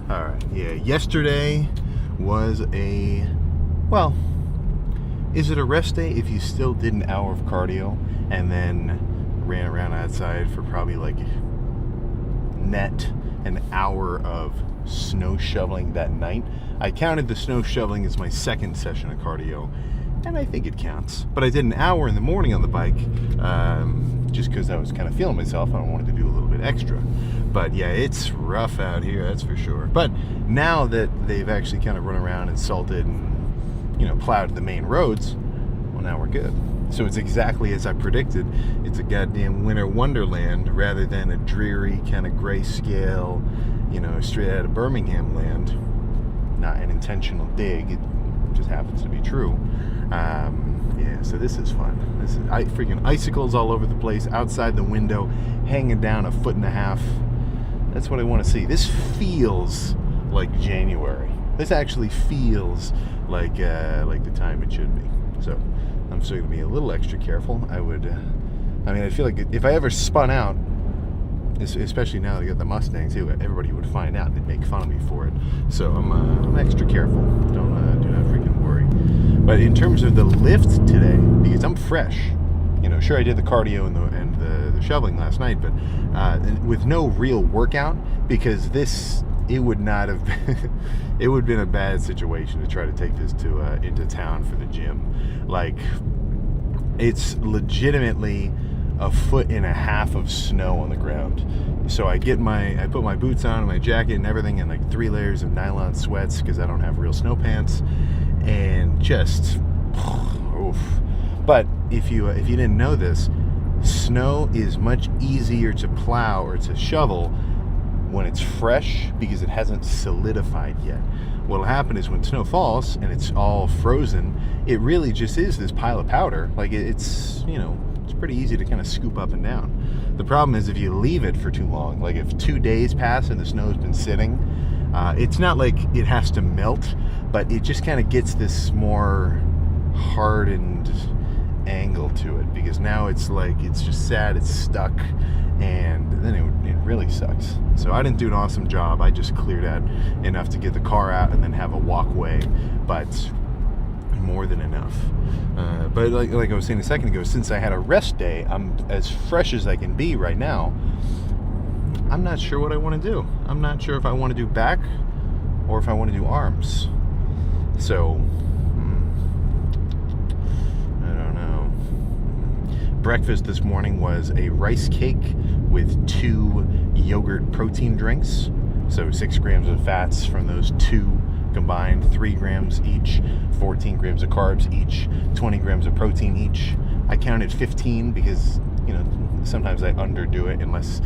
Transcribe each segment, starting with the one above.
All right, yeah, yesterday was well, is it a rest day if you still did an hour of cardio and then ran around outside for probably like net an hour of snow shoveling that night? I counted the snow shoveling as my second session of cardio, and I think it counts. But I did an hour in the morning on the bike, just because I was kind of feeling myself. I wanted to do a little bit extra. But yeah, it's rough out here, that's for sure. But now that they've actually kind of run around and salted and, plowed the main roads, well, now we're good. So it's exactly as I predicted. It's a goddamn winter wonderland rather than a dreary kind of grayscale, straight out of Birmingham land. Not an intentional dig. It just happens to be true. Yeah, so this is fun. This is freaking icicles all over the place, outside the window, hanging down 1.5 feet. That's what I want to see. This feels like January. This actually feels like the time it should be. So I'm still going to be a little extra careful. I feel like if I ever spun out, especially now that I got the Mustang too, everybody would find out and they'd make fun of me for it. So I'm extra careful. Do not freaking worry. But in terms of the lift today, because I'm fresh, sure I did the cardio and the shoveling last night, but with no real workout, because it would not have been, it would have been a bad situation to try to take this into town for the gym. Like, it's legitimately 1.5 feet of snow on the ground. So I put my boots on and my jacket and everything, and like 3 layers of nylon sweats because I don't have real snow pants, and just oof. But if you didn't know this, snow is much easier to plow or to shovel when it's fresh because it hasn't solidified yet. What'll happen is when snow falls and it's all frozen, it really just is this pile of powder. Like it's pretty easy to kind of scoop up and down. The problem is if you leave it for too long, like if 2 days pass and the snow's been sitting, it's not like it has to melt, but it just kind of gets this more hardened angle to it, because now it's just sad, it's stuck, and then it really sucks. So I didn't do an awesome job. I just cleared out enough to get the car out and then have a walkway, but more than enough. But like I was saying a second ago, since I had a rest day, I'm as fresh as I can be right now. I'm not sure what I want to do. I'm not sure if I want to do back or if I want to do arms. So breakfast this morning was a rice cake with 2 yogurt protein drinks. So 6 grams of fats from those 2 combined, 3 grams each, 14 grams of carbs each, 20 grams of protein each. I counted 15 because, sometimes I underdo it unless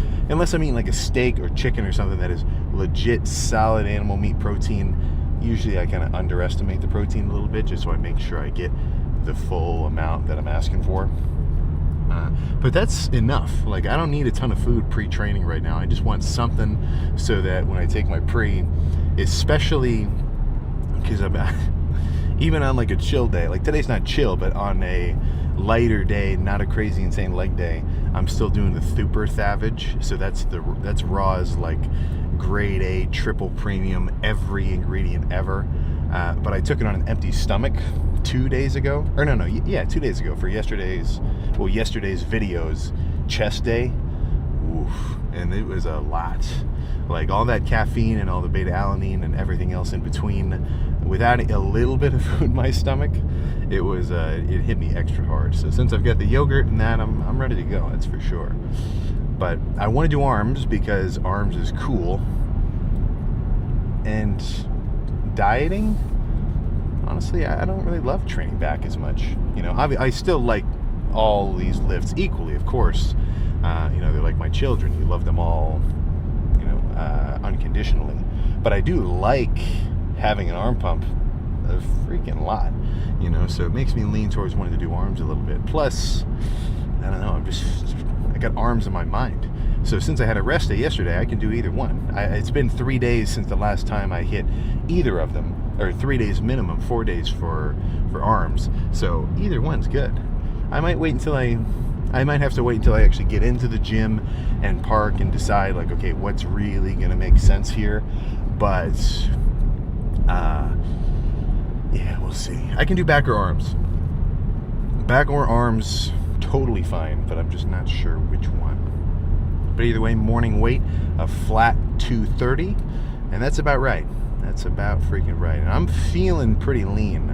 I'm eating like a steak or chicken or something that is legit solid animal meat protein. Usually I kind of underestimate the protein a little bit just so I make sure I get the full amount that I'm asking for. But that's enough. Like, I don't need a ton of food pre-training right now. I just want something so that when I take my pre, especially because I'm even on like a chill day, like today's not chill, but on a lighter day, not a crazy insane leg day, I'm still doing the Thuper Thavage. So that's Raw's like grade A triple premium, every ingredient ever. But I took it on an empty stomach 2 days ago. Or no, 2 days ago for yesterday's video's chest day. Oof. And it was a lot. Like all that caffeine and all the beta alanine and everything else in between, without a little bit of food in my stomach, it hit me extra hard. So since I've got the yogurt and that, I'm ready to go, that's for sure. But I want to do arms because arms is cool. And dieting, honestly, I don't really love training back as much. I still like all these lifts equally, of course. They're like my children. You love them all, unconditionally. But I do like having an arm pump a freaking lot, so it makes me lean towards wanting to do arms a little bit. Plus, I don't know, I got arms in my mind. So since I had a rest day yesterday, I can do either one. It's been 3 days since the last time I hit either of them, or 3 days minimum, 4 days for arms. So either one's good. I might have to wait until I actually get into the gym and park and decide, like, okay, what's really going to make sense here. but yeah, we'll see. I can do back or arms. Back or arms, totally fine, but I'm just not sure which one. But either way, morning weight, a flat 230, and that's about right. That's about freaking right. And I'm feeling pretty lean.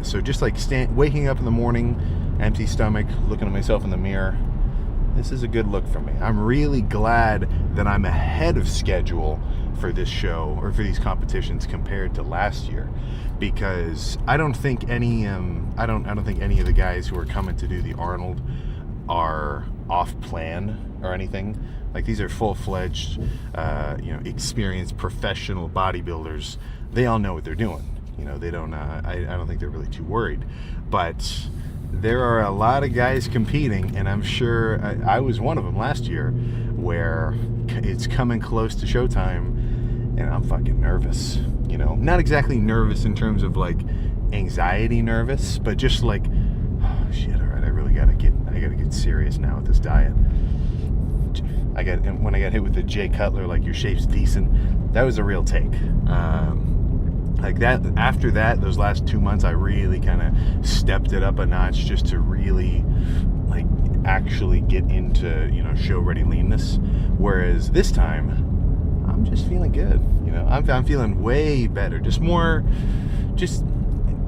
So just like waking up in the morning, empty stomach, looking at myself in the mirror, this is a good look for me. I'm really glad that I'm ahead of schedule for this show or for these competitions compared to last year, because I don't think any I don't think any of the guys who are coming to do the Arnold are off plan or anything. Like, these are full-fledged, experienced professional bodybuilders. They all know what they're doing. They don't. I don't think they're really too worried, but there are a lot of guys competing, and I'm sure I was one of them last year, where it's coming close to showtime, and I'm fucking nervous. Not exactly nervous in terms of like anxiety nervous, but just like, oh shit, all right, I gotta get serious now with this diet. When I got hit with the Jay Cutler, like, your shape's decent, that was a real take. Like that, after that, those last 2 months, I really kind of stepped it up a notch just to really, like, actually get into, show ready leanness. Whereas this time, I'm just feeling good. I'm feeling way better.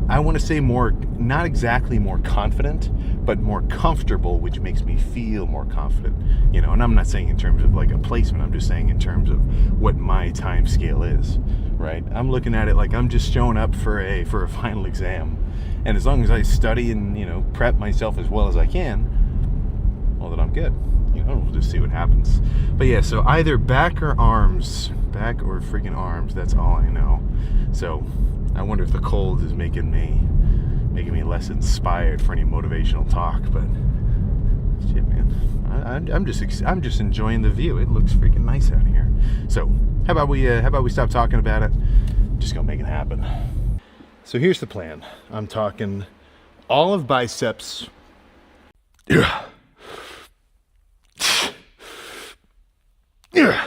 I want to say more, not exactly more confident, but more comfortable, which makes me feel more confident. And I'm not saying in terms of like a placement, I'm just saying in terms of what my time scale is, right? I'm looking at it like I'm just showing up for a final exam. And as long as I study and, prep myself as well as I can, well, then I'm good. We'll just see what happens. But yeah, so either back or freaking arms, that's all I know. So I wonder if the cold is making me less inspired for any motivational talk, but shit, man, I'm just enjoying the view. It looks freaking nice out here. So how about we stop talking about it? Just gonna make it happen. So here's the plan. I'm talking all of biceps. Yeah. Yeah.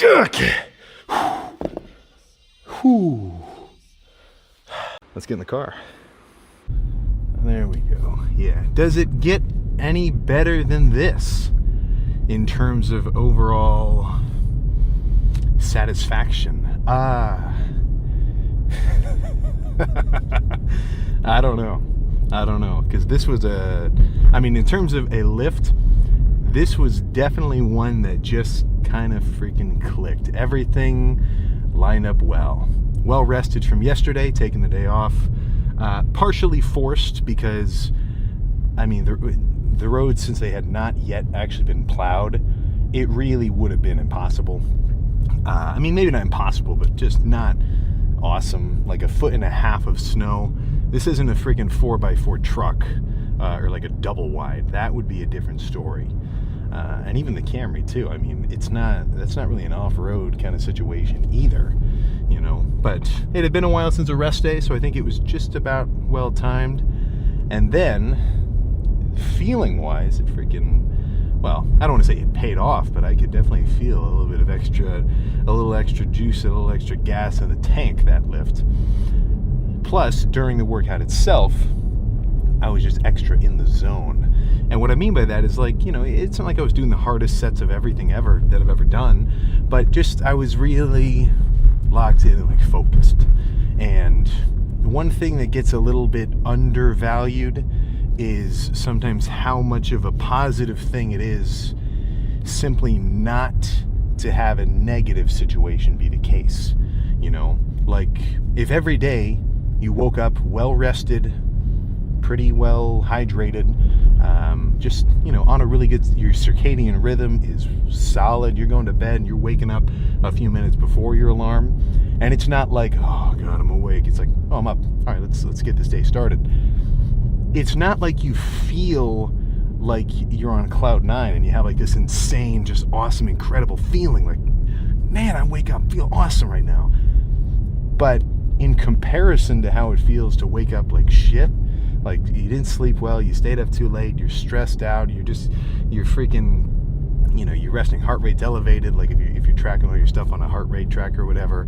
Okay. Let's get in the car. There we go. Yeah. Does it get any better than this in terms of overall satisfaction? I don't know, because this was in terms of a lift, this was definitely one that just kind of freaking clicked. Everything lined up well rested from yesterday, taking the day off, partially forced because the roads, since they had not yet actually been plowed, it really would have been impossible. Maybe not impossible, but just not awesome. Like 1.5 feet of snow. This isn't a freaking 4x4 truck or like a double wide. That would be a different story. And even the Camry too. That's not really an off-road kind of situation either, But it had been a while since a rest day, so I think it was just about well timed. And then, feeling-wise, it freaking, well, I don't want to say it paid off, but I could definitely feel a little extra juice, a little extra gas in the tank, that lift. Plus, during the workout itself, I was just extra in the zone. And what I mean by that is, like, it's not like I was doing the hardest sets of everything ever that I've ever done, but just I was really locked in and like focused. And one thing that gets a little bit undervalued is sometimes how much of a positive thing it is simply not to have a negative situation be the case. Like, if every day you woke up well rested, pretty well hydrated, just on a really good, your circadian rhythm is solid, you're going to bed and you're waking up a few minutes before your alarm, and it's not like, oh god, I'm awake. It's like, oh, I'm up, all right, let's get this day started. It's not like you feel like you're on cloud 9 and you have like this insane, just awesome, incredible feeling like, man, I wake up, feel awesome right now. But in comparison to how it feels to wake up like shit, like you didn't sleep well, you stayed up too late, you're stressed out, you're freaking, you know, your resting heart rate's elevated, like if you're tracking all your stuff on a heart rate tracker or whatever.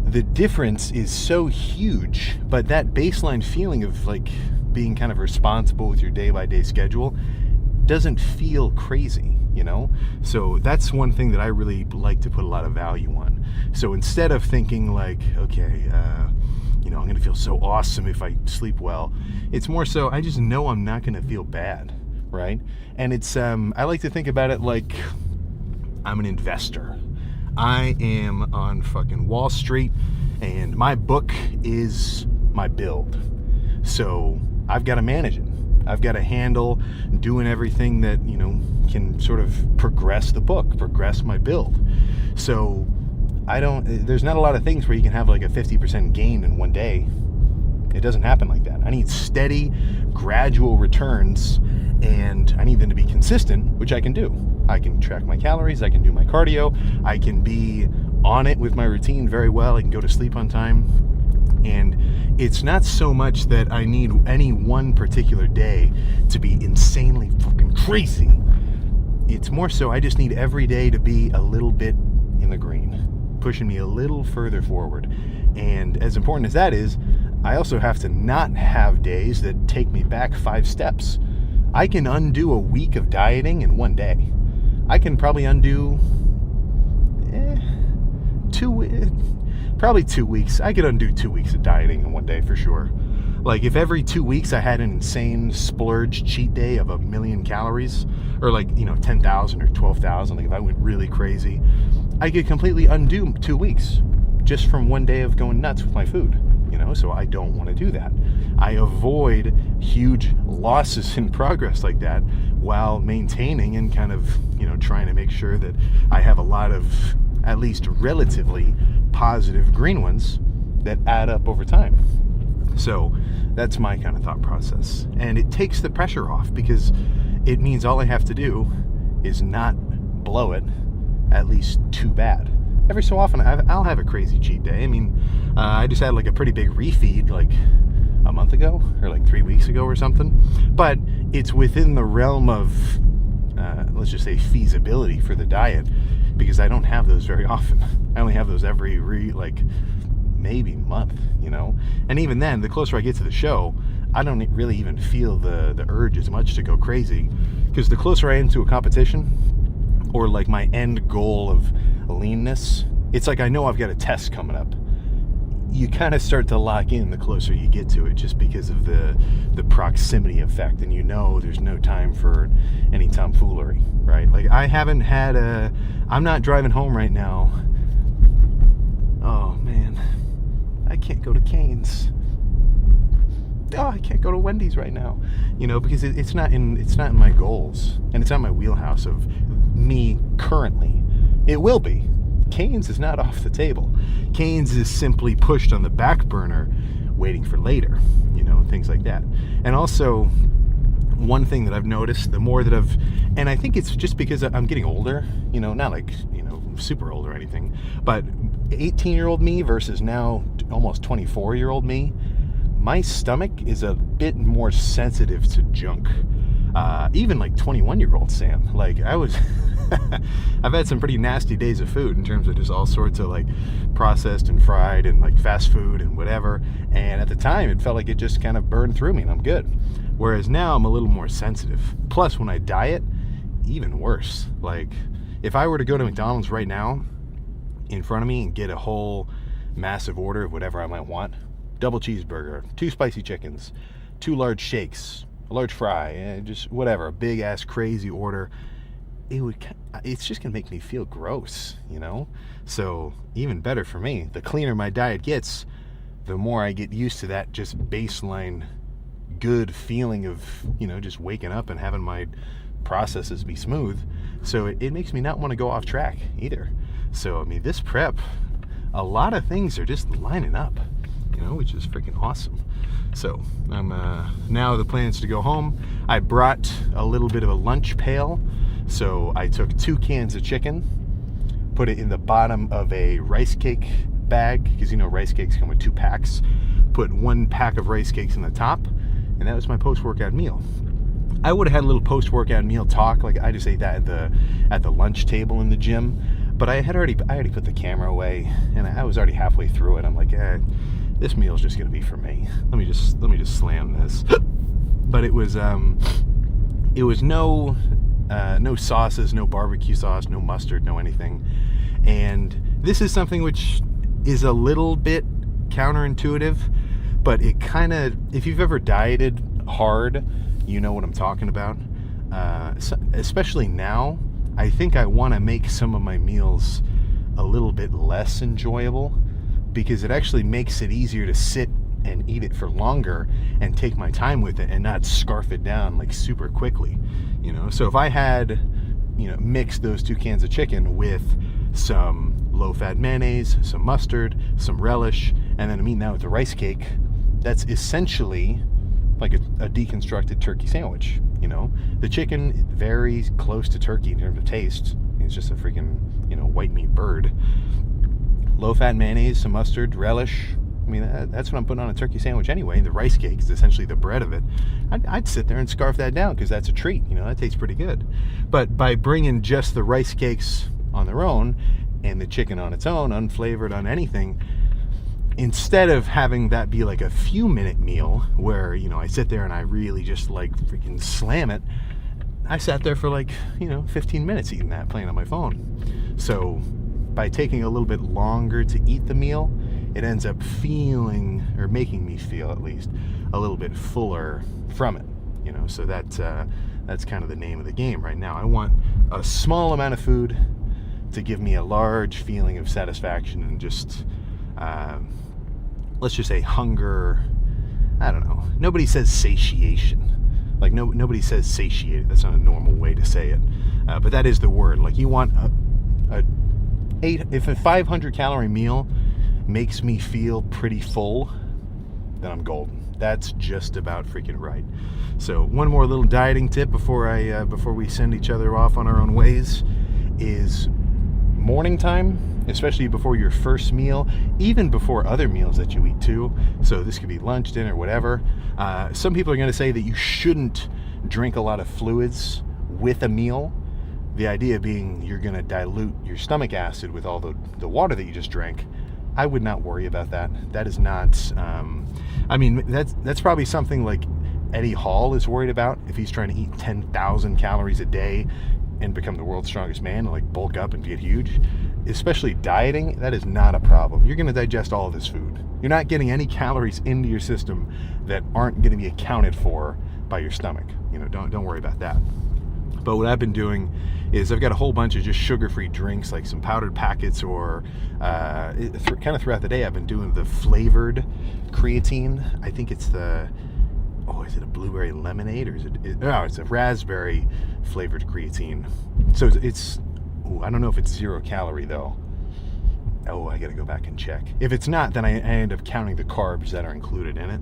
The difference is so huge, but that baseline feeling of like being kind of responsible with your day-by-day schedule doesn't feel crazy, you know? So that's one thing that I really like to put a lot of value on. So instead of thinking like, okay, you know, I'm gonna feel so awesome if I sleep well, it's more so I just know I'm not gonna feel bad, right? And it's, I like to think about it like I'm an investor. I am on fucking Wall Street, and my book is my build. So I've got to manage it. I've got to handle doing everything that, you know, can sort of progress the book, progress my build. So there's not a lot of things where you can have like a 50% gain in one day. It doesn't happen like that. I need steady, gradual returns, and I need them to be consistent, which I can do. I can track my calories, I can do my cardio, I can be on it with my routine very well, I can go to sleep on time. And it's not so much that I need any one particular day to be insanely fucking crazy. It's more so I just need every day to be a little bit in the green, pushing me a little further forward. And as important as that is, I also have to not have days that take me back 5 steps. I can undo a week of dieting in one day. I can probably undo probably 2 weeks. I could undo 2 weeks of dieting in one day for sure. Like if every 2 weeks I had an insane splurge cheat day of 1,000,000 calories, or like, you know, 10,000 or 12,000, like if I went really crazy, I could completely undo 2 weeks just from one day of going nuts with my food, you know? So I don't want to do that. I avoid huge losses in progress like that while maintaining and kind of, you know, trying to make sure that I have a lot of at least relatively positive green ones that add up over time. So that's my kind of thought process. And it takes the pressure off because it means all I have to do is not blow it at least too bad. Every so often I'll have a crazy cheat day. I mean, I just had like a pretty big refeed like a month ago or like 3 weeks ago or something. But it's within the realm of, let's just say, feasibility for the diet, because I don't have those very often. I only have those every maybe month, you know? And even then, the closer I get to the show, I don't really even feel the urge as much to go crazy, because the closer I am to a competition or like my end goal of leanness, it's like I know I've got a test coming up. You kind of start to lock in the closer you get to it, just because of the proximity effect, and you know there's no time for any tomfoolery, right? Like I'm not driving home right now. Oh man, I can't go to Cane's. Oh, I can't go to Wendy's right now, you know, because it's not in my goals, and it's not my wheelhouse of me currently. It will be. Cane's is not off the table. Cane's is simply pushed on the back burner, waiting for later, you know, things like that. And also, one thing that I've noticed, the more that and I think it's just because I'm getting older, you know, not like, you know, super old or anything, but 18-year-old me versus now almost 24-year-old me, my stomach is a bit more sensitive to junk. Even like 21-year-old Sam, like I've had some pretty nasty days of food in terms of just all sorts of like processed and fried and like fast food and whatever. And at the time, it felt like it just kind of burned through me and I'm good. Whereas now I'm a little more sensitive. Plus, when I diet, even worse. Like if I were to go to McDonald's right now in front of me and get a whole massive order of whatever I might want, double cheeseburger, 2 spicy chickens, 2 large shakes, a large fry, just whatever, a big ass crazy order, it's just gonna make me feel gross, you know? So even better for me, the cleaner my diet gets, the more I get used to that just baseline good feeling of, you know, just waking up and having my processes be smooth. So it makes me not want to go off track either. So I mean, this prep, a lot of things are just lining up, you know, which is freaking awesome. So I'm now the plan is to go home. I brought a little bit of a lunch pail. So I took 2 cans of chicken, put it in the bottom of a rice cake bag, because you know rice cakes come with 2 packs. Put 1 pack of rice cakes in the top, and that was my post-workout meal. I would have had a little post-workout meal talk, like I just ate that at the lunch table in the gym, but I already put the camera away, and I was already halfway through it. I'm like, this meal's just gonna be for me. Let me just slam this. But it was no sauces, no barbecue sauce, no mustard, no anything. And this is something which is a little bit counterintuitive, but it kind of, if you've ever dieted hard, you know what I'm talking about. Especially now, I think I want to make some of my meals a little bit less enjoyable, because it actually makes it easier to sit and eat it for longer and take my time with it and not scarf it down like super quickly, you know. So if I had, you know, mixed those 2 cans of chicken with some low-fat mayonnaise, some mustard, some relish, and then I'm eating that with the rice cake, that's essentially like a deconstructed turkey sandwich, you know. The chicken very close to turkey in terms of taste. It's just a freaking, you know, white meat bird. Low-fat mayonnaise, some mustard, relish. I mean, that's what I'm putting on a turkey sandwich anyway. The rice cake is essentially the bread of it. I'd sit there and scarf that down because that's a treat. You know, that tastes pretty good. But by bringing just the rice cakes on their own and the chicken on its own, unflavored on anything, instead of having that be like a few minute meal where, you know, I sit there and I really just like freaking slam it, I sat there for like, you know, 15 minutes eating that, playing on my phone. So by taking a little bit longer to eat the meal, it ends up feeling, or making me feel at least, a little bit fuller from it, you know. So that's kind of the name of the game right now. I want a small amount of food to give me a large feeling of satisfaction and just, let's just say hunger. I don't know. Nobody says satiation. Like nobody says satiated. That's not a normal way to say it. But that is the word. Like you want if a 500 calorie meal makes me feel pretty full, then I'm golden. That's just about freaking right. So one more little dieting tip before we send each other off on our own ways is morning time, especially before your first meal, even before other meals that you eat too. So this could be lunch, dinner, whatever. Some people are going to say that you shouldn't drink a lot of fluids with a meal. The idea being you're going to dilute your stomach acid with all the water that you just drank. I would not worry about that. That is not, I mean, that's probably something like Eddie Hall is worried about if he's trying to eat 10,000 calories a day and become the world's strongest man and like bulk up and get huge. Especially dieting, that is not a problem. You're going to digest all of this food. You're not getting any calories into your system that aren't going to be accounted for by your stomach. You know, don't worry about that. But what I've been doing is I've got a whole bunch of just sugar-free drinks, like some powdered packets, or kind of throughout the day I've been doing the flavored creatine. I think it's is it a blueberry lemonade, or is it's a raspberry flavored creatine. So I don't know if it's 0 calorie though. Oh, I gotta go back and check. If it's not, then I end up counting the carbs that are included in it.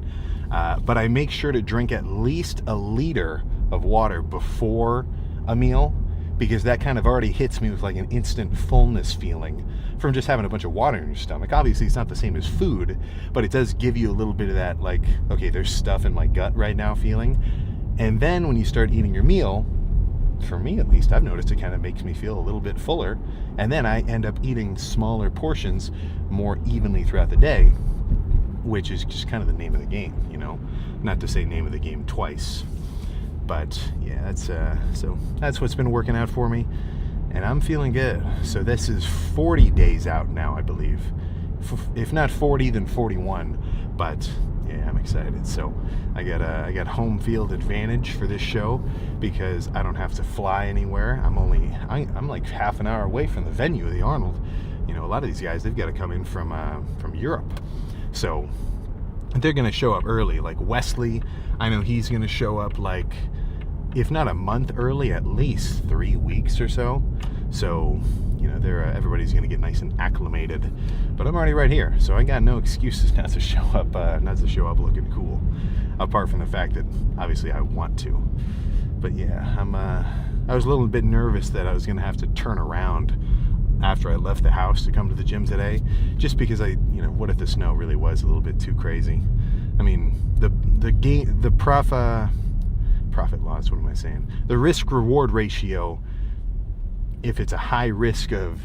But I make sure to drink at least a liter of water before a meal, because that kind of already hits me with like an instant fullness feeling from just having a bunch of water in your stomach. Obviously it's not the same as food, but it does give you a little bit of that, like, okay, there's stuff in my gut right now feeling. And then when you start eating your meal, for me at least, I've noticed it kind of makes me feel a little bit fuller, and then I end up eating smaller portions more evenly throughout the day, which is just kind of the name of the game, you know, not to say name of the game twice. But yeah, that's what's been working out for me, and I'm feeling good. So this is 40 days out now, I believe. If not 40, then 41. But yeah, I'm excited. So I got home field advantage for this show because I don't have to fly anywhere. I'm like half an hour away from the venue of the Arnold. You know, a lot of these guys, they've got to come in from Europe. So they're going to show up early. Like Wesley, I know he's going to show up like, if not a month early, at least 3 weeks or so. So, you know, everybody's going to get nice and acclimated. But I'm already right here, so I got no excuses not to show up looking cool. Apart from the fact that obviously I want to. But yeah, I was a little bit nervous that I was going to have to turn around after I left the house to come to the gym today, just because what if the snow really was a little bit too crazy? I mean, the profit loss, what am I saying? The risk reward ratio, if it's a high risk of,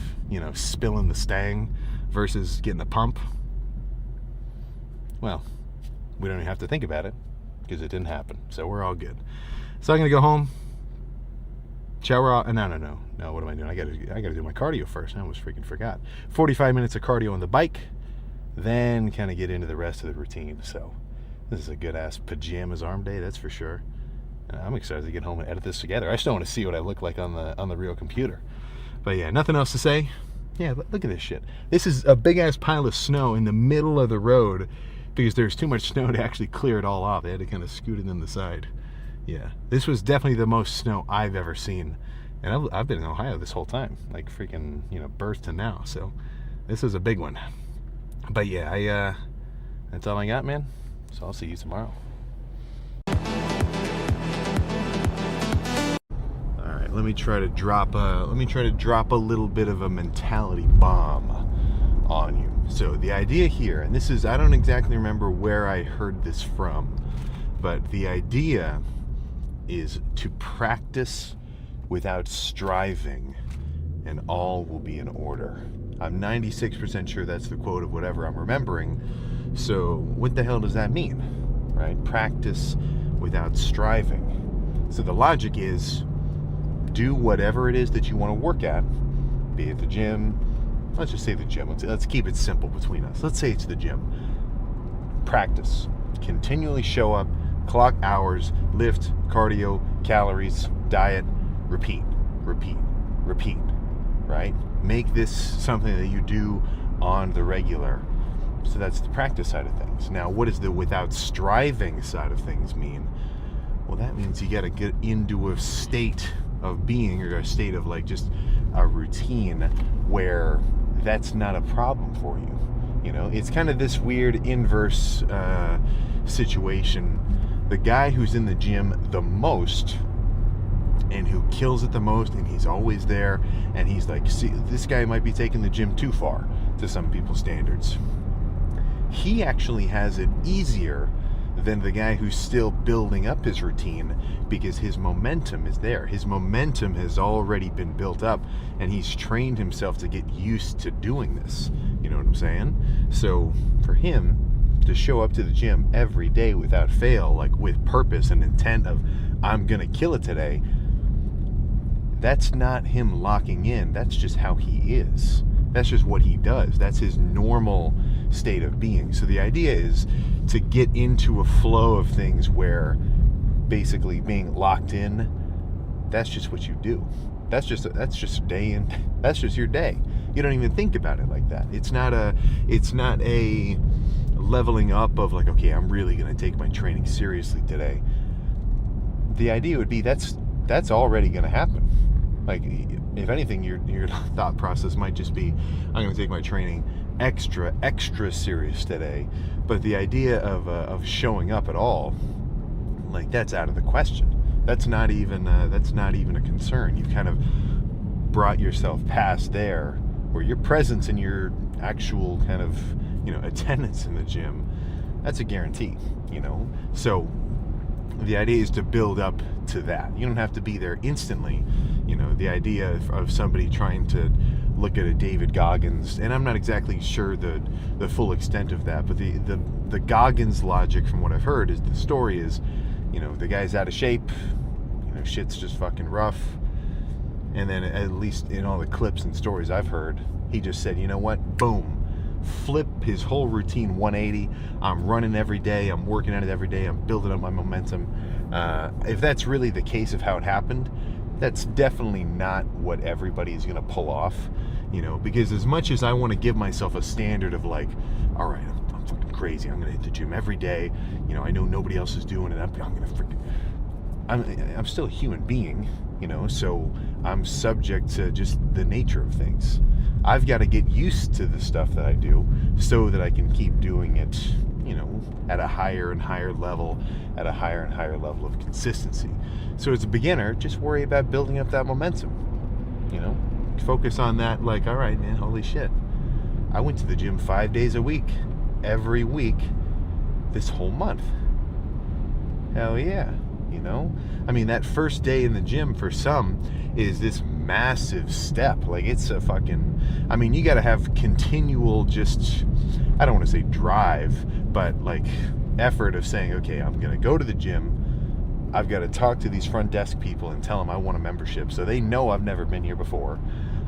spilling the stang versus getting the pump, well, we don't even have to think about it because it didn't happen. So we're all good. So I'm going to go home, shower off. No. What am I doing? I gotta do my cardio first. I almost freaking forgot. 45 minutes of cardio on the bike, then kind of get into the rest of the routine. So this is a good ass pajamas arm day, that's for sure. I'm excited to get home and edit this together. I still want to see what I look like on the real computer. But yeah, nothing else to say. Yeah, look at this shit. This is a big ass pile of snow in the middle of the road because there's too much snow to actually clear it all off. They had to kind of scoot it in the side. Yeah, this was definitely the most snow I've ever seen. And I've been in Ohio this whole time, like freaking, birth to now. So this is a big one. But yeah, that's all I got, man. So I'll see you tomorrow. All right, let me try to drop a little bit of a mentality bomb on you. So the idea here, and this is, I don't exactly remember where I heard this from, but the idea is to practice without striving, and all will be in order. I'm 96% sure that's the quote of whatever I'm remembering. So what the hell does that mean, right? Practice without striving. So the logic is do whatever it is that you want to work at, be it the gym. Let's just say the gym. Let's keep it simple between us. Let's say it's the gym. Practice. Continually show up, clock hours, lift, cardio, calories, diet, repeat, right? Make this something that you do on the regular. So that's the practice side of things. Now, what does the without striving side of things mean? Well, that means you got to get into a state of being, or a state of like just a routine where that's not a problem for you. It's kind of this weird inverse situation. The guy who's in the gym the most and who kills it the most, and he's always there, and he's like, see, this guy might be taking the gym too far to some people's standards. He actually has it easier than the guy who's still building up his routine because his momentum is there. His momentum has already been built up, and he's trained himself to get used to doing this. You know what I'm saying? So for him to show up to the gym every day without fail, like with purpose and intent of, I'm gonna kill it today, that's not him locking in. That's just how he is. That's just what he does. That's his normal state of being. So the idea is to get into a flow of things where basically being locked in, that's just what you do. That's just day in, that's just your day. You don't even think about it like that. It's not a leveling up of like, okay, I'm really going to take my training seriously today. The idea would be that's already going to happen. Like, if anything, your thought process might just be, I'm going to take my training extra serious today. But the idea of showing up at all, like, that's out of the question. That's not even a concern. You've kind of brought yourself past there, where your presence and your actual kind of attendance in the gym, that's a guarantee. So the idea is to build up to that. You don't have to be there instantly. The idea of somebody trying to look at a David Goggins, and I'm not exactly sure the full extent of that, but the Goggins logic from what I've heard is the story is, the guy's out of shape, shit's just fucking rough, and then at least in all the clips and stories I've heard, he just said, you know what, boom, flip his whole routine 180. I'm running every day, I'm working at it every day, I'm building up my momentum. If that's really the case of how it happened, that's definitely not what everybody's going to pull off, because as much as I want to give myself a standard of like, all right, I'm fucking crazy, I'm going to hit the gym every day, I know nobody else is doing it, I'm going to freaking, I'm still a human being, so I'm subject to just the nature of things. I've got to get used to the stuff that I do so that I can keep doing it, at a higher and higher level, at a higher and higher level of consistency. So as a beginner, just worry about building up that momentum, focus on that, like, all right, man, holy shit. I went to the gym 5 days a week, every week, this whole month. Hell yeah, you know? I mean, that first day in the gym for some is this massive step. Like, it's a fucking, I mean, you got to have continual just, I don't want to say drive, but like effort of saying, okay, I'm going to go to the gym. I've got to talk to these front desk people and tell them I want a membership so they know I've never been here before.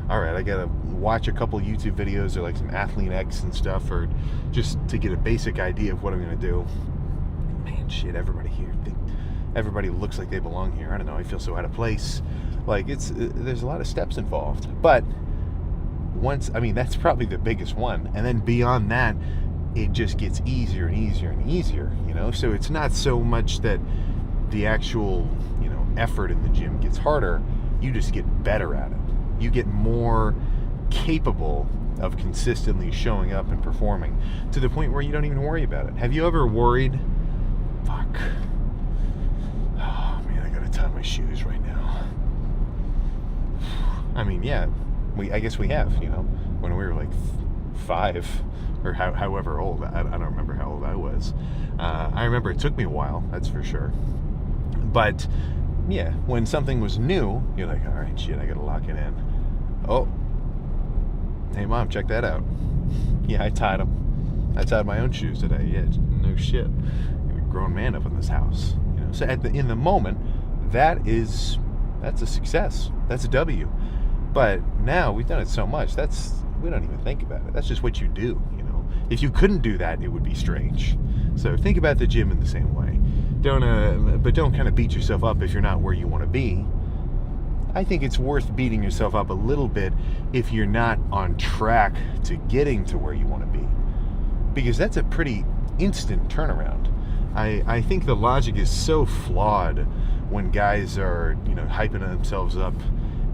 All right, I got to watch a couple YouTube videos or like some Athlete X and stuff, or just to get a basic idea of what I'm going to do. Man, shit, everybody here, everybody looks like they belong here. I don't know, I feel so out of place. Like, there's a lot of steps involved. But once, I mean, that's probably the biggest one. And then beyond that, it just gets easier and easier and easier, you know? So it's not so much that the actual, you know, effort in the gym gets harder. You just get better at it. You get more capable of consistently showing up and performing to the point where you don't even worry about it. Have you ever worried? Fuck. Oh man, I gotta tie my shoes right now. I mean, yeah, I guess we have, you know, when we were like 5 or however old. I don't remember how old I was. I remember it took me a while, that's for sure. But yeah, when something was new, you're like, all right, shit, I gotta lock it in. Oh, hey mom, check that out. Yeah, I tied them. I tied my own shoes today. Yeah, no shit. I'm a grown man up in this house. You know, so in the moment, that's a success. That's a W. But now we've done it so much. We don't even think about it. That's just what you do. You know, if you couldn't do that, it would be strange. So think about the gym in the same way. But don't kind of beat yourself up if you're not where you want to be. I think it's worth beating yourself up a little bit if you're not on track to getting to where you want to be, because that's a pretty instant turnaround. I think the logic is so flawed when guys are, you know, hyping themselves up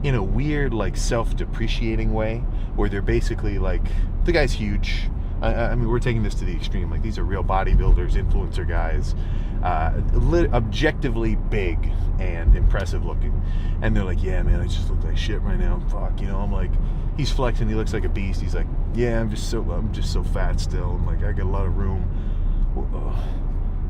in a weird, like, self-depreciating way, where they're basically like, the guy's huge. I mean, we're taking this to the extreme. Like, these are real bodybuilders, influencer guys, objectively big and impressive looking. And they're like, yeah, man, I just look like shit right now. Fuck, you know, I'm like, he's flexing, he looks like a beast. He's like, yeah, I'm just so fat still. I'm like, I got a lot of room.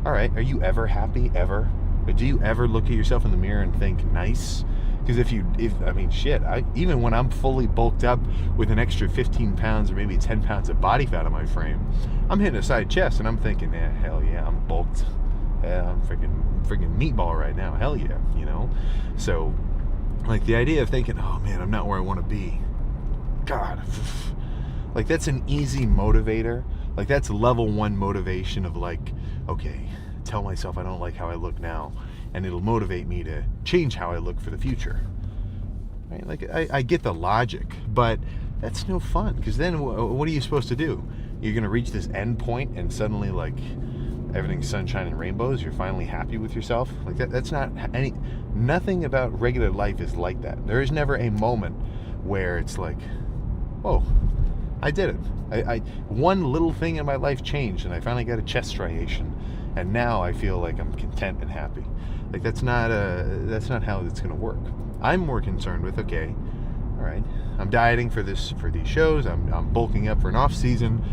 All right, are you ever happy, ever? Do you ever look at yourself in the mirror and think, nice? Because even when I'm fully bulked up with an extra 15 pounds or maybe 10 pounds of body fat on my frame, I'm hitting a side chest and I'm thinking, yeah, hell yeah, I'm bulked. Yeah, I'm freaking meatball right now. Hell yeah, you know? So, like, the idea of thinking, oh man, I'm not where I want to be. God. Like, that's an easy motivator. Like, that's level 1 motivation of like, okay, tell myself I don't like how I look now, and it'll motivate me to change how I look for the future. Right? Like, I get the logic, but that's no fun, because then what are you supposed to do? You're going to reach this end point and suddenly, like, everything's sunshine and rainbows, you're finally happy with yourself? Like, that's not nothing about regular life is like that. There is never a moment where it's like, oh, I did it. I one little thing in my life changed, and I finally got a chest striation, and now I feel like I'm content and happy. Like, that's not how it's going to work. I'm more concerned with, okay, all right, I'm dieting for these shows. I'm bulking up for an off season.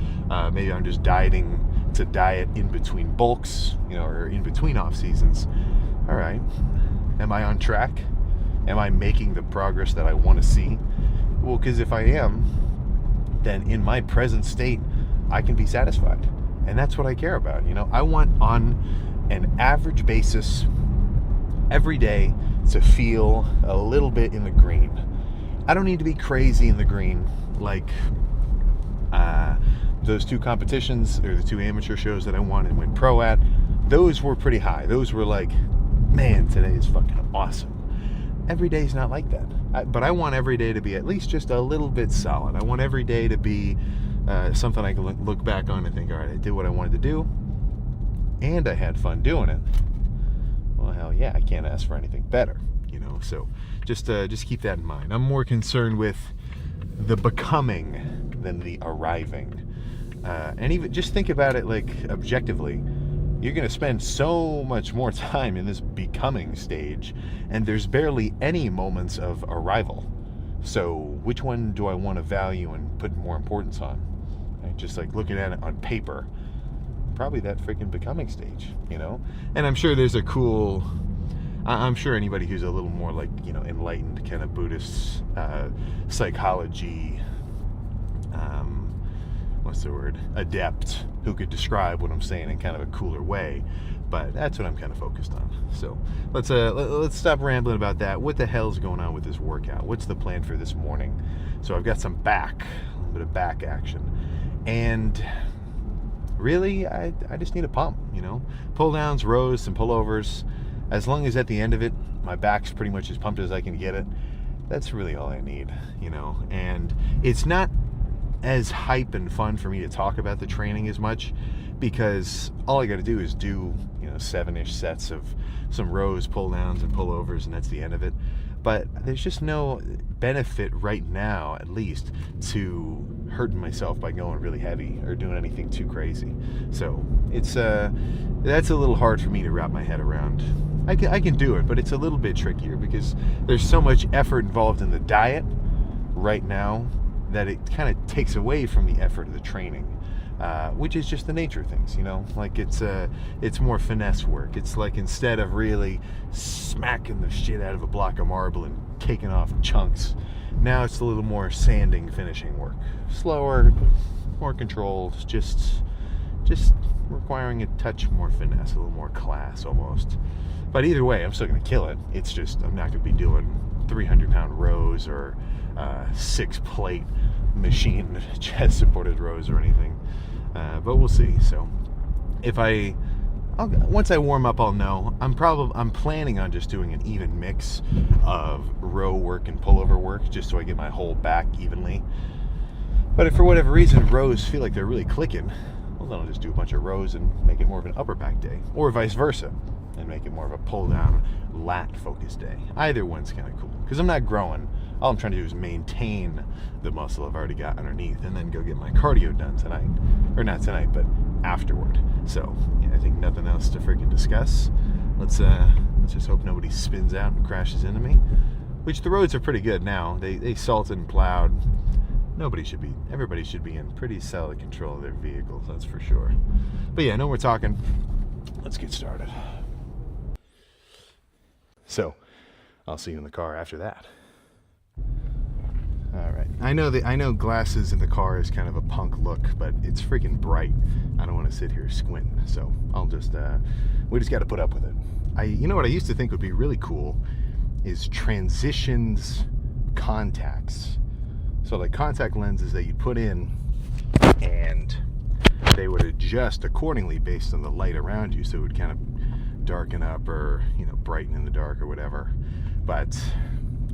Maybe I'm just dieting to diet in between bulks, you know, or in between off seasons. All right, am I on track? Am I making the progress that I want to see? Well, because if I am, then in my present state, I can be satisfied. And that's what I care about. You know, I want on an average basis every day to feel a little bit in the green. I don't need to be crazy in the green like those 2 competitions or the 2 amateur shows that I won and went pro at. Those were pretty high. Those were like, man, today is fucking awesome. Every day is not like that. But I want every day to be at least just a little bit solid. I want every day to be something I can look back on and think, all right, I did what I wanted to do, and I had fun doing it. Well, hell yeah, I can't ask for anything better, you know. So just keep that in mind. I'm more concerned with the becoming than the arriving. And even just think about it, like, objectively. You're going to spend so much more time in this becoming stage, and there's barely any moments of arrival. So which one do I want to value and put more importance on? Right? Just like looking at it on paper, probably that freaking becoming stage, you know? And I'm sure there's a cool, I'm sure anybody who's a little more like, you know, enlightened kind of Buddhist psychology, what's the word, adept, who could describe what I'm saying in kind of a cooler way. But that's what I'm kind of focused on. So let's stop rambling about that. What the hell's going on with this workout? What's the plan for this morning? So I've got some a little bit of back action. And really, I just need a pump, you know? Pull downs, rows, and pullovers. As long as at the end of it, my back's pretty much as pumped as I can get it, that's really all I need, you know? And it's not as hype and fun for me to talk about the training as much, because all I got to do is do, you know, 7-ish sets of some rows, pull downs, and pullovers, and that's the end of it. But there's just no benefit right now, at least, to hurting myself by going really heavy or doing anything too crazy. So it's that's a little hard for me to wrap my head around. I can do it, but it's a little bit trickier because there's so much effort involved in the diet right now that it kind of takes away from the effort of the training. Which is just the nature of things, you know? Like it's more finesse work. It's like instead of really smacking the shit out of a block of marble and taking off chunks, now it's a little more sanding, finishing work. Slower, more controlled, just requiring a touch more finesse, a little more class almost. But either way, I'm still gonna kill it. It's just I'm not gonna be doing 300-pound rows or 6-plate machine chest supported rows or anything. But we'll see. So once I warm up, I'll know. I'm planning on just doing an even mix of row work and pullover work, just so I get my whole back evenly. But if for whatever reason rows feel like they're really clicking, well, then I'll just do a bunch of rows and make it more of an upper back day, or vice versa, and make it more of a pull down lat focused day. Either one's kind of cool because I'm not growing. All I'm trying to do is maintain the muscle I've already got underneath and then go get my cardio done tonight. Or not tonight, but afterward. So, yeah, I think nothing else to freaking discuss. Let's just hope nobody spins out and crashes into me. Which the roads are pretty good now. They salted and plowed. Everybody should be in pretty solid control of their vehicles, that's for sure. But yeah, I know we're talking. Let's get started. So, I'll see you in the car after that. All right. I know glasses in the car is kind of a punk look, but it's freaking bright. I don't want to sit here squinting, so I'll just we just got to put up with it. You know what I used to think would be really cool is transitions contacts. So like contact lenses that you put in and they would adjust accordingly based on the light around you, so it would kind of darken up or, you know, brighten in the dark or whatever. But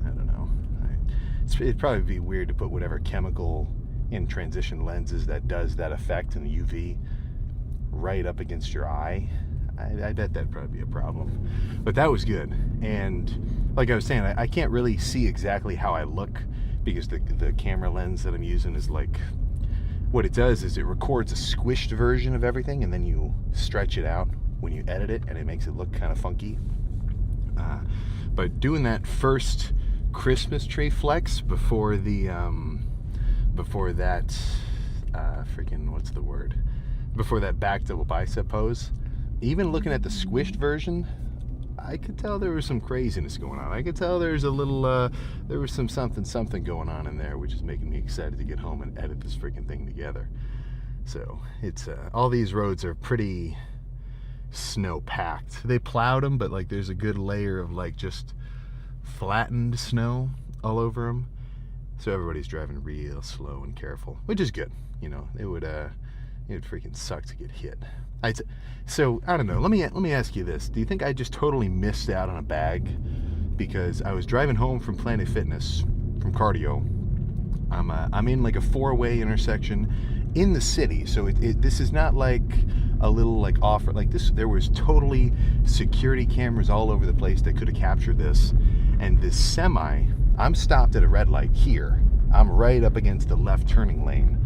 I don't know. It'd probably be weird to put whatever chemical in transition lenses that does that effect in the UV right up against your eye. I bet that'd probably be a problem. But that was good. And like I was saying, I can't really see exactly how I look because the camera lens that I'm using is like, what it does is it records a squished version of everything and then you stretch it out when you edit it and it makes it look kind of funky. But doing that first Christmas tree flex before that freaking, what's the word, before that back double bicep pose, even looking at the squished version, I could tell there was some craziness going on. I could tell there's a little there was some something going on in there, which is making me excited to get home and edit this freaking thing together. So it's all these roads are pretty snow packed. They plowed them, but like there's a good layer of like just flattened snow all over them, so everybody's driving real slow and careful, which is good. You know, it would freaking suck to get hit. So I don't know. Let me ask you this: do you think I just totally missed out on a bag because I was driving home from Planet Fitness from cardio? I'm in like a 4-way intersection in the city, so this is not like a little like off like this. There was totally security cameras all over the place that could have captured this. And this semi, I'm stopped at a red light here. I'm right up against the left turning lane.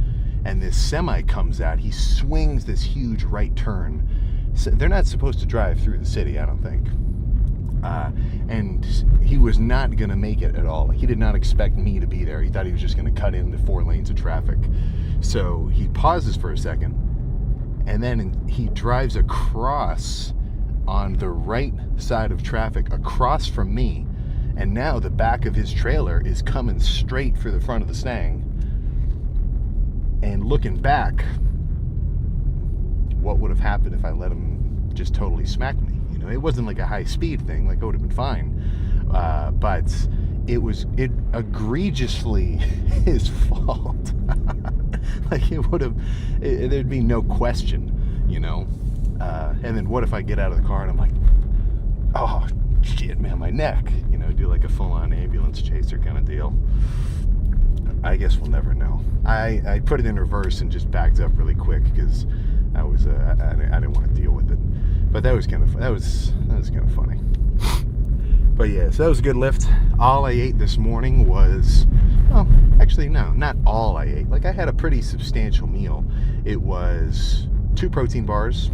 And this semi comes out. He swings this huge right turn. So they're not supposed to drive through the city, I don't think. And he was not going to make it at all. Like, he did not expect me to be there. He thought he was just going to cut into 4 lanes of traffic. So he pauses for a second, and then he drives across on the right side of traffic, across from me, and now the back of his trailer is coming straight for the front of the Stang. And looking back, what would have happened if I let him just totally smack me? You know, it wasn't like a high speed thing, like, it would have been fine. But it egregiously his fault. Like, it would have, there'd be no question, you know. And then what if I get out of the car and I'm like, oh shit, man, my neck, you know, do like a full-on ambulance chaser kind of deal. I guess we'll never know. I put it in reverse and just backed up really quick because I didn't want to deal with it. But that was kind of that was kind of funny. But yeah, so that was a good lift. All I ate this morning was, well, actually no, not all I ate. Like, I had a pretty substantial meal. It was 2 protein bars,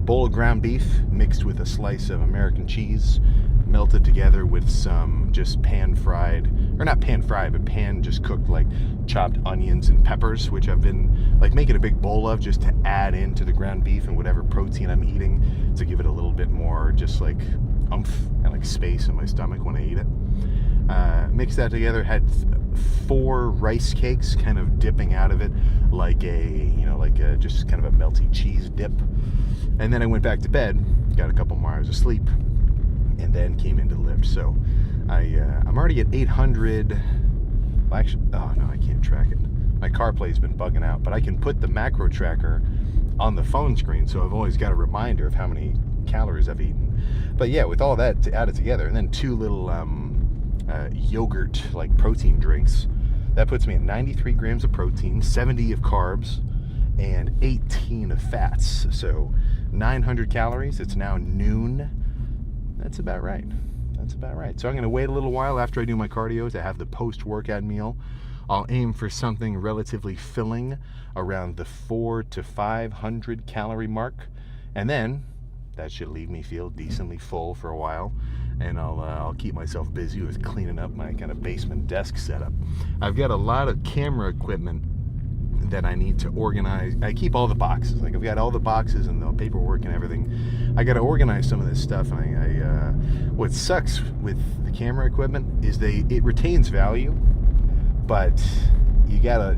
bowl of ground beef mixed with a slice of American cheese, melted together with some just pan-fried, or not pan-fried, but just cooked, like, chopped onions and peppers, which I've been, like, making a big bowl of just to add into the ground beef and whatever protein I'm eating to give it a little bit more just, like, oomph and, like, space in my stomach when I eat it. Mixed that together, had 4 rice cakes kind of dipping out of it like a, you know, like a, just kind of a melty cheese dip. And then I went back to bed, got a couple more hours of sleep, and then came into the lift. So I'm already at 800. Well, actually, oh no, I can't track it. My CarPlay's been bugging out, but I can put the macro tracker on the phone screen, so I've always got a reminder of how many calories I've eaten. But yeah, with all that added together, and then 2 little yogurt, like, protein drinks, that puts me at 93 grams of protein, 70 of carbs, and 18 of fats. So 900 calories. It's now noon. That's about right. That's about right. So I'm going to wait a little while after I do my cardio to have the post-workout meal. I'll aim for something relatively filling around the 400 to 500 calorie mark, and then that should leave me feel decently full for a while, and I'll keep myself busy with cleaning up my kind of basement desk setup. I've got a lot of camera equipment that I need to organize. I keep all the boxes. Like, I've got all the boxes and the paperwork and everything. I got to organize some of this stuff. And what sucks with the camera equipment is it retains value, but you gotta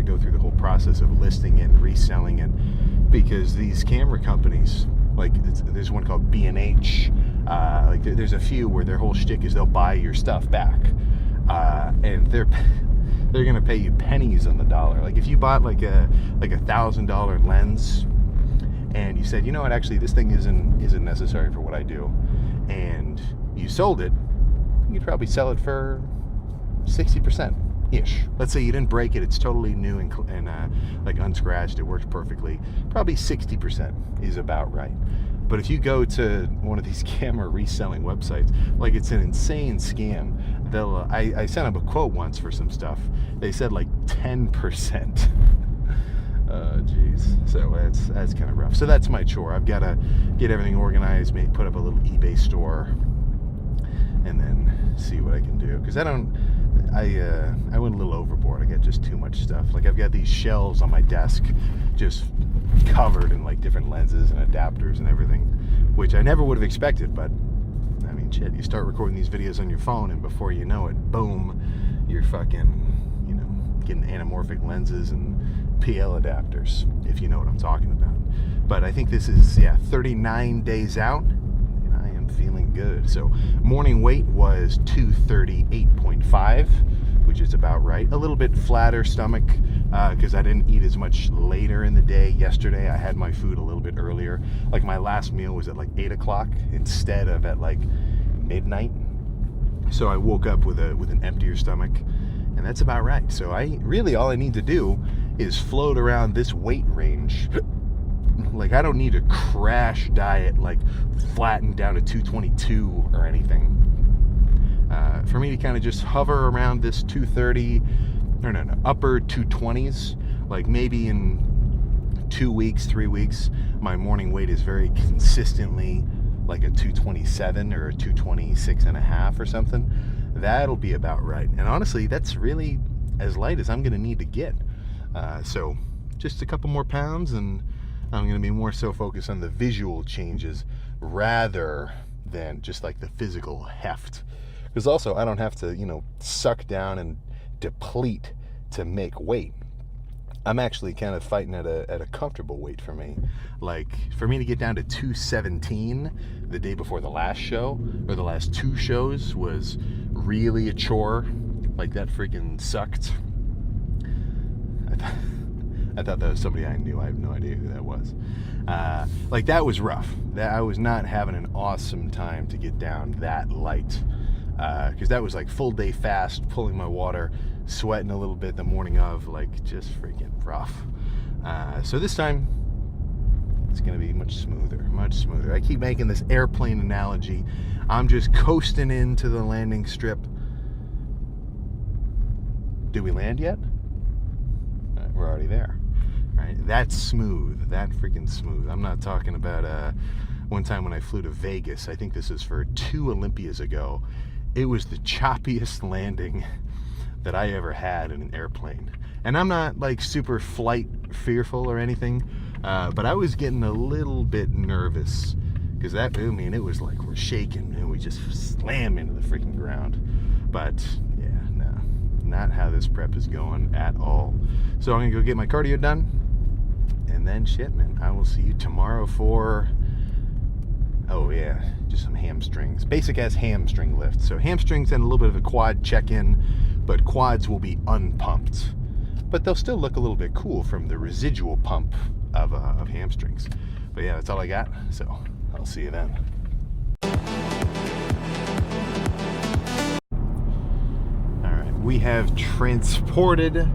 go through the whole process of listing it and reselling it, because these camera companies, like, there's one called B&H. Like, there's a few where their whole shtick is they'll buy your stuff back, and they're gonna pay you pennies on the dollar. Like, if you bought like a $1,000 lens, and you said, you know what, actually this thing isn't necessary for what I do, and you sold it, you'd probably sell it for 60% ish. Let's say you didn't break it, it's totally new and like unscratched, it works perfectly. Probably 60% is about right. But if you go to one of these camera reselling websites, like, it's an insane scam. They'll I sent them a quote once for some stuff. They said like 10%. Geez. So that's kind of rough. So that's my chore. I've got to get everything organized, maybe put up a little eBay store, and then see what I can do. Because I went a little overboard. I got just too much stuff. Like, I've got these shelves on my desk just covered in, like, different lenses and adapters and everything, which I never would have expected. But I mean, shit, you start recording these videos on your phone, and before you know it, boom, you're fucking, you know, getting anamorphic lenses and PL adapters, if you know what I'm talking about. But I think this is 39 days out, and I am feeling good. So morning weight was 238.5, which is about right. A little bit flatter stomach because I didn't eat as much later in the day. Yesterday I had my food a little bit earlier. Like, my last meal was at like 8 o'clock instead of at like midnight. So I woke up with an emptier stomach, and that's about right. So all I need to do is float around this weight range. Like, I don't need a crash diet, like flatten down to 222 or anything. For me to kind of just hover around this 230, no, upper 220s, like maybe in 2 weeks, 3 weeks, my morning weight is very consistently like a 227 or a 226 and a half or something, that'll be about right. And honestly, that's really as light as I'm going to need to get. So just a couple more pounds, and I'm going to be more so focused on the visual changes rather than just like the physical heft. Because also, I don't have to, suck down and deplete to make weight. I'm actually kind of fighting at a comfortable weight for me. Like, for me to get down to 217 the day before the last show, or the last two shows, was really a chore. Like, that freaking sucked. I thought that was somebody I knew. I have no idea who that was. Like, that was rough. I was not having an awesome time to get down that light. Because that was like full day fast, pulling my water, sweating a little bit the morning of, like, just freaking rough. So this time, it's going to be much smoother, much smoother. I keep making this airplane analogy. I'm just coasting into the landing strip. Did we land yet? We're already there. Right? That's smooth. That freaking smooth. I'm not talking about one time when I flew to Vegas. I think this is for 2 Olympias ago. It was the choppiest landing that I ever had in an airplane. And I'm not like super flight fearful or anything, but I was getting a little bit nervous because it was like we're shaking and we just slam into the freaking ground. But yeah, no, not how this prep is going at all. So I'm gonna go get my cardio done, and then shit, man, I will see you tomorrow for, oh yeah, just some hamstrings. Basic ass hamstring lift. So hamstrings and a little bit of a quad check-in, but quads will be unpumped. But they'll still look a little bit cool from the residual pump of hamstrings. But yeah, that's all I got. So I'll see you then. All right, we have transported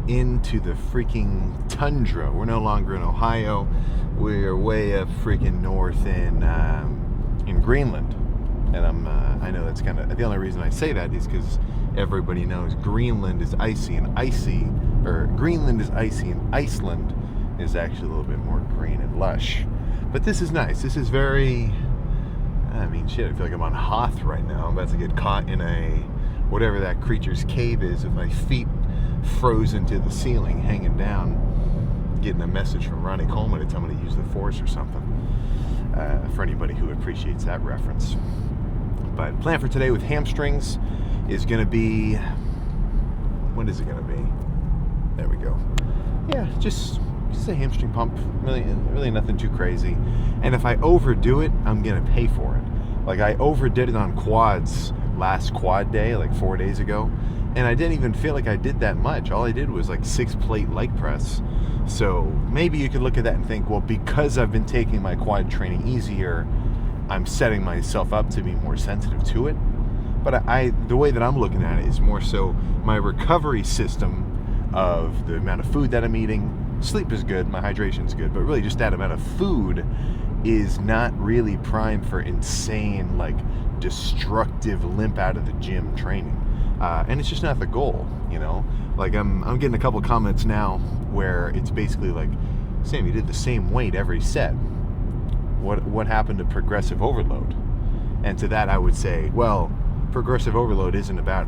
into the freaking tundra. We're no longer in Ohio. We're way up freaking north in Greenland, and I know that's kind of the only reason I say that is because everybody knows Greenland is icy, and Greenland is icy, and Iceland is actually a little bit more green and lush. But this is nice. This is very, shit, I feel like I'm on Hoth right now. I'm about to get caught in whatever that creature's cave is with my feet frozen to the ceiling, hanging down, getting a message from Ronnie Coleman to tell me to use the force or something, for anybody who appreciates that reference. But plan for today with hamstrings is going to be, what is it going to be? There we go. Yeah, just a hamstring pump. Really nothing too crazy. And if I overdo it, I'm going to pay for it. Like, I overdid it on quads last quad day, like 4 days ago, and I didn't even feel like I did that much. All I did was like 6-plate leg press. So maybe you could look at that and think, well, because I've been taking my quad training easier, I'm setting myself up to be more sensitive to it. But the way that I'm looking at it is more so my recovery system of the amount of food that I'm eating. Sleep is good, my hydration's good, but really just that amount of food is not really primed for insane, like, destructive limp out of the gym training. And it's just not the goal, Like, I'm getting a couple comments now where it's basically like, Sam, you did the same weight every set. What happened to progressive overload? And to that I would say, well, progressive overload isn't about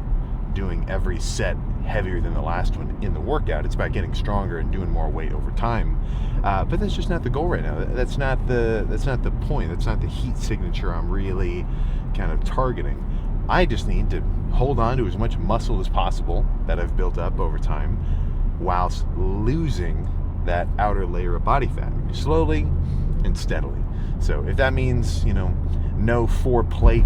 doing every set heavier than the last one in the workout. It's about getting stronger and doing more weight over time. But that's just not the goal right now. That's not the point. That's not the heat signature I'm really kind of targeting. I just need to hold on to as much muscle as possible that I've built up over time, whilst losing that outer layer of body fat slowly and steadily. So if that means, no 4-plate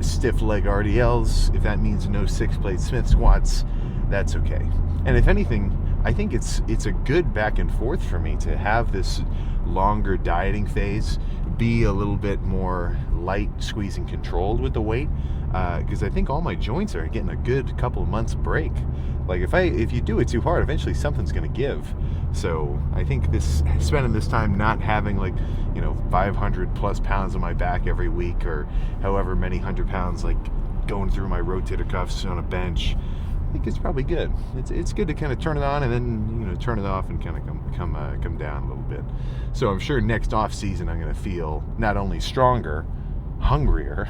stiff leg RDLs, if that means no 6-plate Smith squats, that's okay. And if anything, I think it's a good back and forth for me to have this longer dieting phase, be a little bit more light, squeezing, controlled with the weight, because I think all my joints are getting a good couple of months break. Like, if you do it too hard, eventually something's going to give. So I think spending this time not having 500 plus pounds on my back every week, or however many 100 pounds, like, going through my rotator cuffs on a bench, I think it's probably good. It's good to kind of turn it on and then, you know, turn it off and kind of come down a little bit. So I'm sure next off season I'm going to feel not only stronger, hungrier,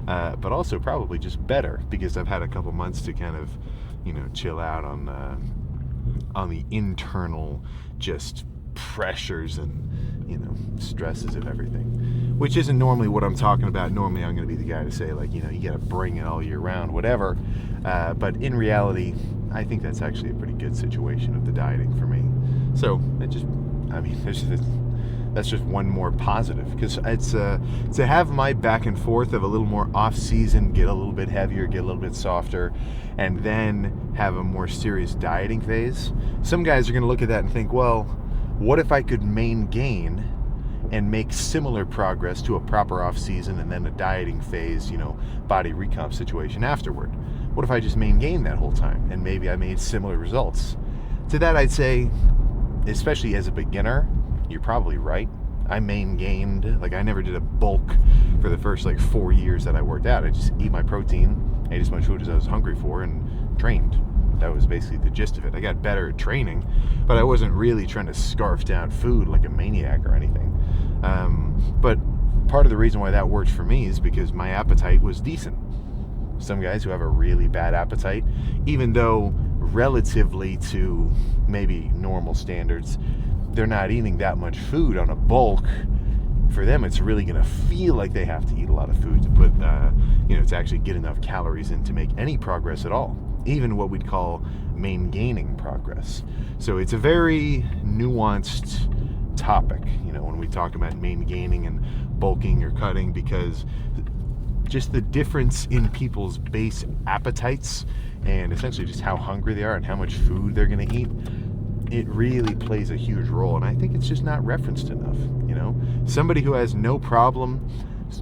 but also probably just better, because I've had a couple months to kind of, you know, chill out on the internal just pressures and, you know, stresses of everything, which isn't normally what I'm talking about. Normally I'm going to be the guy to say, like, you know, you got to bring it all year round, whatever. But in reality, I think that's actually a pretty good situation of the dieting for me. So that's just one more positive, because it's to have my back and forth of a little more off season, get a little bit heavier, get a little bit softer, and then have a more serious dieting phase. Some guys are going to look at that and think, well, what if I could gain and make similar progress to a proper off season and then a dieting phase, you know, body recomp situation afterward? What if I just gained that whole time and maybe I made similar results? To that I'd say, especially as a beginner, you're probably right. I gained, like, I never did a bulk for the first 4 years that I worked out. I just eat my protein, ate as much food as I was hungry for, and trained. That was basically the gist of it. I got better at training, but I wasn't really trying to scarf down food like a maniac or anything. But part of the reason why that worked for me is because my appetite was decent. Some guys who have a really bad appetite, even though relatively to maybe normal standards, they're not eating that much food on a bulk. For them, it's really going to feel like they have to eat a lot of food to put, to actually get enough calories in to make any progress at all, even what we'd call gaining progress. So it's a very nuanced topic, you know, when we talk about gaining and bulking or cutting, because just the difference in people's base appetites and essentially just how hungry they are and how much food they're going to eat, it really plays a huge role. And I think it's just not referenced enough. You know, somebody who has no problem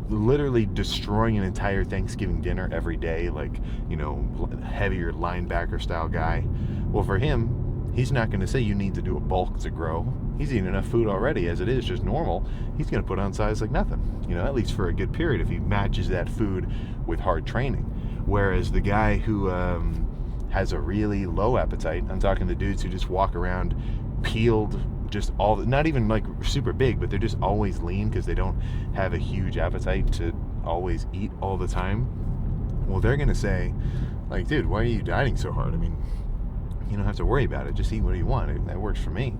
literally destroying an entire Thanksgiving dinner every day, like, you know, heavier linebacker style guy, well, for him, he's not going to say you need to do a bulk to grow. He's eating enough food already as it is, just normal. He's going to put on size like nothing, you know, at least for a good period if he matches that food with hard training. Whereas the guy who has a really low appetite, I'm talking the dudes who just walk around peeled, just all, not even like super big, but they're just always lean because they don't have a huge appetite to always eat all the time. Well, they're going to say, like, dude, why are you dieting so hard? I mean, you don't have to worry about it. Just eat what you want. That works for me.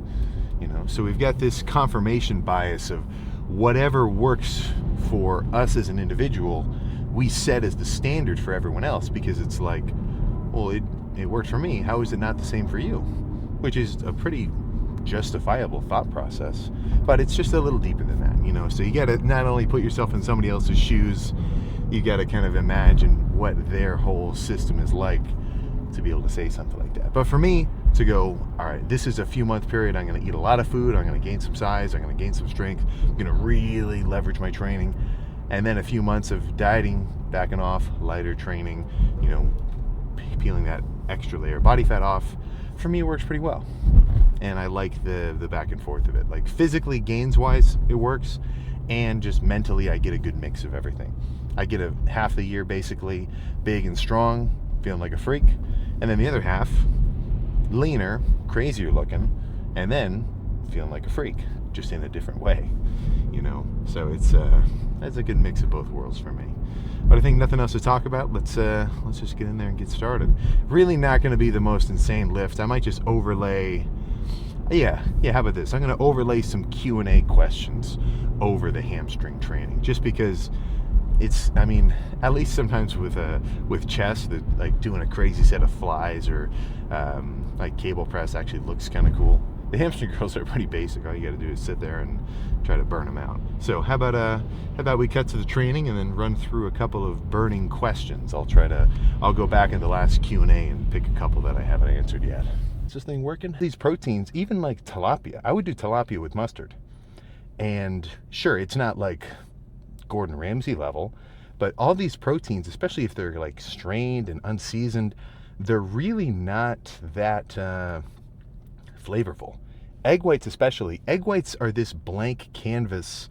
You know, so we've got this confirmation bias of whatever works for us as an individual, we set as the standard for everyone else, because it's like, well, it worked for me. How is it not the same for you? Which is a pretty justifiable thought process, but it's just a little deeper than that, you know. So you got to not only put yourself in somebody else's shoes, you got to kind of imagine what their whole system is like to be able to say something like that. But for me to go, all right, this is a few month period, I'm going to eat a lot of food, I'm going to gain some size, I'm going to gain some strength, I'm going to really leverage my training, and then a few months of dieting, backing off, lighter training, you know, peeling that extra layer of body fat off, for me it works pretty well. And I like the back and forth of it. Like, physically, gains wise, it works, and just mentally I get a good mix of everything. I get a half the year basically big and strong, feeling like a freak, and then the other half leaner, crazier looking, and then feeling like a freak, just in a different way, you know. So it's that's a good mix of both worlds for me. But I think nothing else to talk about. Let's just get in there and get started. Really not going to be the most insane lift. I might just overlay. Yeah. How about this? I'm going to overlay some Q&A questions over the hamstring training, just because it's, I mean, at least sometimes with chest, that, like, doing a crazy set of flies or like cable press actually looks kind of cool. The hamstring curls are pretty basic. All you got to do is sit there and try to burn them out. So how about we cut to the training and then run through a couple of burning questions. I'll go back in the last Q&A and pick a couple that I haven't answered yet. Is this thing working? These proteins, even like tilapia, I would do tilapia with mustard. And sure, it's not like Gordon Ramsay level, but all these proteins, especially if they're like strained and unseasoned, they're really not that flavorful. Egg whites especially. Egg whites are this blank canvas.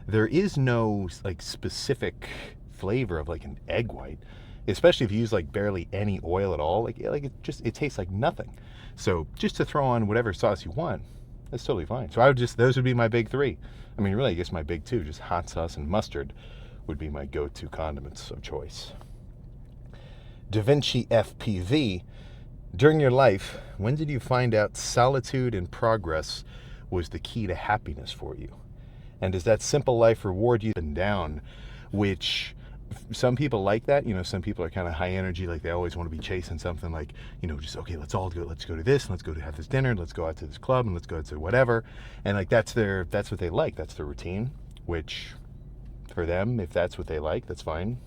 There is no like specific flavor of like an egg white. especially if you use like barely any oil at all. Like it tastes like nothing. So just to throw on whatever sauce you want, that's totally fine. So those would be my big three. I mean, really, I guess my big two, just hot sauce and mustard, would be my go-to condiments of choice. Da Vinci FPV, during your life, when did you find out solitude and progress was the key to happiness for you? And does that simple life reward you up and down, which some people like that? Some people are kind of high energy, like they always want to be chasing something, like, just, okay, let's go to this, and let's go to have this dinner, and let's go out to this club, and let's go to whatever. And like that's what they like, that's their routine, which for them, if that's what they like, that's fine,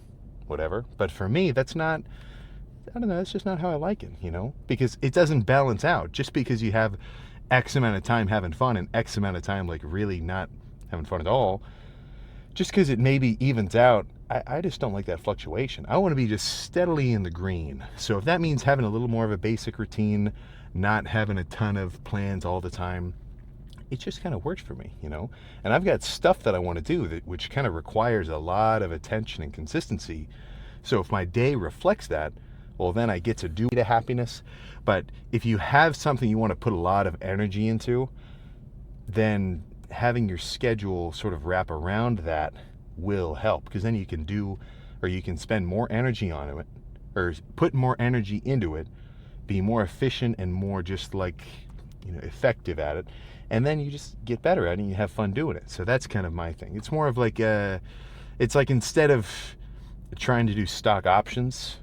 whatever. But for me, that's not, I don't know, that's just not how I like it, because it doesn't balance out. Just because you have X amount of time having fun and X amount of time like really not having fun at all, just because it maybe evens out, I just don't like that fluctuation. I want to be just steadily in the green. So if that means having a little more of a basic routine, not having a ton of plans all the time, it just kind of works for me, And I've got stuff that I want to do which kind of requires a lot of attention and consistency. So if my day reflects that, well, then I get to do the happiness. But if you have something you want to put a lot of energy into, then having your schedule sort of wrap around that will help, because then you can spend more energy on it, or put more energy into it, be more efficient and more just like, effective at it. And then you just get better at it and you have fun doing it. So that's kind of my thing. It's more of like it's like instead of trying to do stock options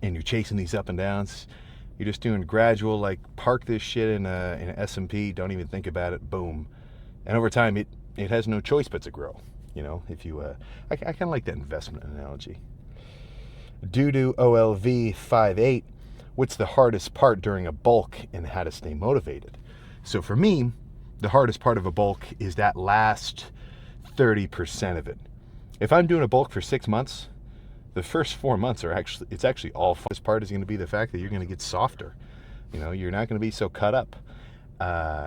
and you're chasing these up and downs, you're just doing gradual, like park this shit in an S&P, don't even think about it, boom. And over time, it has no choice but to grow. If you, I kind of like that investment analogy. Doo-doo OLV 58, what's the hardest part during a bulk and how to stay motivated? So for me, the hardest part of a bulk is that last 30% of it. If I'm doing a bulk for 6 months, the first 4 months it's actually all fun. This part is going to be the fact that you're going to get softer. You're not going to be so cut up,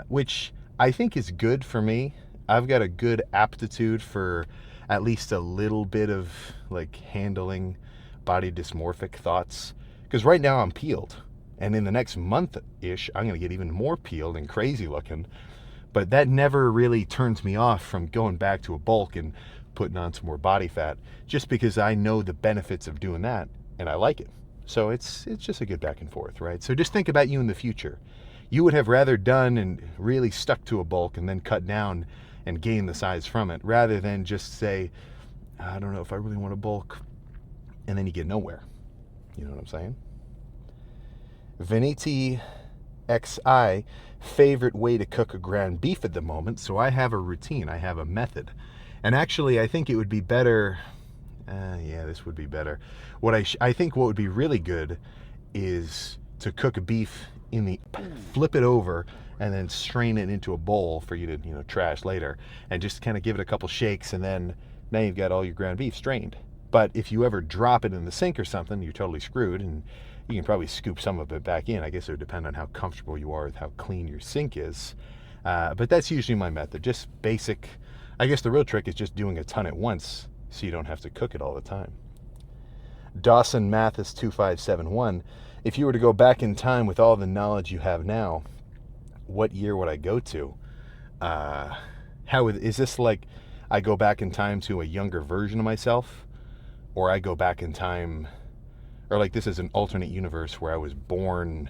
which I think is good for me. I've got a good aptitude for at least a little bit of like handling body dysmorphic thoughts, because right now I'm peeled, and in the next month-ish, I'm going to get even more peeled and crazy looking. But that never really turns me off from going back to a bulk and putting on some more body fat, just because I know the benefits of doing that and I like it. So it's just a good back and forth, right? So just think about you in the future. You would have rather done and really stuck to a bulk and then cut down and gain the size from it, rather than just say, I don't know if I really want to bulk, and then you get nowhere. You know what I'm saying? Veneti XI, favorite way to cook a ground beef at the moment. So I have a routine, I have a method. And actually, I think it would be better, this would be better. I think what would be really good is to cook a beef flip it over and then strain it into a bowl for you to, trash later, and just kind of give it a couple shakes, and then now you've got all your ground beef strained. But if you ever drop it in the sink or something, you're totally screwed, and you can probably scoop some of it back in. I guess it would depend on how comfortable you are with how clean your sink is. But that's usually my method, just basic. I guess the real trick is just doing a ton at once so you don't have to cook it all the time. Dawson Mathis 2571, if you were to go back in time with all the knowledge you have now, what year would I go to? Is this like I go back in time to a younger version of myself, or I go back in time, or like this is an alternate universe where I was born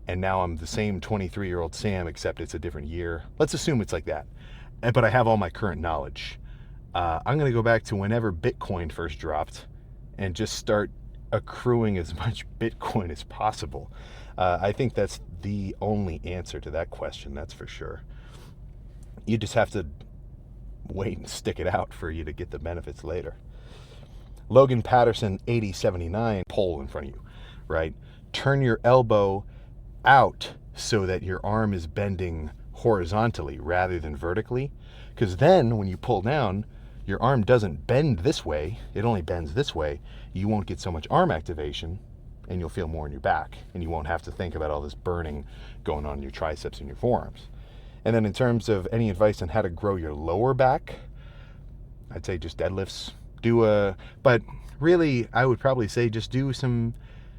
and now I'm the same 23-year-old Sam, except it's a different year. Let's assume it's like that. But I have all my current knowledge. I'm going to go back to whenever Bitcoin first dropped and just start accruing as much Bitcoin as possible. I think that's the only answer to that question, that's for sure. You just have to wait and stick it out for you to get the benefits later. Logan Patterson 8079, pole in front of you, right? Turn your elbow out so that your arm is bending horizontally rather than vertically, because then when you pull down, your arm doesn't bend this way, it only bends this way. You won't get so much arm activation, and you'll feel more in your back, and you won't have to think about all this burning going on in your triceps and your forearms. And then in terms of any advice on how to grow your lower back, I'd say just deadlifts. But really, I would probably say just do some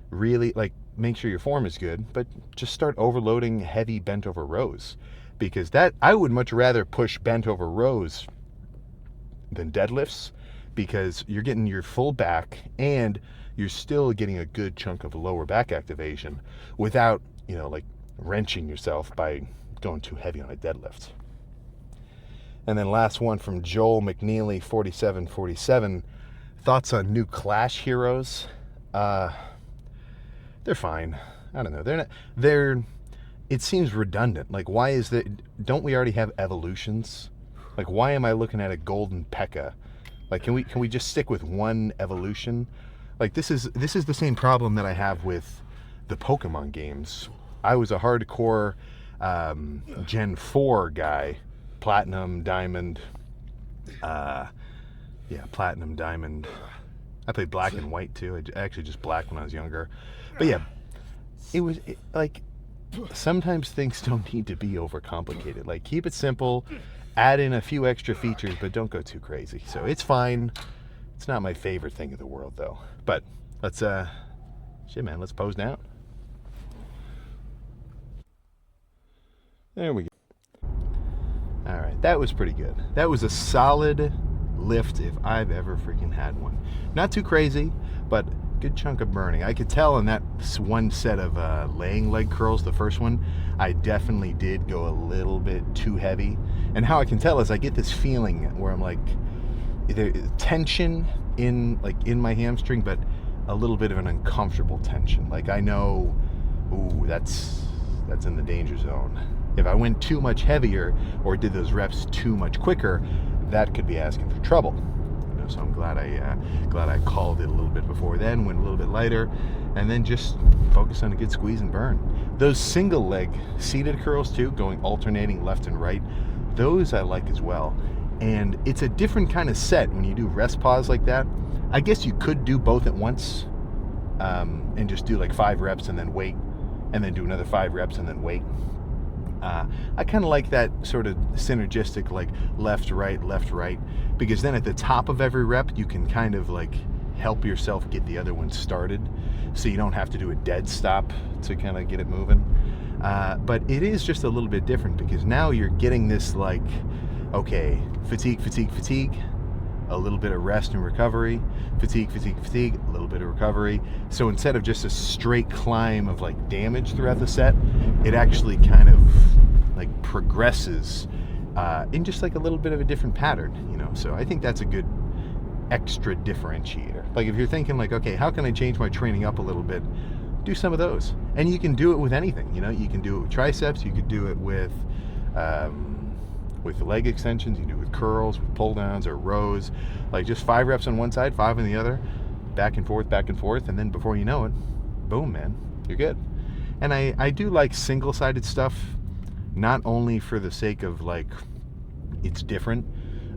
really, like, make sure your form is good, but just start overloading heavy bent over rows, because that, I would much rather push bent over rows than deadlifts, because you're getting your full back and you're still getting a good chunk of lower back activation without, like wrenching yourself by going too heavy on a deadlift. And then last one from Joel McNeely, 4747. Thoughts on new Clash heroes? They're fine. I don't know. It seems redundant. Like, why is that? Don't we already have evolutions? Like, why am I looking at a golden P.E.K.K.A? Like, can we just stick with one evolution? Like, this is the same problem that I have with the Pokemon games. I was a hardcore Gen 4 guy. Platinum, Diamond. Platinum, Diamond. I played Black and White too. I actually just Black when I was younger. But yeah, like, sometimes things don't need to be overcomplicated. Like, keep it simple, add in a few extra features, but don't go too crazy. So it's fine. It's not my favorite thing in the world though. But let's let's pose down. There we go. All right, that was pretty good. That was a solid lift if I've ever freaking had one. Not too crazy, but good chunk of burning. I could tell in that one set of laying leg curls, the first one, I definitely did go a little bit too heavy. And how I can tell is I get this feeling where I'm like, either tension in my hamstring, but a little bit of an uncomfortable tension. Like, I know, ooh, that's in the danger zone. If I went too much heavier or did those reps too much quicker, that could be asking for trouble. So I'm glad I called it a little bit before then, went a little bit lighter, and then just focus on a good squeeze and burn. Those single leg seated curls too, going alternating left and right, those I like as well. And it's a different kind of set when you do rest pause like that. I guess you could do both at once, and just do like 5 reps and then wait, and then do another 5 reps and then wait. I kind of like that sort of synergistic, like left, right, because then at the top of every rep, you can kind of like help yourself get the other one started, so you don't have to do a dead stop to kind of get it moving. But it is just a little bit different, because now you're getting this like, okay, fatigue, a little bit of rest and recovery, fatigue, a little bit of recovery. So instead of just a straight climb of like damage throughout the set, it actually kind of like progresses in just like a little bit of a different pattern, So I think that's a good extra differentiator. Like, if you're thinking like, okay, how can I change my training up a little bit? Do some of those. And you can do it with anything, You can do it with triceps, you could do it with leg extensions, you can do it with curls, with pull downs or rows. Like, just 5 reps on one side, 5 on the other, back and forth, and then before you know it, boom, man, you're good. And I do like single-sided stuff, not only for the sake of like it's different,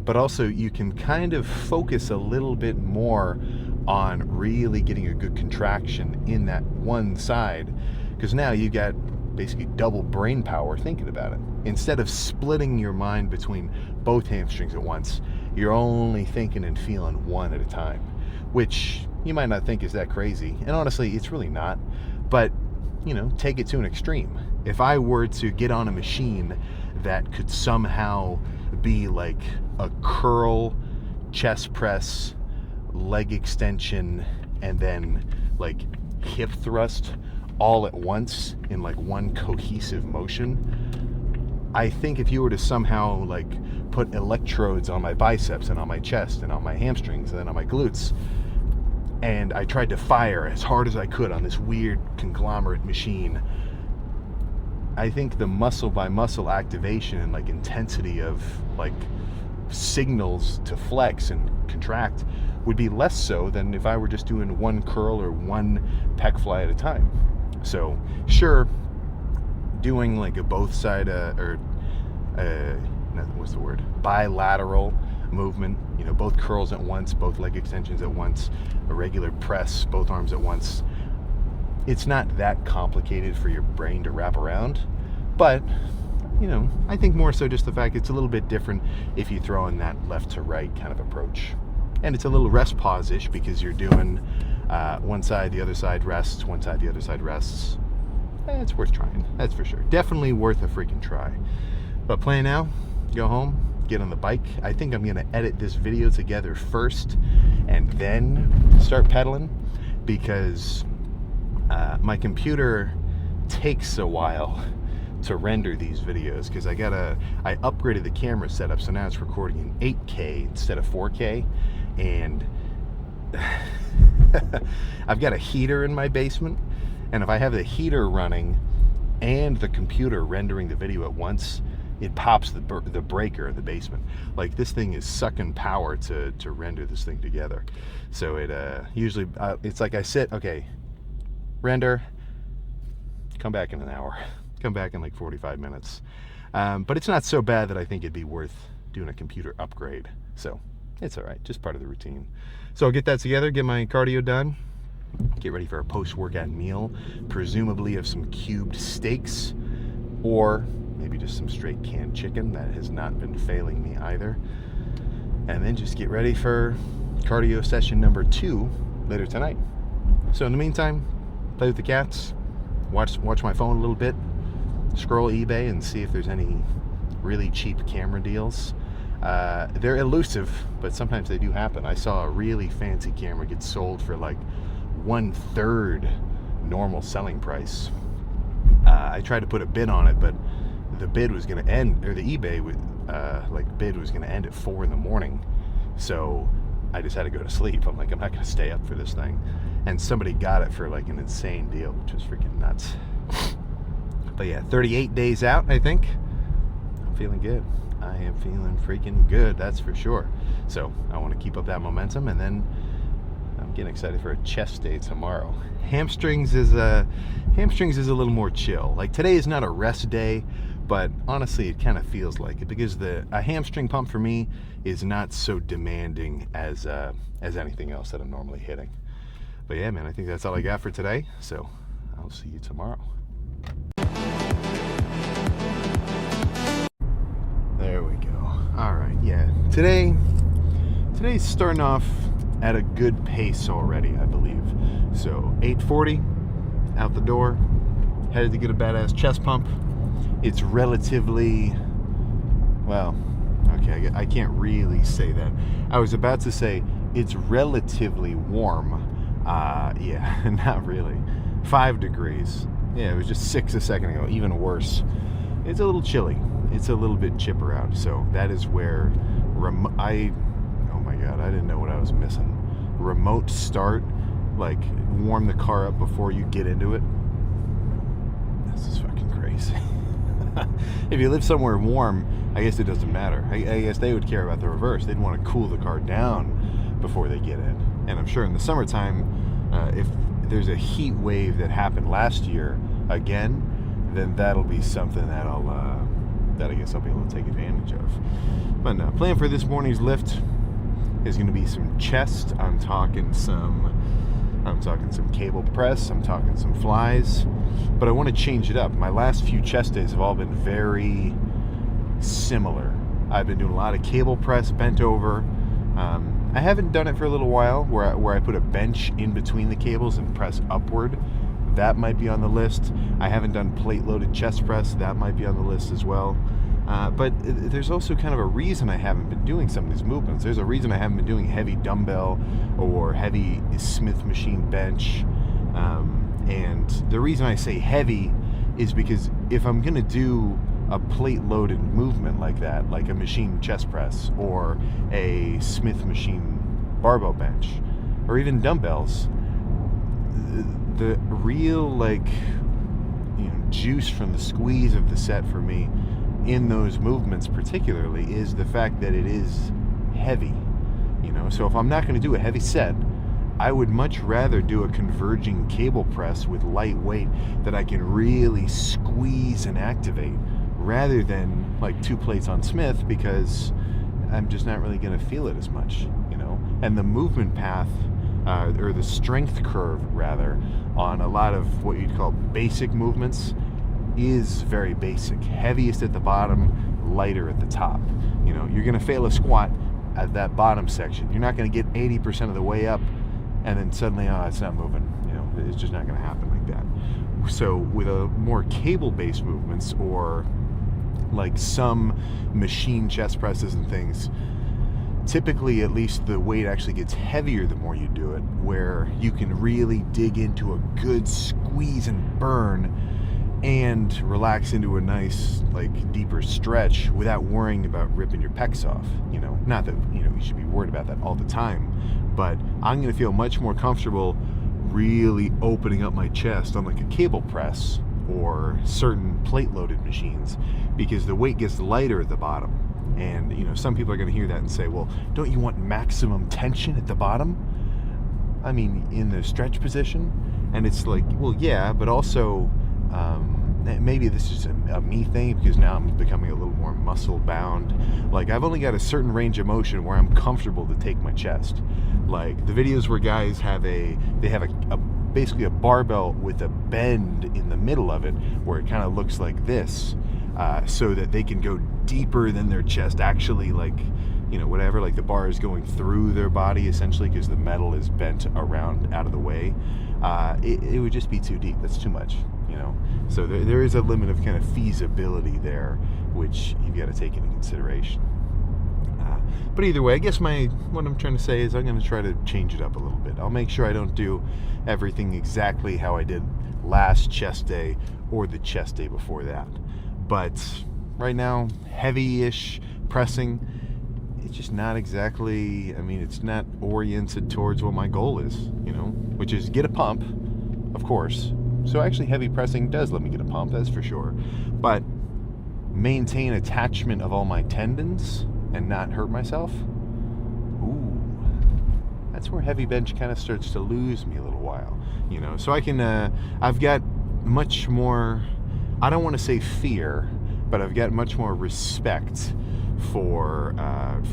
but also you can kind of focus a little bit more on really getting a good contraction in that one side, because now you got basically double brain power thinking about it. Instead of splitting your mind between both hamstrings at once, you're only thinking and feeling one at a time, which you might not think is that crazy. And honestly, it's really not. But, take it to an extreme. If I were to get on a machine that could somehow be like a curl, chest press, leg extension, and then like hip thrust all at once in like one cohesive motion, I think if you were to somehow like put electrodes on my biceps and on my chest and on my hamstrings and then on my glutes, and I tried to fire as hard as I could on this weird conglomerate machine, I think the muscle by muscle activation and like intensity of like signals to flex and contract would be less so than if I were just doing one curl or one pec fly at a time. So sure, doing like a both side bilateral movement, both curls at once, both leg extensions at once, a regular press, both arms at once, it's not that complicated for your brain to wrap around. But I think more so just the fact it's a little bit different if you throw in that left to right kind of approach. And it's a little rest pause-ish because you're doing one side, the other side rests, one side, the other side rests. It's worth trying, that's for sure. Definitely worth a freaking try. But plan now, go home, get on the bike. I think I'm gonna edit this video together first and then start pedaling, because my computer takes a while to render these videos, because I upgraded the camera setup, so now it's recording in 8K instead of 4K, and I've got a heater in my basement, and if I have the heater running and the computer rendering the video at once, it pops the breaker in the basement. Like, this thing is sucking power to render this thing together. So it usually, it's like I sit, okay, render, come back in an hour, come back in like 45 minutes. But it's not so bad that I think it'd be worth doing a computer upgrade. So it's all right, just part of the routine. So I'll get that together, get my cardio done, get ready for a post-workout meal, presumably of some cubed steaks, or maybe just some straight canned chicken. That has not been failing me either. And then just get ready for cardio session number 2 later tonight. So in the meantime, play with the cats, watch my phone a little bit, scroll eBay and see if there's any really cheap camera deals. They're elusive, but sometimes they do happen. I saw a really fancy camera get sold for like 1/3 normal selling price. I tried to put a bid on it, but the bid was going to end, or the eBay bid was going to end at 4 in the morning. So I just had to go to sleep. I'm like, I'm not going to stay up for this thing. And somebody got it for like an insane deal, which was freaking nuts. But yeah, 38 days out, I think. I'm feeling good. I am feeling freaking good, that's for sure. So I want to keep up that momentum, and then I'm getting excited for a chest day tomorrow. Hamstrings is a little more chill. Like, today is not a rest day, but honestly it kind of feels like it, because a hamstring pump for me is not so demanding as anything else that I'm normally hitting. But yeah, man, I think that's all I got for today, so I'll see you tomorrow. There we go. All right, yeah, today's starting off at a good pace already, I believe. So 8:40, out the door, headed to get a badass chest pump. It's relatively, well, okay, I can't really say that. I was about to say it's relatively warm. Yeah, not really. 5 degrees. Yeah, it was just 6 a second ago, even worse. It's a little chilly. It's a little bit chipper out. So that is where oh my God, I didn't know what I was missing. Remote start, like warm the car up before you get into it. This is fucking crazy. If you live somewhere warm, I guess it doesn't matter. I guess they would care about the reverse. They'd want to cool the car down before they get in. And I'm sure in the summertime, if there's a heat wave that happened last year again, then that'll be something that I guess I'll be able to take advantage of. But no, plan for this morning's lift is going to be some chest. I'm talking some cable press. I'm talking some flies. But I want to change it up. My last few chest days have all been very similar. I've been doing a lot of cable press, bent over. I haven't done it for a little while, where I put a bench in between the cables and press upward. That might be on the list. I haven't done plate-loaded chest press. That might be on the list as well. But there's also kind of a reason I haven't been doing some of these movements. There's a reason I haven't been doing heavy dumbbell or heavy Smith machine bench. And the reason I say heavy is because if I'm going to do a plate-loaded movement like that, like a machine chest press or a Smith machine barbell bench, or even dumbbells, the real, like, juice from the squeeze of the set for me in those movements particularly is the fact that it is heavy. So if I'm not going to do a heavy set, I would much rather do a converging cable press with light weight that I can really squeeze and activate, rather than like 2 plates on Smith, because I'm just not really going to feel it as much, and the movement path, or the strength curve rather, on a lot of what you'd call basic movements is very basic. Heaviest at the bottom, lighter at the top. You're going to fail a squat at that bottom section. You're not going to get 80% of the way up and then suddenly, oh, it's not moving. You know, it's just not going to happen like that. So with a more cable-based movements, or like some machine chest presses and things, typically at least the weight actually gets heavier the more you do it, where you can really dig into a good squeeze and burn and relax into a nice, like, deeper stretch without worrying about ripping your pecs off. You know, not that, you know, you should be worried about that all the time, but I'm going to feel much more comfortable really opening up my chest on like a cable press or certain plate loaded machines, because the weight gets lighter at the bottom. And, you know, some people are going to hear that and say, well, don't you want maximum tension at the bottom? I mean, in the stretch position? And it's like, well, yeah, but also, maybe this is a me thing, because now I'm becoming a little more muscle bound. Like, I've only got a certain range of motion where I'm comfortable to take my chest. Like the videos where guys have basically a barbell with a bend in the middle of it, where it kind of looks like this, so that they can go deeper than their chest actually, like, you know, whatever, like the bar is going through their body essentially because the metal is bent around out of the way. It would just be too deep. That's too much, you know. So there is a limit of kind of feasibility there, which you've got to take into consideration. But either way, I guess what I'm trying to say is I'm going to try to change it up a little bit. I'll make sure I don't do everything exactly how I did last chest day or the chest day before that. But right now, heavy-ish pressing, it's just not exactly, I mean, it's not oriented towards what my goal is, you know, which is get a pump, of course. So actually heavy pressing does let me get a pump, that's for sure. But maintain attachment of all my tendons and not hurt myself, ooh, that's where heavy bench kind of starts to lose me a little while, you know. So I can, I've got much more, I don't want to say fear, but I've got much more respect for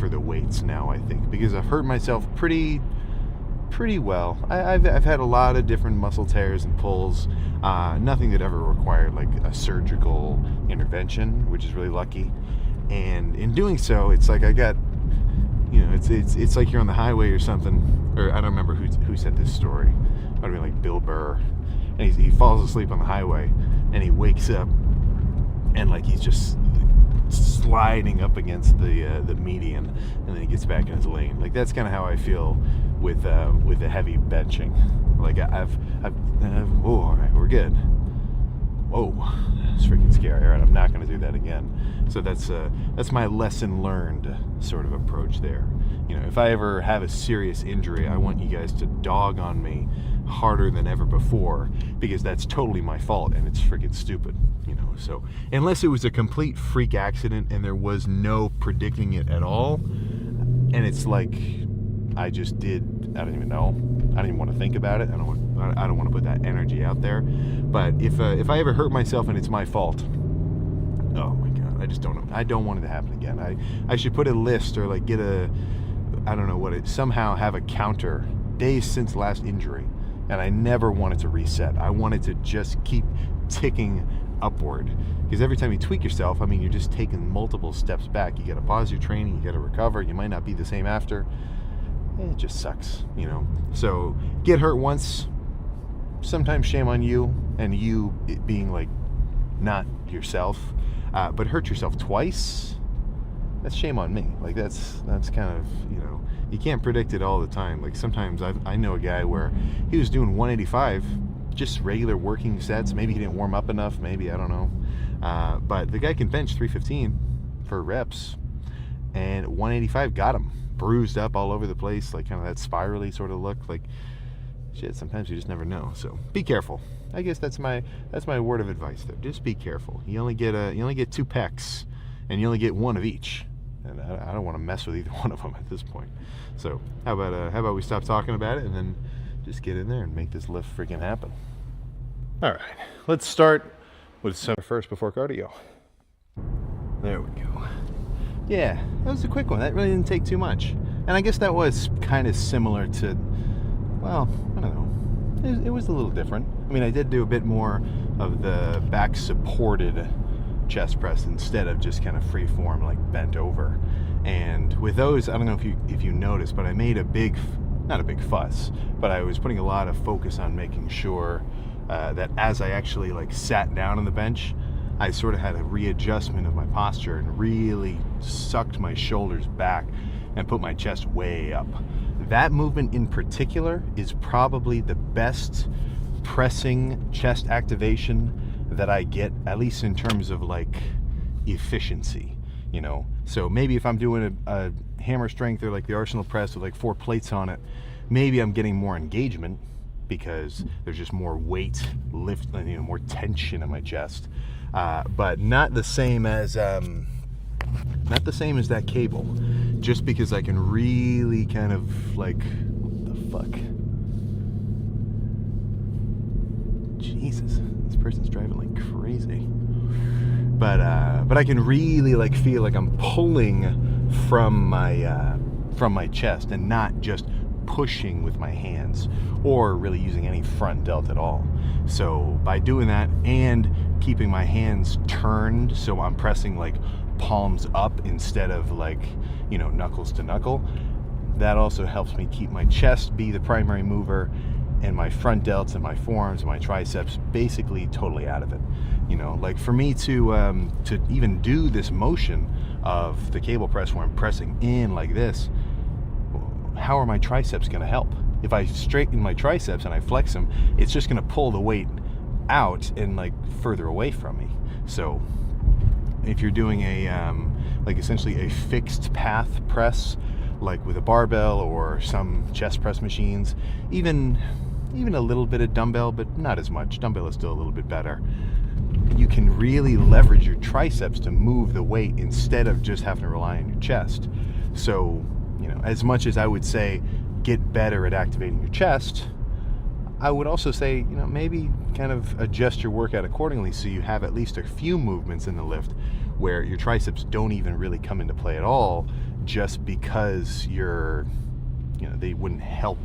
the weights now, I think, because I've hurt myself pretty well. I've had a lot of different muscle tears and pulls, nothing that ever required like a surgical intervention, which is really lucky. And in doing so, it's like I got, you know, it's like you're on the highway or something, or I don't remember who said this story. It would be like Bill Burr, and he falls asleep on the highway, and he wakes up, and like he's just sliding up against the median, and then he gets back in his lane. Like that's kind of how I feel with the heavy benching. Like I've oh, all right, we're good. Whoa, that's freaking scary. All right, I'm not going to do that again. So that's my lesson learned sort of approach there. You know, if I ever have a serious injury, I want you guys to dog on me harder than ever before, because that's totally my fault and it's freaking stupid, you know. So unless it was a complete freak accident and there was no predicting it at all, and it's like I just did, I don't even know, I don't even want to think about it. I don't want to put that energy out there. But if I ever hurt myself and it's my fault, oh my god, I don't want it to happen again. I should put a list, or like get a, I don't know what it, somehow have a counter days since last injury, and I never want it to reset. I want it to just keep ticking upward, because every time you tweak yourself, I mean, you're just taking multiple steps back. You got to pause your training, you got to recover, you might not be the same after. It just sucks, you know. So get hurt once, sometimes shame on you, and you being like not yourself, but hurt yourself twice, that's shame on me. Like that's kind of, you know, you can't predict it all the time. Like sometimes I know a guy where he was doing 185, just regular working sets. Maybe he didn't warm up enough, maybe, I don't know, but the guy can bench 315 for reps, and 185 got him bruised up all over the place, like kind of that spirally sort of look. Like shit, sometimes you just never know. So be careful. I guess that's my word of advice there. Just be careful. You only get 2 pecs, and you only get 1 of each, and I don't want to mess with either one of them at this point. So how about we stop talking about it and then just get in there and make this lift freaking happen. All right, let's start with some first before cardio. There we go. Yeah, that was a quick one. That really didn't take too much. And I guess that was kind of similar to, well, I don't know. It was a little different. I mean, I did do a bit more of the back supported chest press instead of just kind of free form, like bent over. And with those, I don't know if you noticed, but I made not a big fuss, but I was putting a lot of focus on making sure that as I actually like sat down on the bench, I sort of had a readjustment of my posture and really sucked my shoulders back and put my chest way up. That movement in particular is probably the best pressing chest activation that I get, at least in terms of like efficiency, you know. So maybe if I'm doing a hammer strength or like the Arsenal press with like 4 plates on it, maybe I'm getting more engagement because there's just more weight lift, you know, more tension in my chest, but not the same as that cable, just because I can really kind of like, what the fuck? Jesus, this person's driving like crazy. But I can really like feel like I'm pulling from my chest and not just pushing with my hands or really using any front delt at all. So by doing that and keeping my hands turned, so I'm pressing like palms up instead of like, you know, knuckles to knuckle, that also helps me keep my chest be the primary mover and my front delts and my forearms and my triceps basically totally out of it. You know, like for me to even do this motion of the cable press where I'm pressing in like this, how are my triceps going to help? If I straighten my triceps and I flex them, it's just going to pull the weight out and like further away from me. So if you're doing a like essentially a fixed path press, like with a barbell or some chest press machines, even a little bit of dumbbell, but not as much. Dumbbell is still a little bit better. You can really leverage your triceps to move the weight instead of just having to rely on your chest. So, you know, as much as I would say get better at activating your chest, I would also say, you know, maybe kind of adjust your workout accordingly so you have at least a few movements in the lift where your triceps don't even really come into play at all, just because they wouldn't help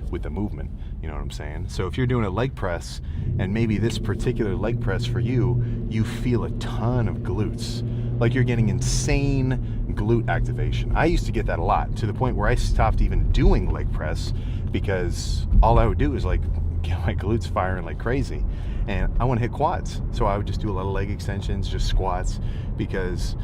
with the movement. You know what I'm saying? So if you're doing a leg press, and maybe this particular leg press for you feel a ton of glutes, like you're getting insane glute activation. I used to get that a lot, to the point where I stopped even doing leg press because all I would do is like get my glutes firing like crazy, and I want to hit quads. So I would just do a lot of leg extensions, just squats, because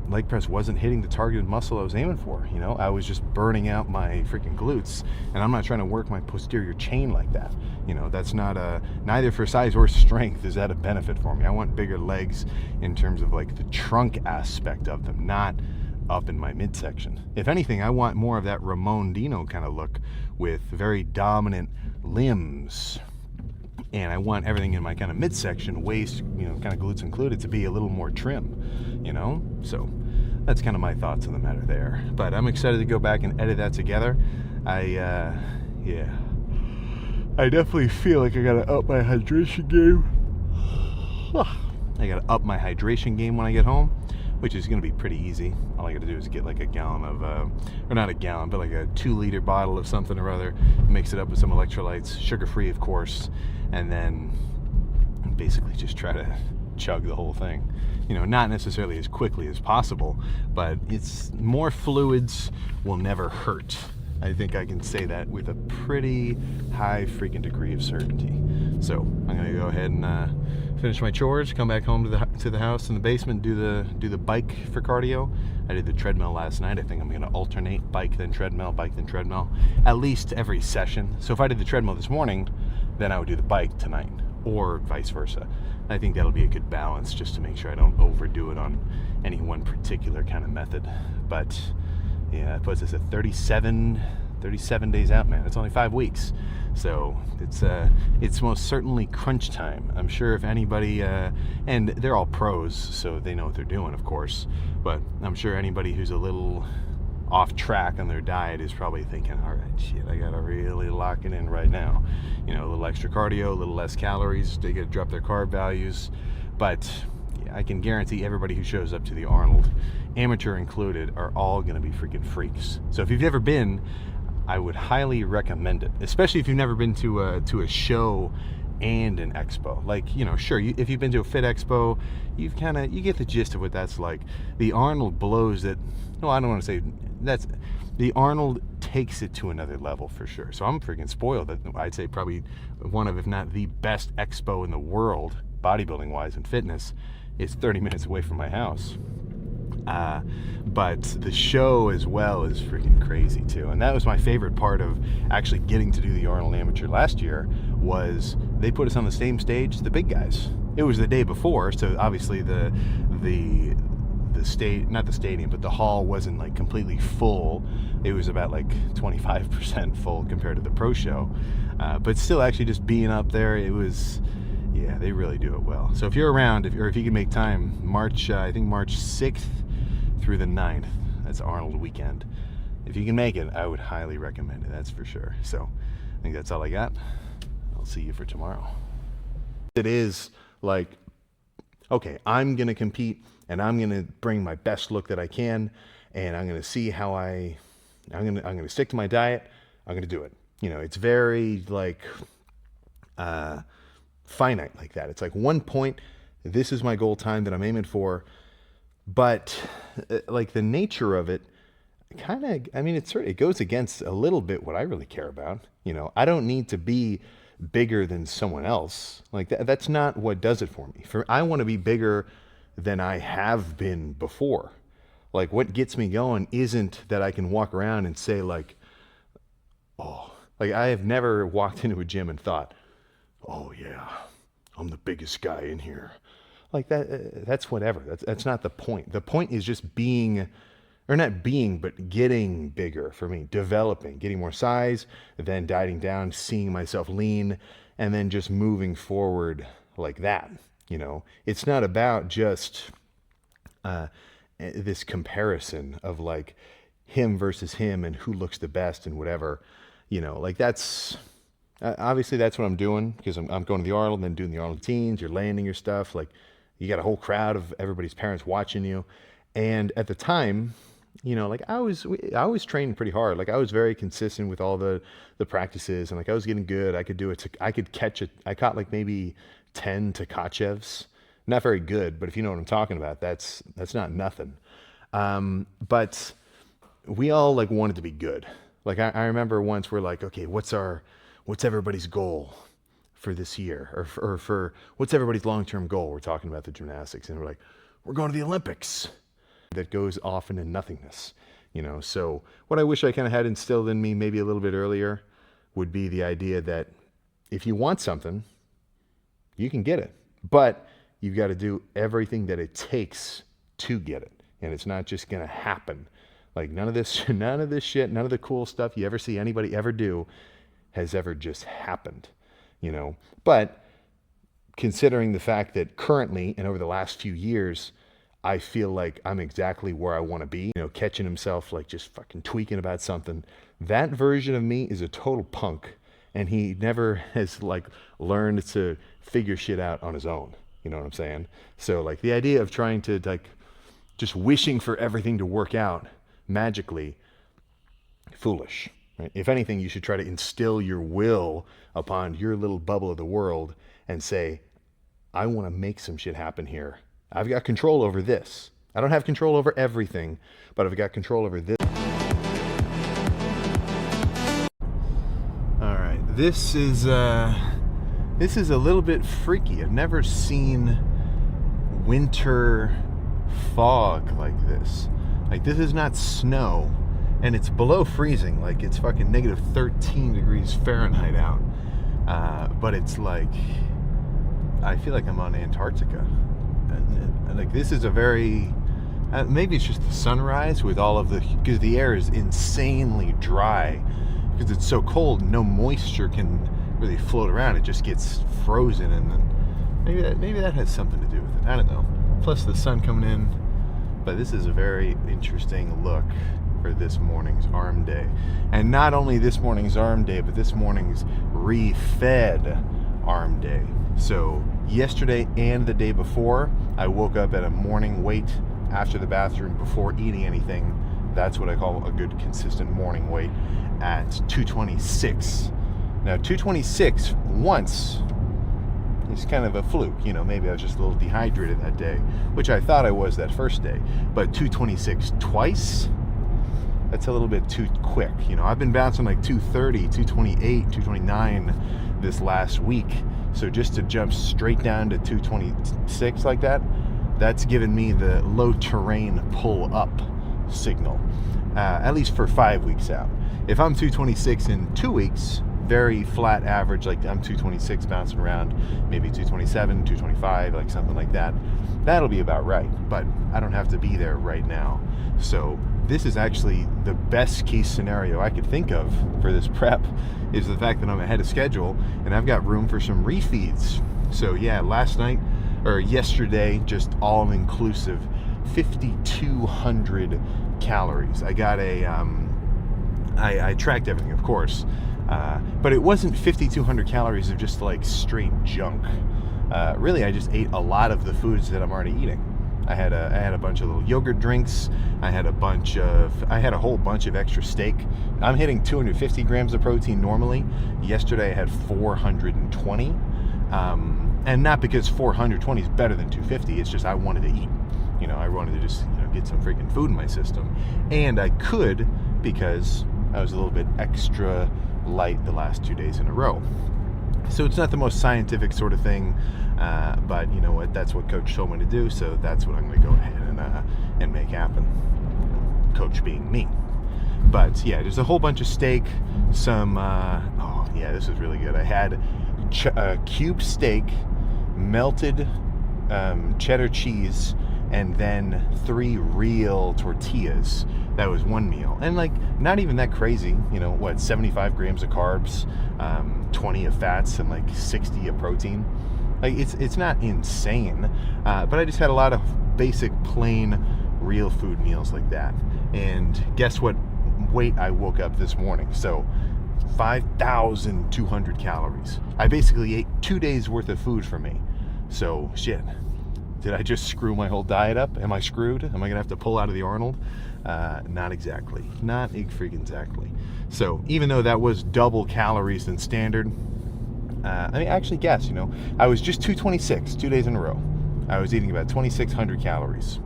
leg press wasn't hitting the targeted muscle I was aiming for. You know, I was just burning out my freaking glutes, and I'm not trying to work my posterior chain like that. You know, that's not neither for size or strength is that a benefit for me. I want bigger legs in terms of like the trunk aspect of them, not up in my midsection. If anything, I want more of that Ramon Dino kind of look with very dominant limbs. And I want everything in my kind of midsection, waist, you know, kind of glutes included, to be a little more trim, you know? So that's kind of my thoughts on the matter there. But I'm excited to go back and edit that together. I definitely feel like I gotta up my hydration game. I gotta up my hydration game when I get home, which is gonna be pretty easy. All I gotta do is get like a gallon of, or not a gallon, but like a 2-liter bottle of something or other, mix it up with some electrolytes, sugar-free of course, and then basically just try to chug the whole thing. You know, not necessarily as quickly as possible, but it's more fluids will never hurt. I think I can say that with a pretty high freaking degree of certainty. So I'm gonna go ahead and finish my chores, come back home to the house in the basement, do the bike for cardio. I did the treadmill last night. I think I'm gonna alternate bike then treadmill, at least every session. So if I did the treadmill this morning, then I would do the bike tonight, or vice versa. I think that'll be a good balance, just to make sure I don't overdo it on any one particular kind of method. But yeah, that puts us at 37 days out, man. It's only 5 weeks. So it's most certainly crunch time. I'm sure if anybody, and they're all pros, so they know what they're doing, of course, but I'm sure anybody who's a little off track on their diet is probably thinking, all right, shit, I gotta really lock it in right now. You know, a little extra cardio, a little less calories, they gotta drop their carb values. But yeah, I can guarantee everybody who shows up to the Arnold, amateur included, are all gonna be freaking freaks. So if you've never been, I would highly recommend it, especially if you've never been to a show and an expo. Like, you know, sure, if you've been to a fit expo, you get the gist of what that's like. The Arnold blows it. No, I don't want to say that's, the Arnold takes it to another level for sure. So I'm freaking spoiled that I'd say probably one of, if not the best expo in the world, bodybuilding wise and fitness, is 30 minutes away from my house. But the show as well is freaking crazy too. And that was my favorite part of actually getting to do the Arnold Amateur last year, was they put us on the same stage as the big guys. It was the day before, so obviously the not the stadium, but the hall wasn't like completely full. It was about like 25% full compared to the pro show. But still, actually just being up there, it was, yeah, they really do it well. So if you're around, or if you can make time, I think March 6th through the 9th, that's Arnold weekend. If you can make it, I would highly recommend it, that's for sure. So I think that's all I got. I'll see you for tomorrow. It is like, okay, I'm gonna compete and I'm gonna bring my best look that I can, and I'm gonna see how I'm gonna stick to my diet. I'm gonna do it. You know, it's very like finite like that. It's like one point, this is my goal time that I'm aiming for. But like the nature of it, kind of, I mean, it goes against a little bit what I really care about. You know, I don't need to be bigger than someone else. Like that's not what does it for me. I want to be bigger than I have been before. Like what gets me going isn't that I can walk around and say like, oh, like I have never walked into a gym and thought, oh yeah, I'm the biggest guy in here. Like that's whatever. That's not the point. The point is just being, or not being, but getting bigger for me, developing, getting more size, then dieting down, seeing myself lean, and then just moving forward like that. You know, it's not about just this comparison of like him versus him and who looks the best and whatever. You know, like that's, obviously that's what I'm doing, because I'm going to the Arnold and then doing the Arnold teens. You're landing your stuff. Like you got a whole crowd of everybody's parents watching you. And at the time, you know, like I was training pretty hard. Like I was very consistent with all the practices, and like I was getting good. I could do it. I could catch it. I caught like maybe 10 Tkachevs. Not very good, but if you know what I'm talking about, that's not nothing. But we all like wanted to be good. Like I remember once we're like, okay, what's everybody's goal for this year, or for what's everybody's long-term goal? We're talking about the gymnastics, and we're like, we're going to the Olympics. That goes off into nothingness, you know. So what I wish I kind of had instilled in me maybe a little bit earlier would be the idea that if you want something, you can get it, but you've got to do everything that it takes to get it. And it's not just going to happen. Like none of this shit, none of the cool stuff you ever see anybody ever do has ever just happened, you know. But considering the fact that currently and over the last few years, I feel like I'm exactly where I want to be, you know, catching himself like just fucking tweaking about something. That version of me is a total punk, and he never has like learned to figure shit out on his own. You know what I'm saying? So like the idea of trying to like just wishing for everything to work out magically, foolish, right? If anything, you should try to instill your will upon your little bubble of the world and say, I want to make some shit happen here. I've got control over this. I don't have control over everything, but I've got control over this. All right, this is a little bit freaky. I've never seen winter fog like this. Like this is not snow, and it's below freezing. Like it's fucking negative 13 degrees Fahrenheit out. But it's like, I feel like I'm on Antarctica. And like this is a very, maybe it's just the sunrise with all of because the air is insanely dry because it's so cold, no moisture can really float around. It just gets frozen, and then maybe that has something to do with it. I don't know. Plus the sun coming in. But this is a very interesting look for this morning's arm day. And not only this morning's arm day, but this morning's refed arm day. So yesterday and the day before, I woke up at a morning weight after the bathroom before eating anything. That's what I call a good consistent morning weight at 226. Now 226 once It's kind of a fluke, you know, maybe I was just a little dehydrated that day, which I thought I was that first day. But 226 twice, that's a little bit too quick. You know, I've been bouncing like 230, 228, 229 this last week. So just to jump straight down to 226 like that, that's given me the low terrain pull up signal, at least for 5 weeks out. If I'm 226 in 2 weeks, very flat average, like I'm 226 bouncing around, maybe 227, 225, like something like that, that'll be about right. But I don't have to be there right now. So this is actually the best case scenario I could think of for this prep, is the fact that I'm ahead of schedule and I've got room for some refeeds. So yeah, yesterday, just all inclusive, 5,200 calories. I got I tracked everything, of course, but it wasn't 5,200 calories of just like straight junk. Really, I just ate a lot of the foods that I'm already eating. I had a bunch of little yogurt drinks. I had a whole bunch of extra steak. I'm hitting 250 grams of protein normally. Yesterday I had 420, and not because 420 is better than 250. It's just I wanted to eat. You know, I wanted to just, you know, get some freaking food in my system, and I could because I was a little bit extra light the last 2 days in a row. So it's not the most scientific sort of thing, but you know what? That's what Coach told me to do, so that's what I'm going to go ahead and make happen. You know, Coach being me. But yeah, there's a whole bunch of steak. Some oh yeah, this is really good. I had cube steak, melted cheddar cheese, and then 3 real tortillas. That was one meal, and like not even that crazy. You know what? 75 grams of carbs, 20 of fats, and like 60 of protein. Like it's not insane, but I just had a lot of basic plain real food meals like that. And guess what weight I woke up this morning? So 5,200 calories. I basically ate 2 days worth of food for me. So shit, did I just screw my whole diet up? Am I screwed? Am I gonna have to pull out of the Arnold? Not exactly. Not freaking exactly. So even though that was double calories than standard, I mean, actually guess, you know, I was just 226 2 days in a row. I was eating about 2,600 calories.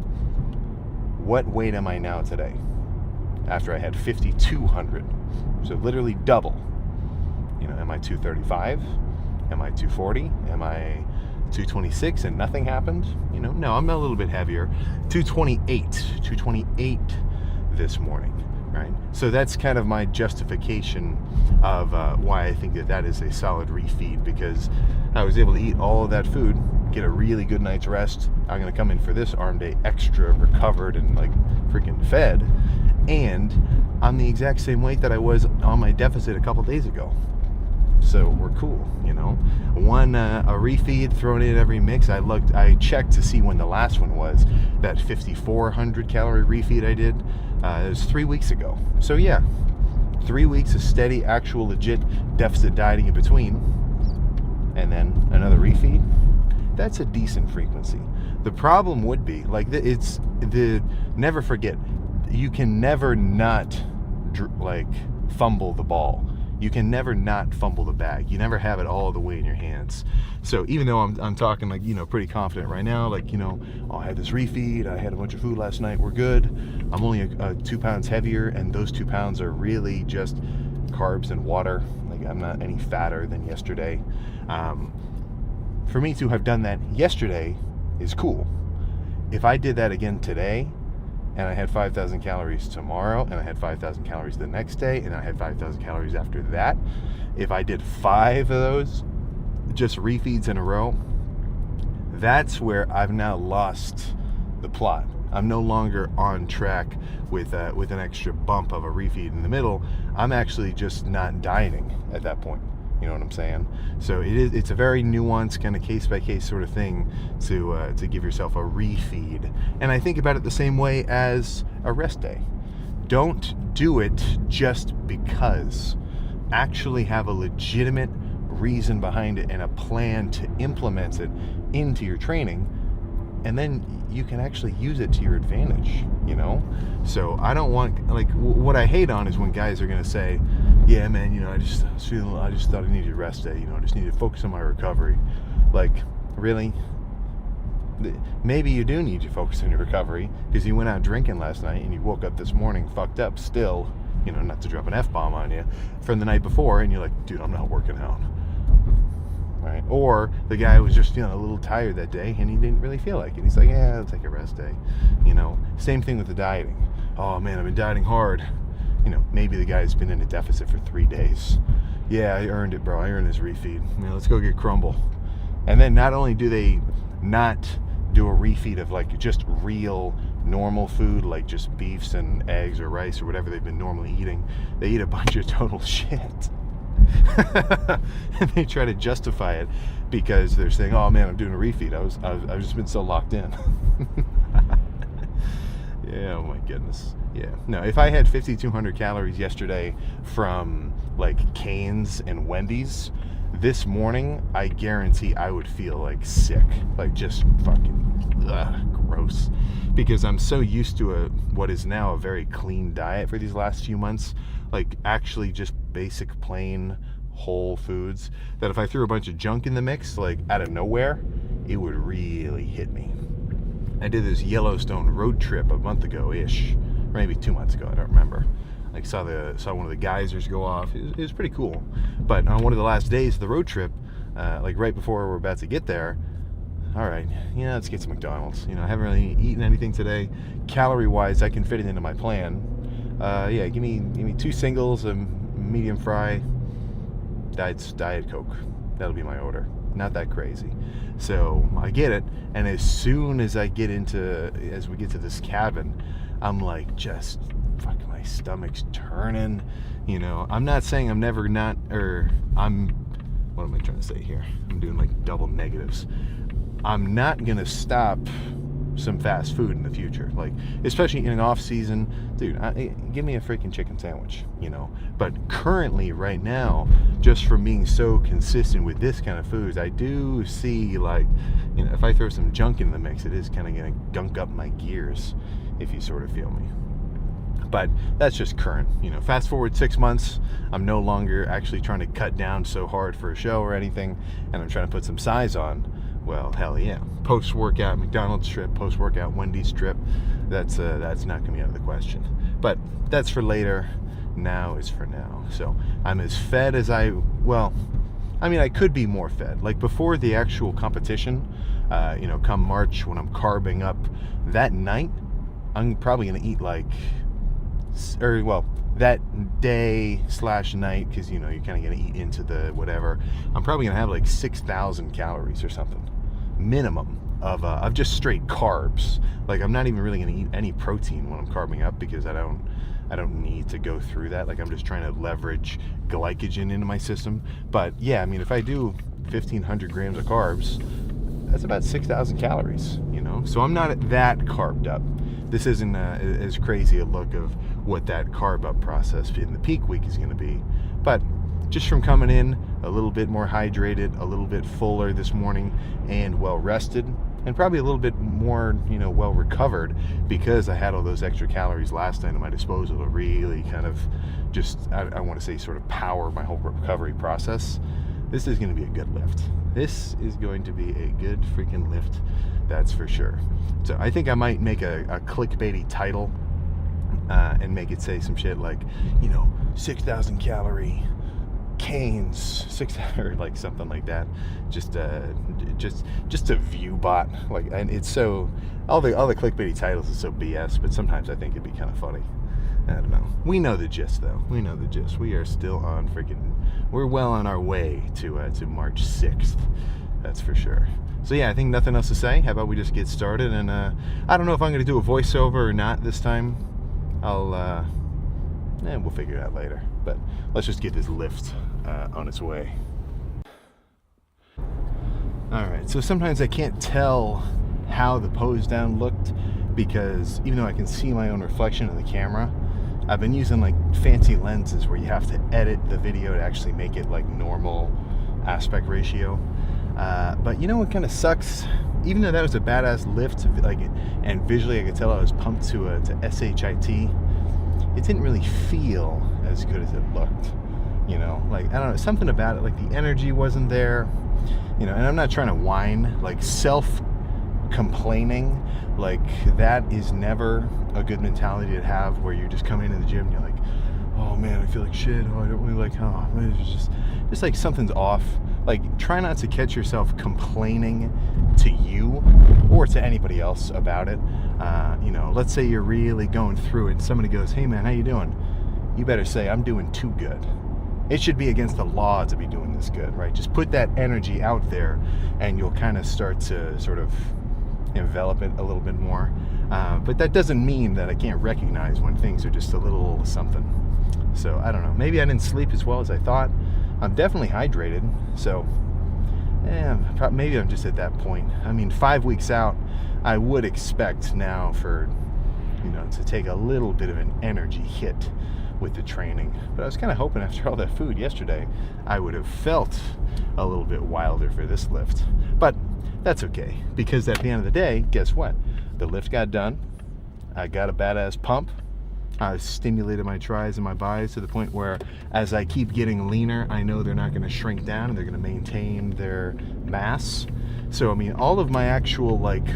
What weight am I now today? After I had 5,200. So literally double. You know, am I 235? Am I 240? Am I 226 and nothing happened? You know, no, I'm a little bit heavier. 228 this morning, right? So that's kind of my justification of why I think that is a solid refeed, because I was able to eat all of that food, get a really good night's rest. I'm gonna come in for this arm day extra recovered and like freaking fed, and I'm the exact same weight that I was on my deficit a couple days ago. So we're cool, you know. A refeed thrown in every mix. I checked to see when the last one was. That 5,400 calorie refeed I did, it was 3 weeks ago. So yeah, 3 weeks of steady, actual legit deficit dieting in between, and then another refeed. That's a decent frequency. The problem would be, like, never forget, you can never not fumble the ball. You can never not fumble the bag. You never have it all the way in your hands. So even though I'm talking like, you know, pretty confident right now, like, you know, oh, I had this refeed, I had a bunch of food last night, we're good. I'm only 2 pounds heavier, and those 2 pounds are really just carbs and water. Like, I'm not any fatter than yesterday. For me to have done that yesterday is cool. If I did that again today, and I had 5,000 calories tomorrow, and I had 5,000 calories the next day, and I had 5,000 calories after that, if I did 5 of those, just refeeds in a row, that's where I've now lost the plot. I'm no longer on track with an extra bump of a refeed in the middle. I'm actually just not dieting at that point. You know what I'm saying? So it's a very nuanced kind of case-by-case sort of thing to give yourself a refeed. And I think about it the same way as a rest day. Don't do it just because. Actually have a legitimate reason behind it and a plan to implement it into your training, and then you can actually use it to your advantage, you know? So I don't want, like, what I hate on is when guys are gonna say, yeah, man, you know, I just thought I needed a rest day, you know, I just needed to focus on my recovery. Like, really? Maybe you do need to focus on your recovery because you went out drinking last night and you woke up this morning fucked up still, you know, not to drop an F-bomb on you, from the night before, and you're like, dude, I'm not working out. Right? Or the guy was just, you know, a little tired that day and he didn't really feel like it. He's like, yeah, I'll take a rest day. You know, same thing with the dieting. Oh man, I've been dieting hard. You know, maybe the guy's been in a deficit for 3 days. Yeah, I earned it, bro. I earned this refeed. You know, let's go get crumble. And then not only do they not do a refeed of like just real normal food, like just beefs and eggs or rice or whatever they've been normally eating, they eat a bunch of total shit. And they try to justify it because they're saying, oh man, I'm doing a refeed. I've just been so locked in. Yeah, oh my goodness. Yeah. No, if I had 5,200 calories yesterday from like Cane's and Wendy's, this morning, I guarantee I would feel like sick. Like just fucking gross. Because I'm so used to what is now a very clean diet for these last few months. Like actually just basic plain whole foods, that if I threw a bunch of junk in the mix, like out of nowhere, it would really hit me. I did this Yellowstone road trip a month ago-ish, or maybe 2 months ago, I don't remember. Like saw one of the geysers go off. It was pretty cool. But on one of the last days of the road trip, like right before we're about to get there, all right, yeah, let's get some McDonald's. You know, I haven't really eaten anything today. Calorie-wise, I can fit it into my plan. Yeah, give me 2 singles, a medium fry, Diet Coke. That'll be my order. Not that crazy. So I get it, and as soon as we get to this cabin, I'm like, just fucking my stomach's turning. You know, I'm not saying I'm never not, or I'm, what am I trying to say here? I'm doing like double negatives. I'm not gonna stop some fast food in the future, like especially in an off season, dude. Give me a freaking chicken sandwich, you know. But currently, right now, just from being so consistent with this kind of foods, I do see, like, you know, if I throw some junk in the mix, it is kind of gonna gunk up my gears, if you sort of feel me. But that's just current, you know. Fast forward 6 months, I'm no longer actually trying to cut down so hard for a show or anything, and I'm trying to put some size on. Well, hell yeah. Post-workout McDonald's trip, post-workout Wendy's trip, that's not going to be out of the question. But that's for later. Now is for now. So I'm as fed as I could be more fed. Like before the actual competition, you know, come March when I'm carbing up, that night, I'm probably going to eat like, that day/night, because, you know, you're kind of going to eat into the whatever, I'm probably going to have like 6,000 calories or something minimum of just straight carbs. Like I'm not even really going to eat any protein when I'm carbing up, because I don't need to go through that. Like I'm just trying to leverage glycogen into my system. But yeah, I mean, if I do 1,500 grams of carbs, that's about 6,000 calories, you know. So I'm not that carbed up. This isn't as crazy a look of what that carb up process in the peak week is going to be. But just from coming in a little bit more hydrated, a little bit fuller this morning, and well rested, and probably a little bit more, you know, well recovered, because I had all those extra calories last night at my disposal to really kind of just, I want to say, sort of power my whole recovery process. This is going to be a good lift. This is going to be a good freaking lift, that's for sure. So I think I might make a clickbaity title and make it say some shit like, you know, 6,000 calorie Canes, or like something like that. Just a view bot. Like, and it's so, all the clickbaity titles is so BS, but sometimes I think it'd be kind of funny. I don't know. We know the gist, though. We know the gist. We are still on we're well on our way to March 6th. That's for sure. So yeah, I think nothing else to say. How about we just get started? And I don't know if I'm going to do a voiceover or not this time. We'll figure it out later. But let's just get this lift on its way. Alright, so sometimes I can't tell how the pose down looked, because even though I can see my own reflection in the camera, I've been using like fancy lenses where you have to edit the video to actually make it like normal aspect ratio. But you know what kind of sucks? Even though that was a badass lift, like, and visually I could tell I was pumped to SHIT, it didn't really feel as good as it looked. You know, like, I don't know, something about it, like the energy wasn't there. and I'm not trying to whine, like self-complaining, like that is never a good mentality to have, where you're just coming into the gym and you're like, oh man, I feel like shit, oh I don't really like, oh man, it's just like something's off. Like, try not to catch yourself complaining to you or to anybody else about it. Let's say you're really going through it and somebody goes, hey man, how you doing? You better say, I'm doing too good. It should be against the law to be doing this good, right? Just put that energy out there and you'll kind of start to sort of envelop it a little bit more. But that doesn't mean that I can't recognize when things are just a little something. So I don't know, maybe I didn't sleep as well as I thought. I'm definitely hydrated, so maybe I'm just at that point. I mean, 5 weeks out, I would expect now for, to take a little bit of an energy hit with the training. But I was kind of hoping after all that food yesterday, I would have felt a little bit wilder for this lift. But that's okay, because at the end of the day, guess what? The lift got done. I got a badass pump. I stimulated my tris and my bis to the point where as I keep getting leaner, I know they're not going to shrink down and they're going to maintain their mass. So, I mean, all of my actual, like,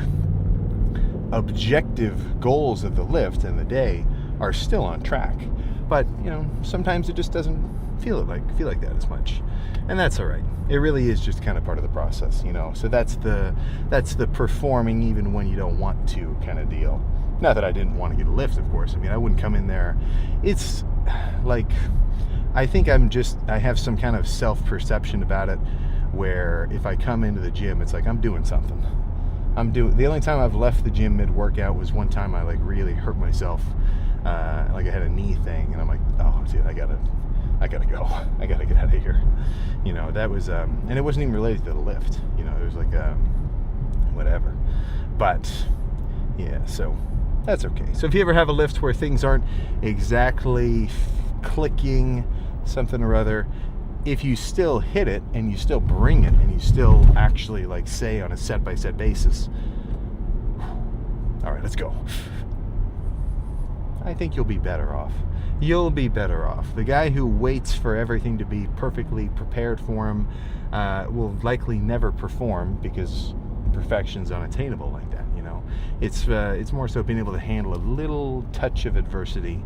objective goals of the lift and the day are still on track. But, sometimes it just doesn't feel like that as much. And that's all right. It really is just kind of part of the process, So that's the performing even when you don't want to kind of deal. Not that I didn't want to get a lift, of course. I mean, I wouldn't come in there. It's like, I think I have some kind of self-perception about it, where if I come into the gym, it's like I'm doing something. The only time I've left the gym mid-workout was one time I like really hurt myself. Like I had a knee thing, and I'm like, oh dude, I gotta go. I gotta get out of here. That was, and it wasn't even related to the lift. It was like, whatever. But yeah, so that's okay. So if you ever have a lift where things aren't exactly clicking, something or other, if you still hit it and you still bring it and you still actually like say on a set-by-set basis, all right, let's go, I think you'll be better off. You'll be better off. The guy who waits for everything to be perfectly prepared for him will likely never perform, because perfection's unattainable like that. It's more so being able to handle a little touch of adversity.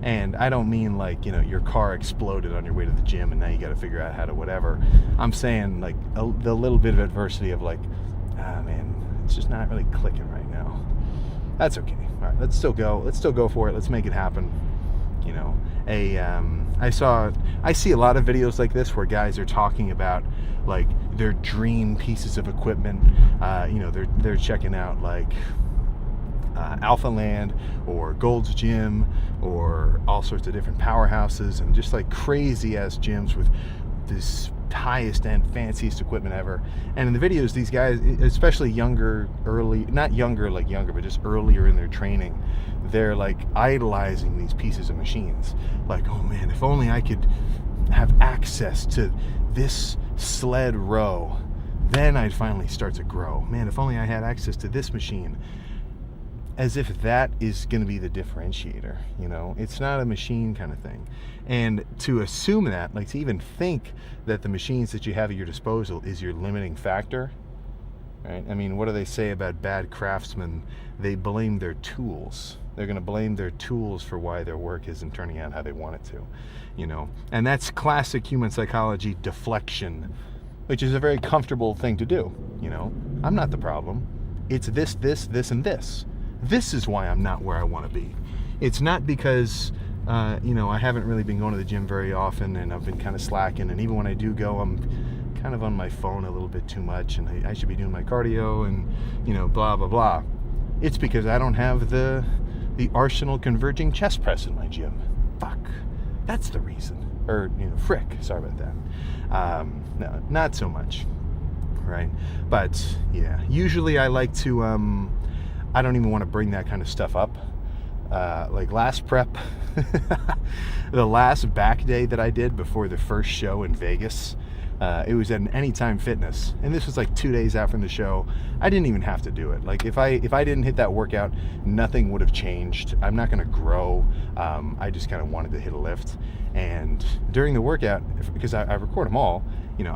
And I don't mean like, your car exploded on your way to the gym and now you got to figure out how to whatever. I'm saying like the little bit of adversity of like, man, it's just not really clicking right now. That's okay. All right, let's still go for it. Let's make it happen. I see a lot of videos like this where guys are talking about like their dream pieces of equipment. They're checking out like Alpha Land or Gold's Gym or all sorts of different powerhouses and just like crazy ass gyms with this highest end fanciest equipment ever. And in the videos, these guys, especially not younger but just earlier in their training, they're like idolizing these pieces of machines. Like, oh man, if only I could have access to this sled row, then I'd finally start to grow. Man, if only I had access to this machine. As if that is going to be the differentiator, It's not a machine kind of thing. And to assume that, like to even think that the machines that you have at your disposal is your limiting factor, right? I mean, what do they say about bad craftsmen? They blame their tools. They're going to blame their tools for why their work isn't turning out how they want it to, And that's classic human psychology deflection, which is a very comfortable thing to do, I'm not the problem. It's this, and this. This is why I'm not where I want to be. It's not because, I haven't really been going to the gym very often and I've been kind of slacking. And even when I do go, I'm kind of on my phone a little bit too much and I should be doing my cardio and, blah, blah, blah. It's because I don't have the Arsenal converging chest press in my gym. Fuck. That's the reason. Or, frick. Sorry about that. No, not so much. Right? But, yeah. Usually I like to, I don't even want to bring that kind of stuff up. Like last prep, the last back day that I did before the first show in Vegas It was at an Anytime Fitness, and this was like 2 days out from the show. I didn't even have to do it. Like if I didn't hit that workout, nothing would have changed. I'm not going to grow. I just kind of wanted to hit a lift. And during the workout, because I record them all, you know,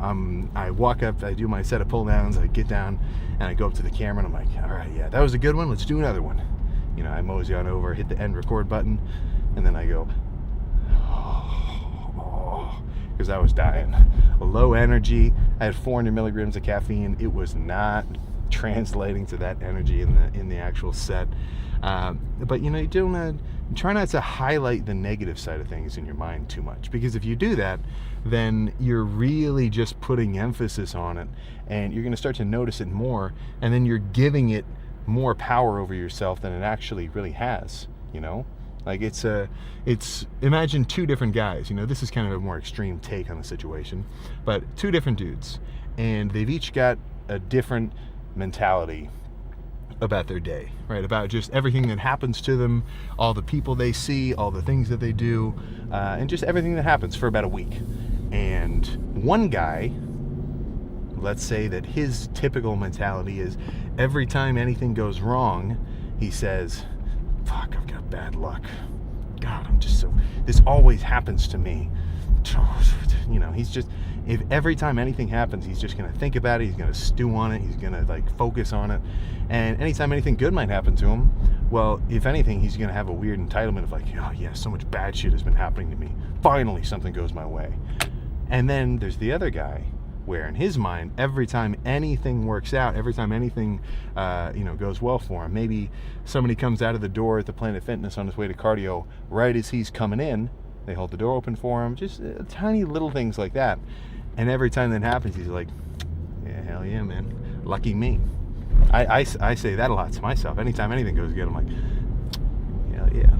I walk up, I do my set of pull downs, I get down, and I go up to the camera, and I'm like, all right, yeah, that was a good one. Let's do another one. You know, I mosey on over, hit the end record button, and then I go, because I was dying. Low energy. I had 400 milligrams of caffeine. It was not translating to that energy in the actual set. But you know, you don't try not to highlight the negative side of things in your mind too much, because if you do that, then you're really just putting emphasis on it, and you're going to start to notice it more, and then you're giving it more power over yourself than it actually really has. You know. Like it's imagine two different guys, you know, this is kind of a more extreme take on the situation, but two different dudes, and they've each got a different mentality about their day, right? About just everything that happens to them, all the people they see, all the things that they do, and just everything that happens for about a week. And one guy, let's say that his typical mentality is every time anything goes wrong, he says, fuck, I've got bad luck. God, this always happens to me. You know, if every time anything happens, he's just going to think about it, he's going to stew on it, he's going to like focus on it. And anytime anything good might happen to him, well, if anything, he's going to have a weird entitlement of like, oh yeah, so much bad shit has been happening to me. Finally, something goes my way. And then there's the other guy, where in his mind, every time anything works out, every time anything goes well for him, maybe somebody comes out of the door at the Planet Fitness on his way to cardio, right as he's coming in, they hold the door open for him, just tiny little things like that. And every time that happens, he's like, yeah, hell yeah, man, lucky me. I say that a lot to myself. Anytime anything goes good, I'm like, hell yeah.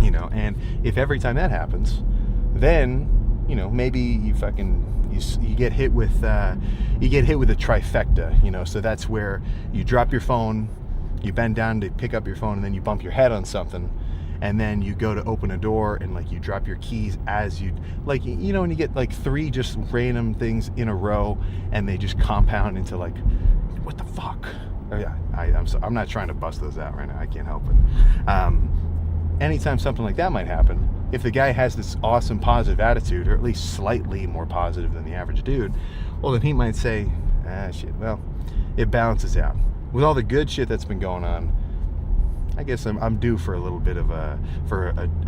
You know, and if every time that happens, then, you know, maybe you get hit with a trifecta, you know. So that's where you drop your phone, you bend down to pick up your phone, and then you bump your head on something, and then you go to open a door, and like you drop your keys as you, like, you know, when you get like 3 just random things in a row, and they just compound into like, what the fuck? Oh yeah, I'm not trying to bust those out right now. I can't help it. Anytime something like that might happen, if the guy has this awesome positive attitude, or at least slightly more positive than the average dude, well, then he might say, shit, well, it balances out. With all the good shit that's been going on, I guess I'm due for a little bit of a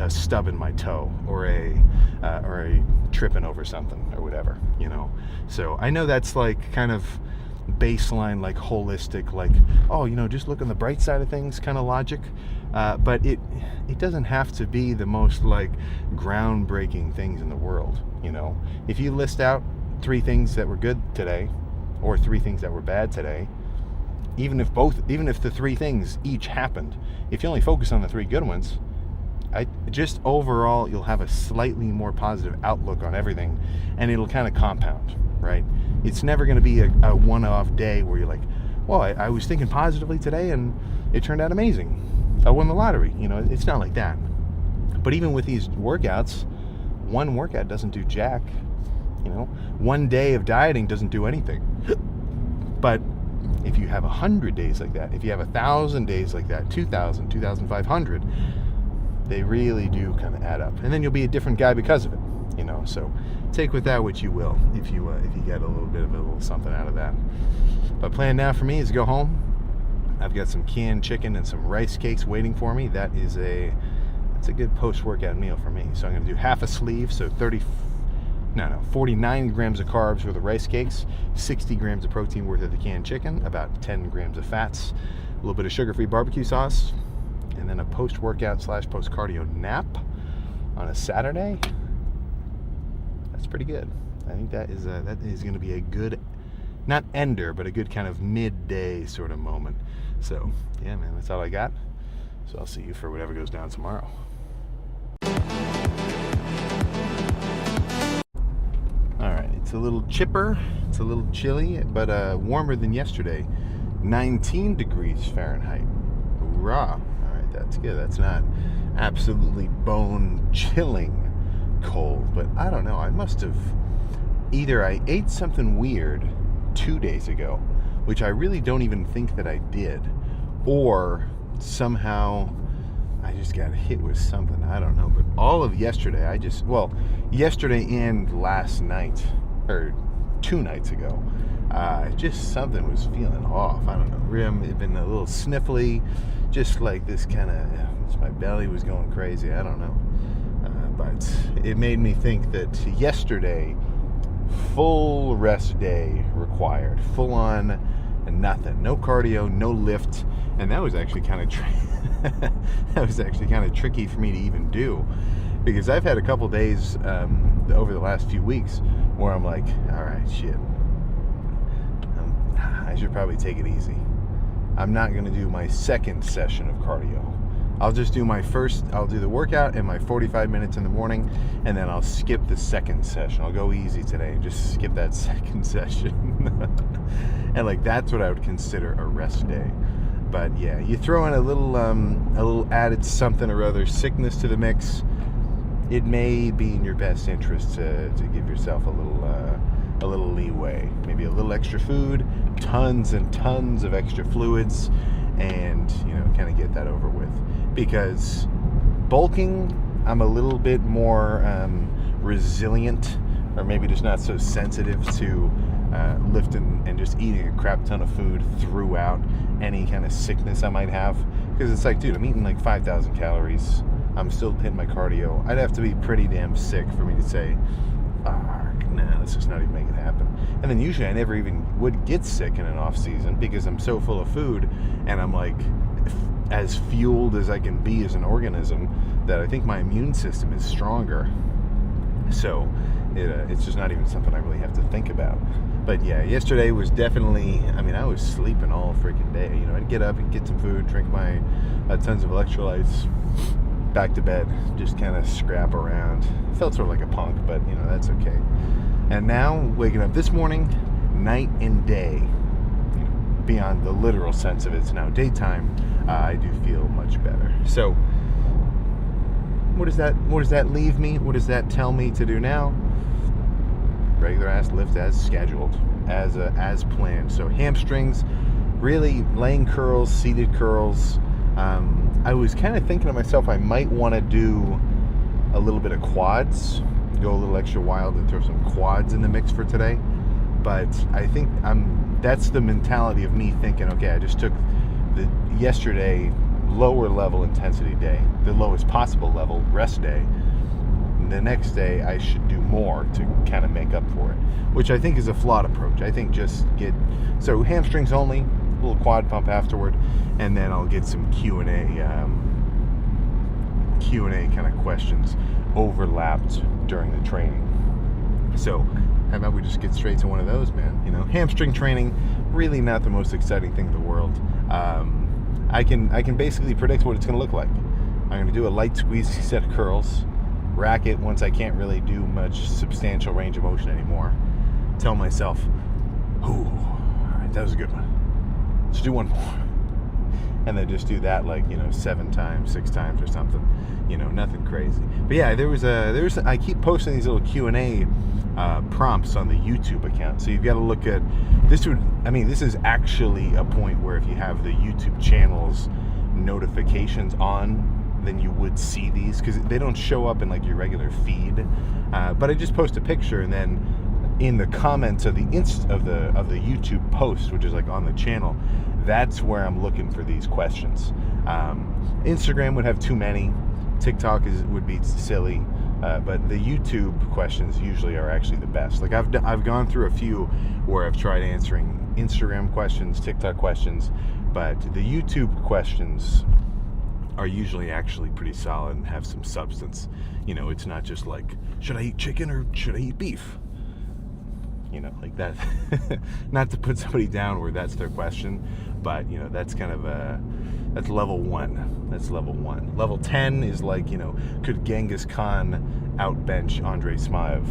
stub in my toe, or a tripping over something, or whatever, you know. So I know that's like kind of baseline, like holistic, like, oh, you know, just look on the bright side of things kind of logic. But it doesn't have to be the most like groundbreaking things in the world, you know. If you list out 3 things that were good today, or 3 things that were bad today, even if the 3 things each happened, if you only focus on the 3 good ones, just overall you'll have a slightly more positive outlook on everything, and it'll kind of compound, right? It's never going to be a one-off day where you're like, well, I was thinking positively today and it turned out amazing. I won the lottery. You know, it's not like that. But even with these workouts, one workout doesn't do jack. You know, one day of dieting doesn't do anything. But if you have 100 days like that, if you have 1,000 days like that, 2,000, 2,500, they really do kind of add up. And then you'll be a different guy because of it. You know, so take with that what you will, if you get a little something out of that. But plan now for me is to go home. I've got some canned chicken and some rice cakes waiting for me. That's a good post-workout meal for me. So I'm going to do half a sleeve, so 49 grams of carbs for the rice cakes, 60 grams of protein worth of the canned chicken, about 10 grams of fats, a little bit of sugar-free barbecue sauce, and then a post-workout / post-cardio nap on a Saturday. That's pretty good. I think that is going to be a good, not ender, but a good kind of midday sort of moment. So, yeah, man, that's all I got. So I'll see you for whatever goes down tomorrow. All right, it's a little chipper, it's a little chilly, but warmer than yesterday. 19 degrees Fahrenheit. Hoorah. All right, that's good. That's not absolutely bone-chilling cold, but I don't know. I must have either I ate something weird 2 days ago, which I really don't even think that I did, or somehow I just got hit with something. I don't know. But all of yesterday, yesterday and last night, or 2 nights ago, just something was feeling off. I don't know. It been a little sniffly, just like this kind of, my belly was going crazy. I don't know. But it made me think that yesterday, full rest day required, full on nothing, no cardio, no lift, and that was actually kind of tricky for me to even do, because I've had a couple days over the last few weeks where I'm like, all right, shit, I should probably take it easy. I'm not going to do my second session of cardio. I'll just do I'll do the workout and my 45 minutes in the morning, and then I'll skip the second session. I'll go easy today and just skip that second session. And like, that's what I would consider a rest day. But yeah, you throw in a little added something or other sickness to the mix, it may be in your best interest to give yourself a little leeway. Maybe a little extra food, tons and tons of extra fluids, and kind of get that over with. Because bulking, I'm a little bit more resilient, or maybe just not so sensitive to lifting and just eating a crap ton of food throughout any kind of sickness I might have. Because it's like, dude, I'm eating like 5,000 calories. I'm still hitting my cardio. I'd have to be pretty damn sick for me to say, nah, let's just not even make it happen. And then usually I never even would get sick in an off season, because I'm so full of food and I'm like as fueled as I can be as an organism, that I think my immune system is stronger. So it's just not even something I really have to think about. But yeah, yesterday was definitely, I was sleeping all freaking day. I'd get up and get some food, drink my tons of electrolytes, back to bed, just kind of scrap around. Felt sort of like a punk, but that's okay. And now, waking up this morning, night and day, beyond the literal sense of it's now daytime, I do feel much better. So what does that leave me? What does that tell me to do now? Regular ass lift as scheduled, as planned. So hamstrings, really laying curls, seated curls. I was kind of thinking to myself, I might want to do a little bit of quads, go a little extra wild and throw some quads in the mix for today. But I think that's the mentality of me thinking, okay, I just took the yesterday lower level intensity day, the lowest possible level rest day. The next day I should do more to kind of make up for it, which I think is a flawed approach. I think just so hamstrings only, a little quad pump afterward, and then I'll get some Q&A kind of questions overlapped during the training. So how about we just get straight to one of those, man? Hamstring training, really not the most exciting thing in the world. I can basically predict what it's going to look like. I'm going to do a light squeeze set of curls, rack it once I can't really do much substantial range of motion anymore. Tell myself, ooh, all right, that was a good one. Let's do one more. And then just do that 7 times, 6 times or something. Nothing crazy. But yeah, I keep posting these little Q&A prompts on the YouTube account. So you've got to look at this. This is actually a point where if you have the YouTube channel's notifications on, then you would see these, because they don't show up in your regular feed. But I just post a picture, and then in the comments of the YouTube post, which is on the channel, that's where I'm looking for these questions. Instagram would have too many. TikTok would be silly. But the YouTube questions usually are actually the best. I've gone through a few where I've tried answering Instagram questions, TikTok questions, but the YouTube questions are usually actually pretty solid and have some substance. It's not just should I eat chicken or should I eat beef? Like that. Not to put somebody down where that's their question, but that's kind of that's level 1. That's level 1. Level 10 is could Genghis Khan outbench Andrei Smaev?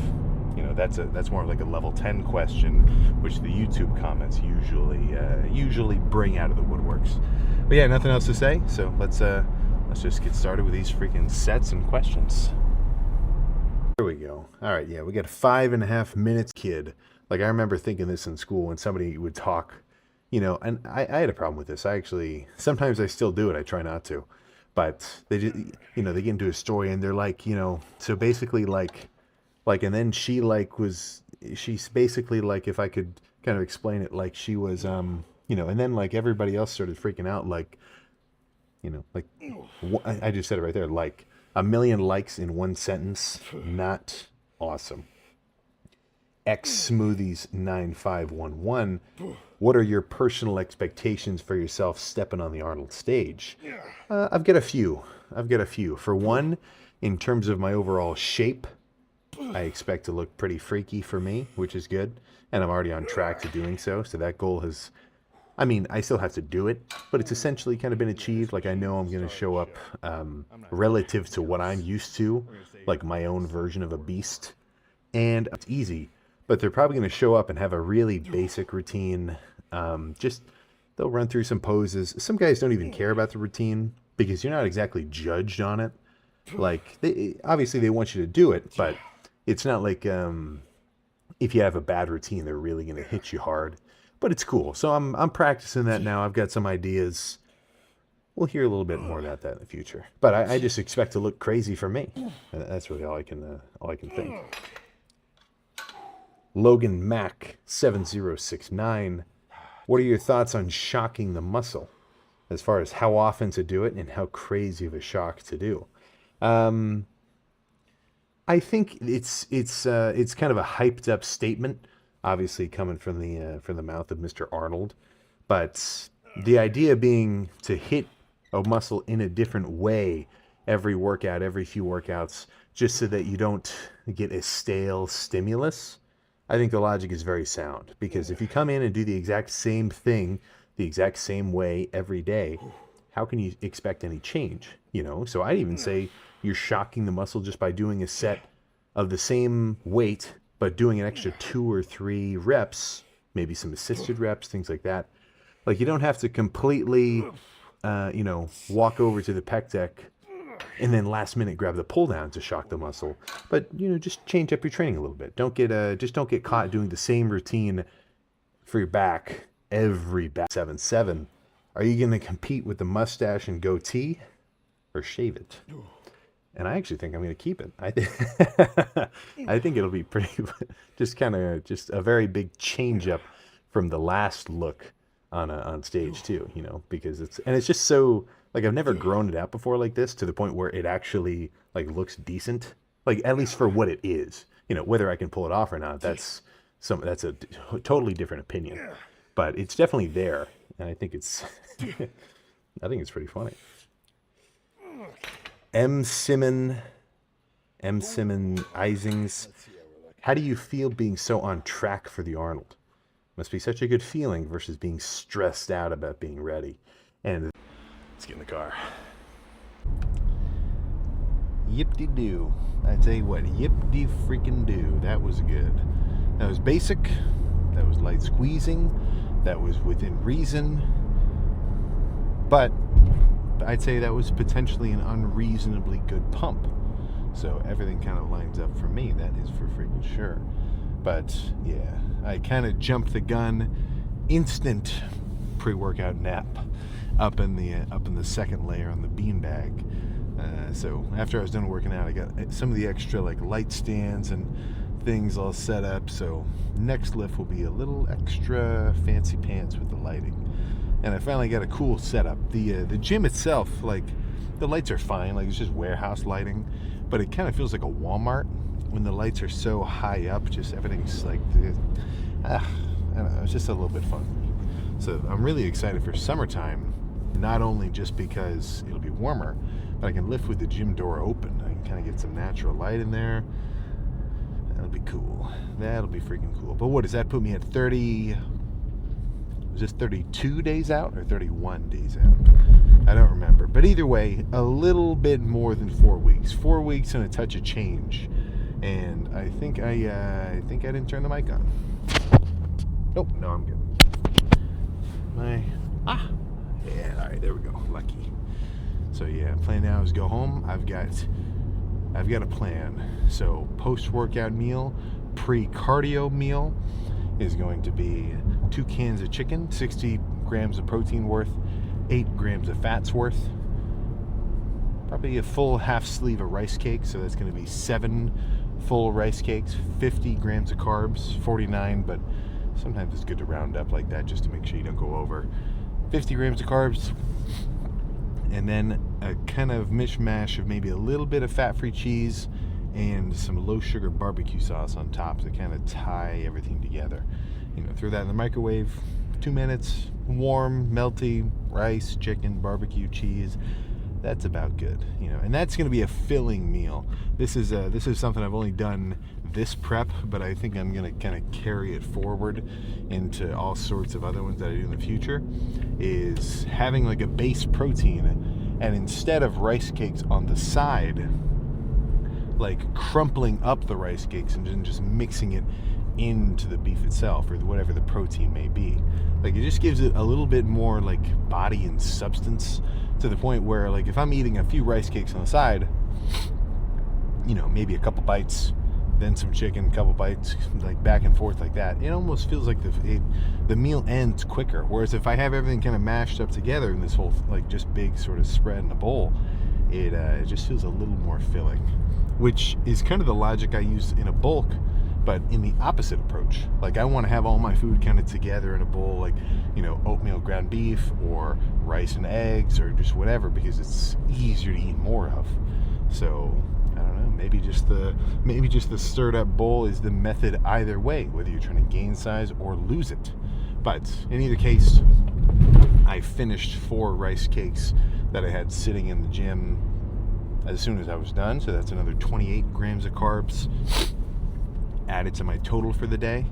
That's more like a level 10 question, which the YouTube comments usually bring out of the woodworks. But yeah, nothing else to say. So let's just get started with these freaking sets and questions. There we go. All right, yeah, we got 5.5 minutes, kid. Like, I remember thinking this in school when somebody would talk, and I had a problem with this. Sometimes I still do it. I try not to. But they just, they get into a story and they're like, so basically and then she's basically like, if I could kind of explain it, like she was, and then like everybody else started freaking out, like, I just said it right there, like 1 million likes in one sentence, not awesome. X Smoothies 9511, what are your personal expectations for yourself stepping on the Arnold stage? I've got a few. For one, in terms of my overall shape, I expect to look pretty freaky for me, which is good. And I'm already on track to doing so. So that goal I still have to do it, but it's essentially kind of been achieved. Like, I know I'm going to show up relative to what I'm used to, like my own version of a beast. And it's easy, but they're probably going to show up and have a really basic routine. They'll run through some poses. Some guys don't even care about the routine because you're not exactly judged on it. Like, obviously they want you to do it, but it's not like if you have a bad routine, they're really going to hit you hard. But it's cool. So I'm practicing that now. I've got some ideas. We'll hear a little bit more about that in the future. But I just expect to look crazy for me. That's really all I can think. Logan Mac 7069. What are your thoughts on shocking the muscle, as far as how often to do it and how crazy of a shock to do? I think it's kind of a hyped up statement, obviously coming from the mouth of Mr. Arnold, but the idea being to hit a muscle in a different way every workout, every few workouts, just so that you don't get a stale stimulus. I think the logic is very sound, because if you come in and do the exact same thing the exact same way every day, how can you expect any change? So I'd even say you're shocking the muscle just by doing a set of the same weight, but doing an extra 2 or 3 reps, maybe some assisted reps, things like that. Like, you don't have to completely, walk over to the pec deck and then last minute grab the pull down to shock the muscle. But, just change up your training a little bit. Don't get caught doing the same routine for your back every back. 7-7. Are you going to compete with the mustache and goatee or shave it? And I actually think I'm going to keep it. I think it'll be pretty, just a very big change up from the last look on stage too, because it's just so, like, I've never grown it out before like this, to the point where it actually like looks decent, like, at least for what it is. Whether I can pull it off or not, that's a totally different opinion, but it's definitely there, and I think it's pretty funny. M. Simon Isings, how do you feel being so on track for the Arnold? Must be such a good feeling versus being stressed out about being ready. And let's get in the car. Yip-de-doo. I tell you what, yip-de-freaking-doo. That was good. That was basic. That was light squeezing. That was within reason. But I'd say that was potentially an unreasonably good pump. So everything kind of lines up for me, that is for freaking sure. But yeah, I kind of jumped the gun. Instant pre-workout nap up in the second layer on the beanbag. So after I was done working out, I got some of the extra like light stands and things all set up. So next lift will be a little extra fancy pants with the lighting. And I finally got a cool setup. The gym itself, like, the lights are fine, like, it's just warehouse lighting, but it kind of feels like a Walmart when the lights are so high up. Just everything's like, I don't know, it's just a little bit fun. So I'm really excited for summertime, not only just because it'll be warmer, but I can lift with the gym door open. I can kind of get some natural light in there. That'll be cool. That'll be freaking cool. But what does that put me at? 30? Was this 32 days out or 31 days out? I don't remember. But either way, a little bit more than 4 weeks. 4 weeks and a touch of change. And I think I didn't turn the mic on. Nope, no, I'm good. Yeah, all right, there we go. Lucky. So yeah, plan now is go home. I've got I've got a plan. So post-workout meal, pre-cardio meal is going to be 2 cans of chicken, 60 grams of protein worth, 8 grams of fats worth, probably a full half sleeve of rice cakes, so that's going to be 7 full rice cakes, 50 grams of carbs, 49, but sometimes it's good to round up like that just to make sure you don't go over. 50 grams of carbs, and then a kind of mishmash of maybe a little bit of fat-free cheese and some low-sugar barbecue sauce on top to kind of tie everything together. Throw that in the microwave, 2 minutes, warm, melty, rice, chicken, barbecue, cheese. That's about good, and that's going to be a filling meal. This is something I've only done this prep, but I think I'm going to kind of carry it forward into all sorts of other ones that I do in the future, is having like a base protein, and instead of rice cakes on the side, like crumpling up the rice cakes and then just mixing it into the beef itself or whatever the protein may be. Like, it just gives it a little bit more like body and substance, to the point where, like, if I'm eating a few rice cakes on the side, maybe a couple bites, then some chicken, a couple bites, like back and forth like that, it almost feels like the meal ends quicker. Whereas if I have everything kind of mashed up together in this whole like just big sort of spread in a bowl, it just feels a little more filling, which is kind of the logic I use in a bulk, but in the opposite approach. Like, I want to have all my food kind of together in a bowl, like, oatmeal ground beef or rice and eggs or just whatever, because it's easier to eat more of. So I don't know, maybe just the stirred up bowl is the method either way, whether you're trying to gain size or lose it. But in either case, I finished 4 rice cakes that I had sitting in the gym as soon as I was done, so that's another 28 grams of carbs added to my total for the day.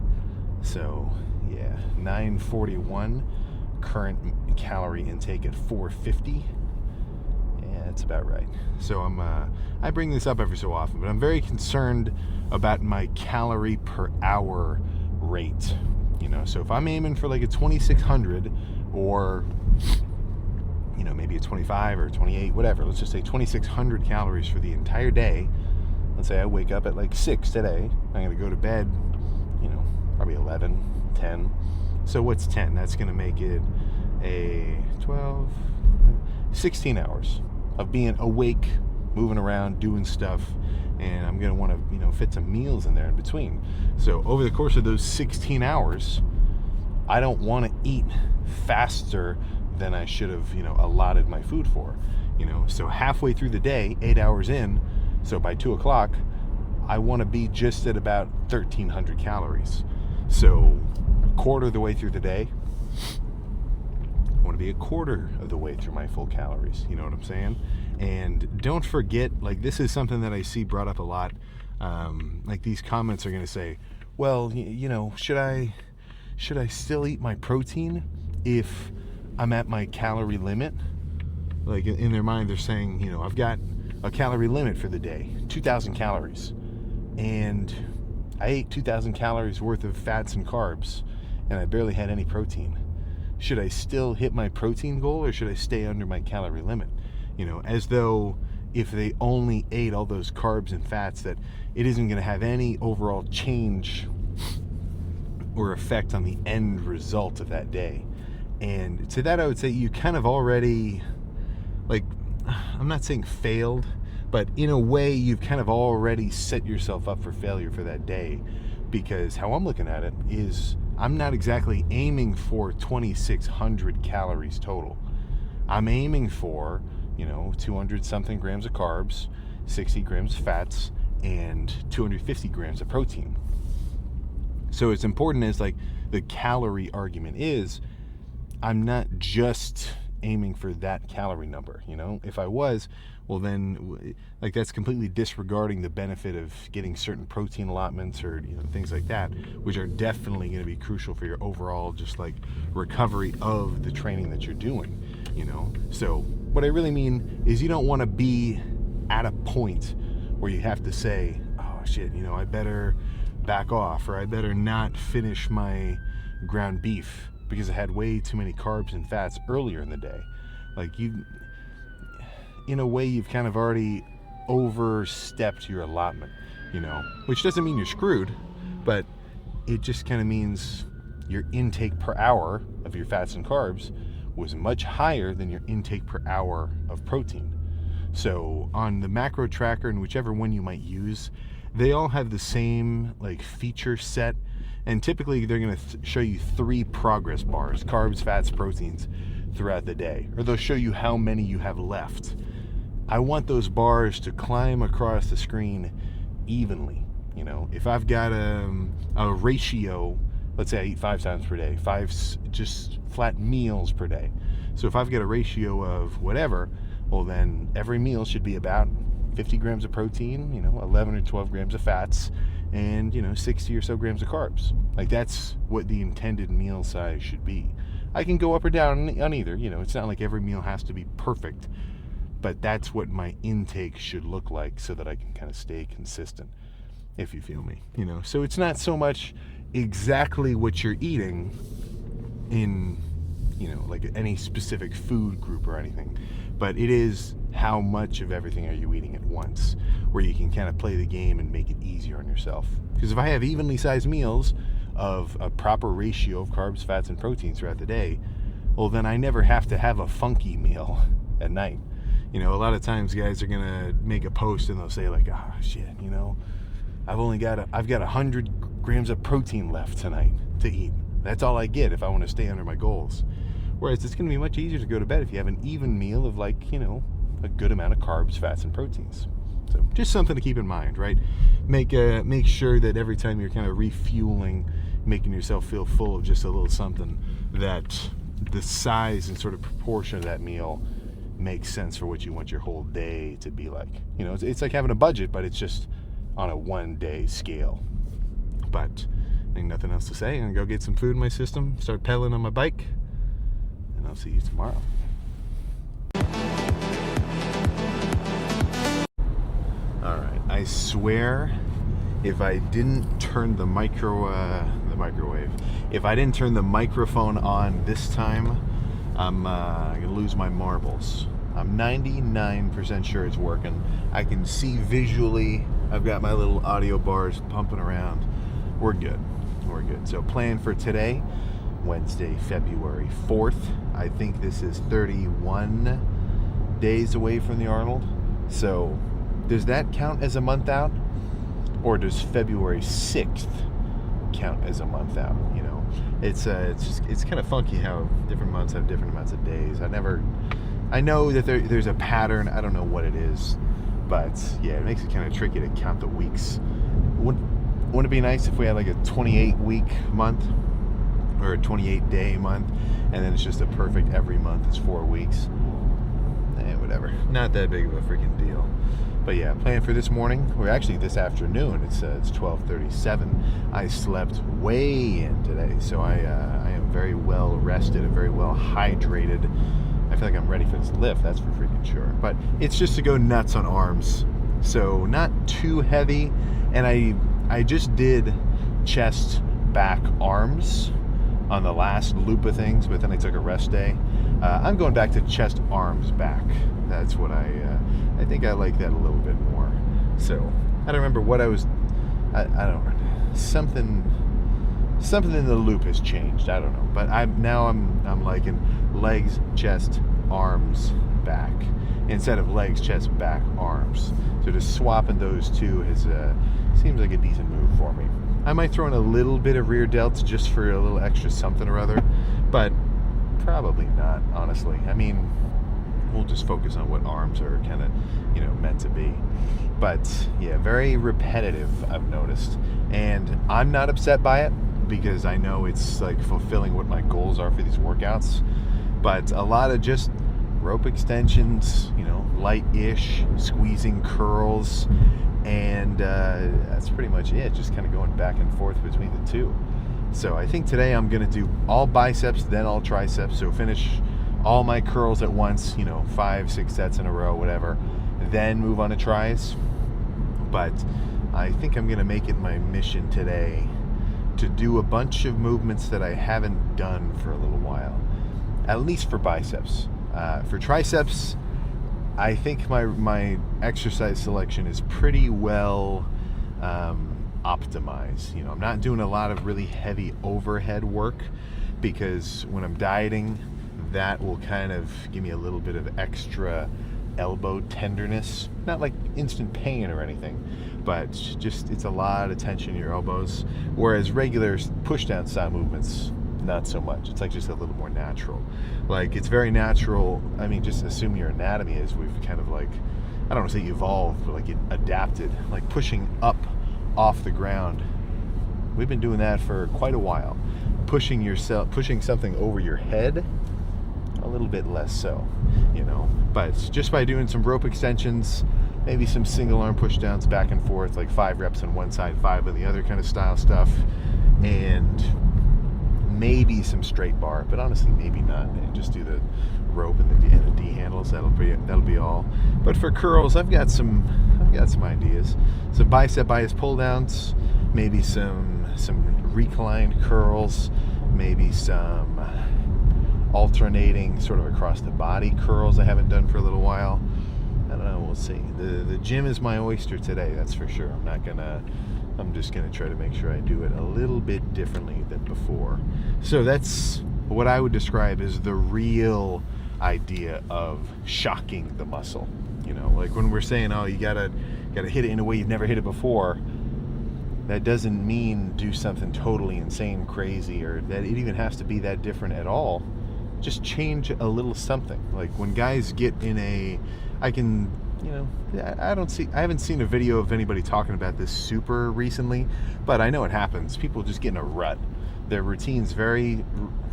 So yeah, 941, current calorie intake at 450. Yeah, that's about right. So I bring this up every so often, but I'm very concerned about my calorie per hour rate. So if I'm aiming for like a 2600 or maybe a 25 or 28, whatever, let's just say 2600 calories for the entire day. Let's say I wake up at like 6 today. I'm going to go to bed, probably 11, 10. So what's 10? That's going to make it a 12, 16 hours of being awake, moving around, doing stuff. And I'm going to want to, fit some meals in there in between. So over the course of those 16 hours, I don't want to eat faster than I should have, allotted my food for. So halfway through the day, 8 hours in, so by 2 o'clock, I want to be just at about 1,300 calories. So a quarter of the way through the day, I want to be a quarter of the way through my full calories. You know what I'm saying? And don't forget, like, this is something that I see brought up a lot. Like, these comments are going to say, well, should I still eat my protein if I'm at my calorie limit? Like, in their mind, they're saying, I've got a calorie limit for the day, 2,000 calories. And I ate 2,000 calories worth of fats and carbs, and I barely had any protein. Should I still hit my protein goal, or should I stay under my calorie limit? As though if they only ate all those carbs and fats, that it isn't going to have any overall change or effect on the end result of that day. And to that, I would say you kind of already, like, I'm not saying failed, but in a way you've kind of already set yourself up for failure for that day, because how I'm looking at it is I'm not exactly aiming for 2,600 calories total. I'm aiming for, 200 something grams of carbs, 60 grams of fats, and 250 grams of protein. So it's important as like the calorie argument is, I'm not just aiming for that calorie number. If I was, well then, like, that's completely disregarding the benefit of getting certain protein allotments or things like that, which are definitely going to be crucial for your overall just like recovery of the training that you're doing. So what I really mean is, you don't want to be at a point where you have to say, oh shit, I better back off, or I better not finish my ground beef because I had way too many carbs and fats earlier in the day. Like, in a way, you've kind of already overstepped your allotment, which doesn't mean you're screwed, but it just kind of means your intake per hour of your fats and carbs was much higher than your intake per hour of protein. So on the macro tracker, and whichever one you might use, they all have the same feature set, and typically they're going to show you 3 progress bars: carbs, fats, proteins, throughout the day, or they'll show you how many you have left. I want those bars to climb across the screen evenly. If I've got a ratio, let's say I eat 5 times per day, 5 just flat meals per day. So if I've got a ratio of whatever, well then every meal should be about 50 grams of protein, 11 or 12 grams of fats, and 60 or so grams of carbs. That's what the intended meal size should be. I can go up or down on either. It's not like every meal has to be perfect, but that's what my intake should look like so that I can kind of stay consistent, if you feel me. So it's not so much exactly what you're eating in any specific food group or anything, but it is how much of everything are you eating at once, where you can kind of play the game and make it easier on yourself. Because if I have evenly sized meals of a proper ratio of carbs, fats, and proteins throughout the day, well then I never have to have a funky meal at night. A lot of times guys are gonna make a post and they'll say shit, I've got 100 grams of protein left tonight to eat. That's all I get if I want to stay under my goals. Whereas it's going to be much easier to go to bed if you have an even meal of a good amount of carbs, fats, and proteins. So just something to keep in mind, right? Make sure that every time you're kind of refueling, making yourself feel full of just a little something, that the size and sort of proportion of that meal makes sense for what you want your whole day to be like. It's like having a budget, but it's just on a 1-day scale. But I think nothing else to say. I'm gonna go get some food in my system, start pedaling on my bike, and I'll see you tomorrow. All right, I swear, if I didn't turn the microwave, if I didn't turn the microphone on this time, I'm gonna lose my marbles. I'm 99% sure it's working. I can see visually. I've got my little audio bars pumping around. We're good. So plan for today, Wednesday, February 4th. I think this is 31 days away from the Arnold. So does that count as a month out? Or does February 6th count as a month out? It's kind of funky how different months have different amounts of days. I know that there's a pattern. I don't know what it is, but yeah, it makes it kind of tricky to count the weeks. Wouldn't it be nice if we had a 28-week month or a 28-day month, and then it's just a perfect every month is 4 weeks? Whatever. Not that big of a freaking deal. But yeah, plan for this morning, or actually this afternoon. It's 12:37. I slept way in today, so I am very well rested and very well hydrated. I feel like I'm ready for this lift, that's for freaking sure. But it's just to go nuts on arms. So not too heavy. And I just did chest, back, arms on the last loop of things, but then I took a rest day. I'm going back to chest, arms, back. That's what I think I like that a little bit more. So I don't remember what I don't know. Something in the loop has changed. I don't know. But I'm liking legs, chest, arms, back, instead of legs, chest, back, arms. So just swapping those two seems like a decent move for me. I might throw in a little bit of rear delts just for a little extra something or other, but probably not, honestly. I mean, we'll just focus on what arms are kind of, meant to be. But yeah, very repetitive, I've noticed. And I'm not upset by it because I know it's fulfilling what my goals are for these workouts. But a lot of just rope extensions, light-ish, squeezing curls, and that's pretty much it. Just kind of going back and forth between the two. So I think today I'm going to do all biceps, then all triceps. So finish all my curls at once, 5-6 sets in a row, whatever. Then move on to tries. But I think I'm going to make it my mission today to do a bunch of movements that I haven't done for a little while. At least for biceps. For triceps, I think my exercise selection is pretty well optimized. You know, I'm not doing a lot of really heavy overhead work, because when I'm dieting, that will kind of give me a little bit of extra elbow tenderness. Not like instant pain or anything, but just it's a lot of tension in your elbows. Whereas regular push down style movements, not so much. It's like just a little more natural. Like, it's very natural. I mean, just assume your anatomy is, we've kind of like, I don't want to say evolved, but like it adapted, like pushing up off the ground. We've been doing that for quite a while. Pushing something over your head, a little bit less so, you know. But just by doing some rope extensions, maybe some single arm push downs back and forth, like 5 reps on one side, 5 on the other kind of style stuff, and maybe some straight bar, but honestly maybe not, and just do the rope and the D handles. That'll be all. But for curls, I've got some ideas. Some bicep bias pull downs, maybe some reclined curls, maybe some alternating sort of across the body curls I haven't done for a little while. I don't know, we'll see. The gym is my oyster today, that's for sure. I'm just gonna try to make sure I do it a little bit differently than before. So that's what I would describe as the real idea of shocking the muscle. You know, like when we're saying, oh, you gotta hit it in a way you've never hit it before, that doesn't mean do something totally insane, crazy, or that it even has to be that different at all. Just change a little something. Like when guys get in I haven't seen a video of anybody talking about this super recently, but I know it happens. People just get in a rut. Their routine's very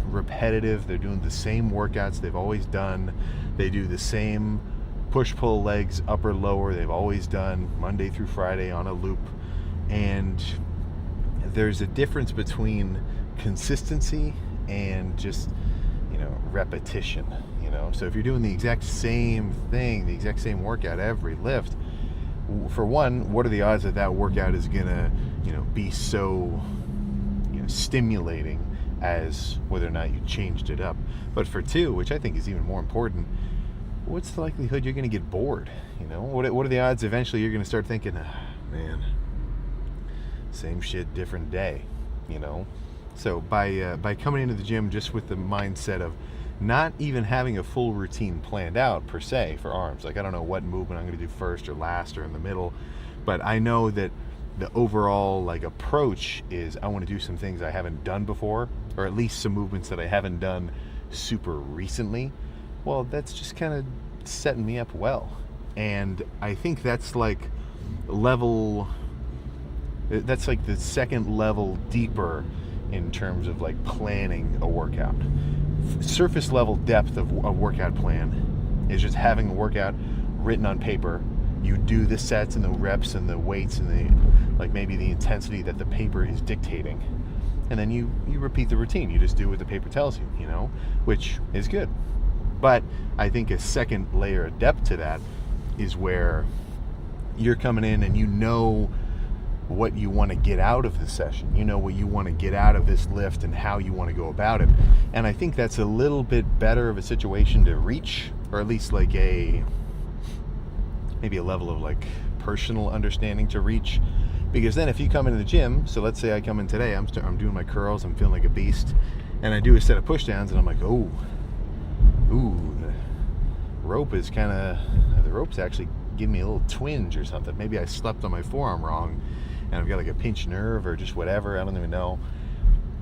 repetitive. They're doing the same workouts they've always done. They do the same push-pull legs, upper, lower, they've always done Monday through Friday on a loop. And there's a difference between consistency and just, repetition. So if you're doing the exact same thing, the exact same workout every lift, for one, what are the odds that workout is gonna be so stimulating as whether or not you changed it up? But for two, which I think is even more important, what's the likelihood you're gonna get bored? What are the odds eventually you're gonna start thinking, man, same shit, different day? So by coming into the gym just with the mindset of not even having a full routine planned out per se for arms, like I don't know what movement I'm going to do first or last or in the middle, but I know that the overall approach is I want to do some things I haven't done before, or at least some movements that I haven't done super recently. Well, that's just kind of setting me up well, and I think that's the second level deeper in terms of planning a workout. Surface level depth of a workout plan is just having a workout written on paper. You do the sets and the reps and the weights and the maybe the intensity that the paper is dictating, and then you repeat the routine. You just do what the paper tells you, which is good. But I think a second layer of depth to that is where you're coming in and what you want to get out of the session, what you want to get out of this lift and how you want to go about it. And I think that's a little bit better of a situation to reach, or at least maybe a level of personal understanding to reach. Because then if you come into the gym, so let's say I come in today, I'm doing my curls, I'm feeling like a beast, and I do a set of push downs and I'm like, the rope's actually giving me a little twinge or something. Maybe I slept on my forearm wrong and I've got a pinched nerve or just whatever, I don't even know.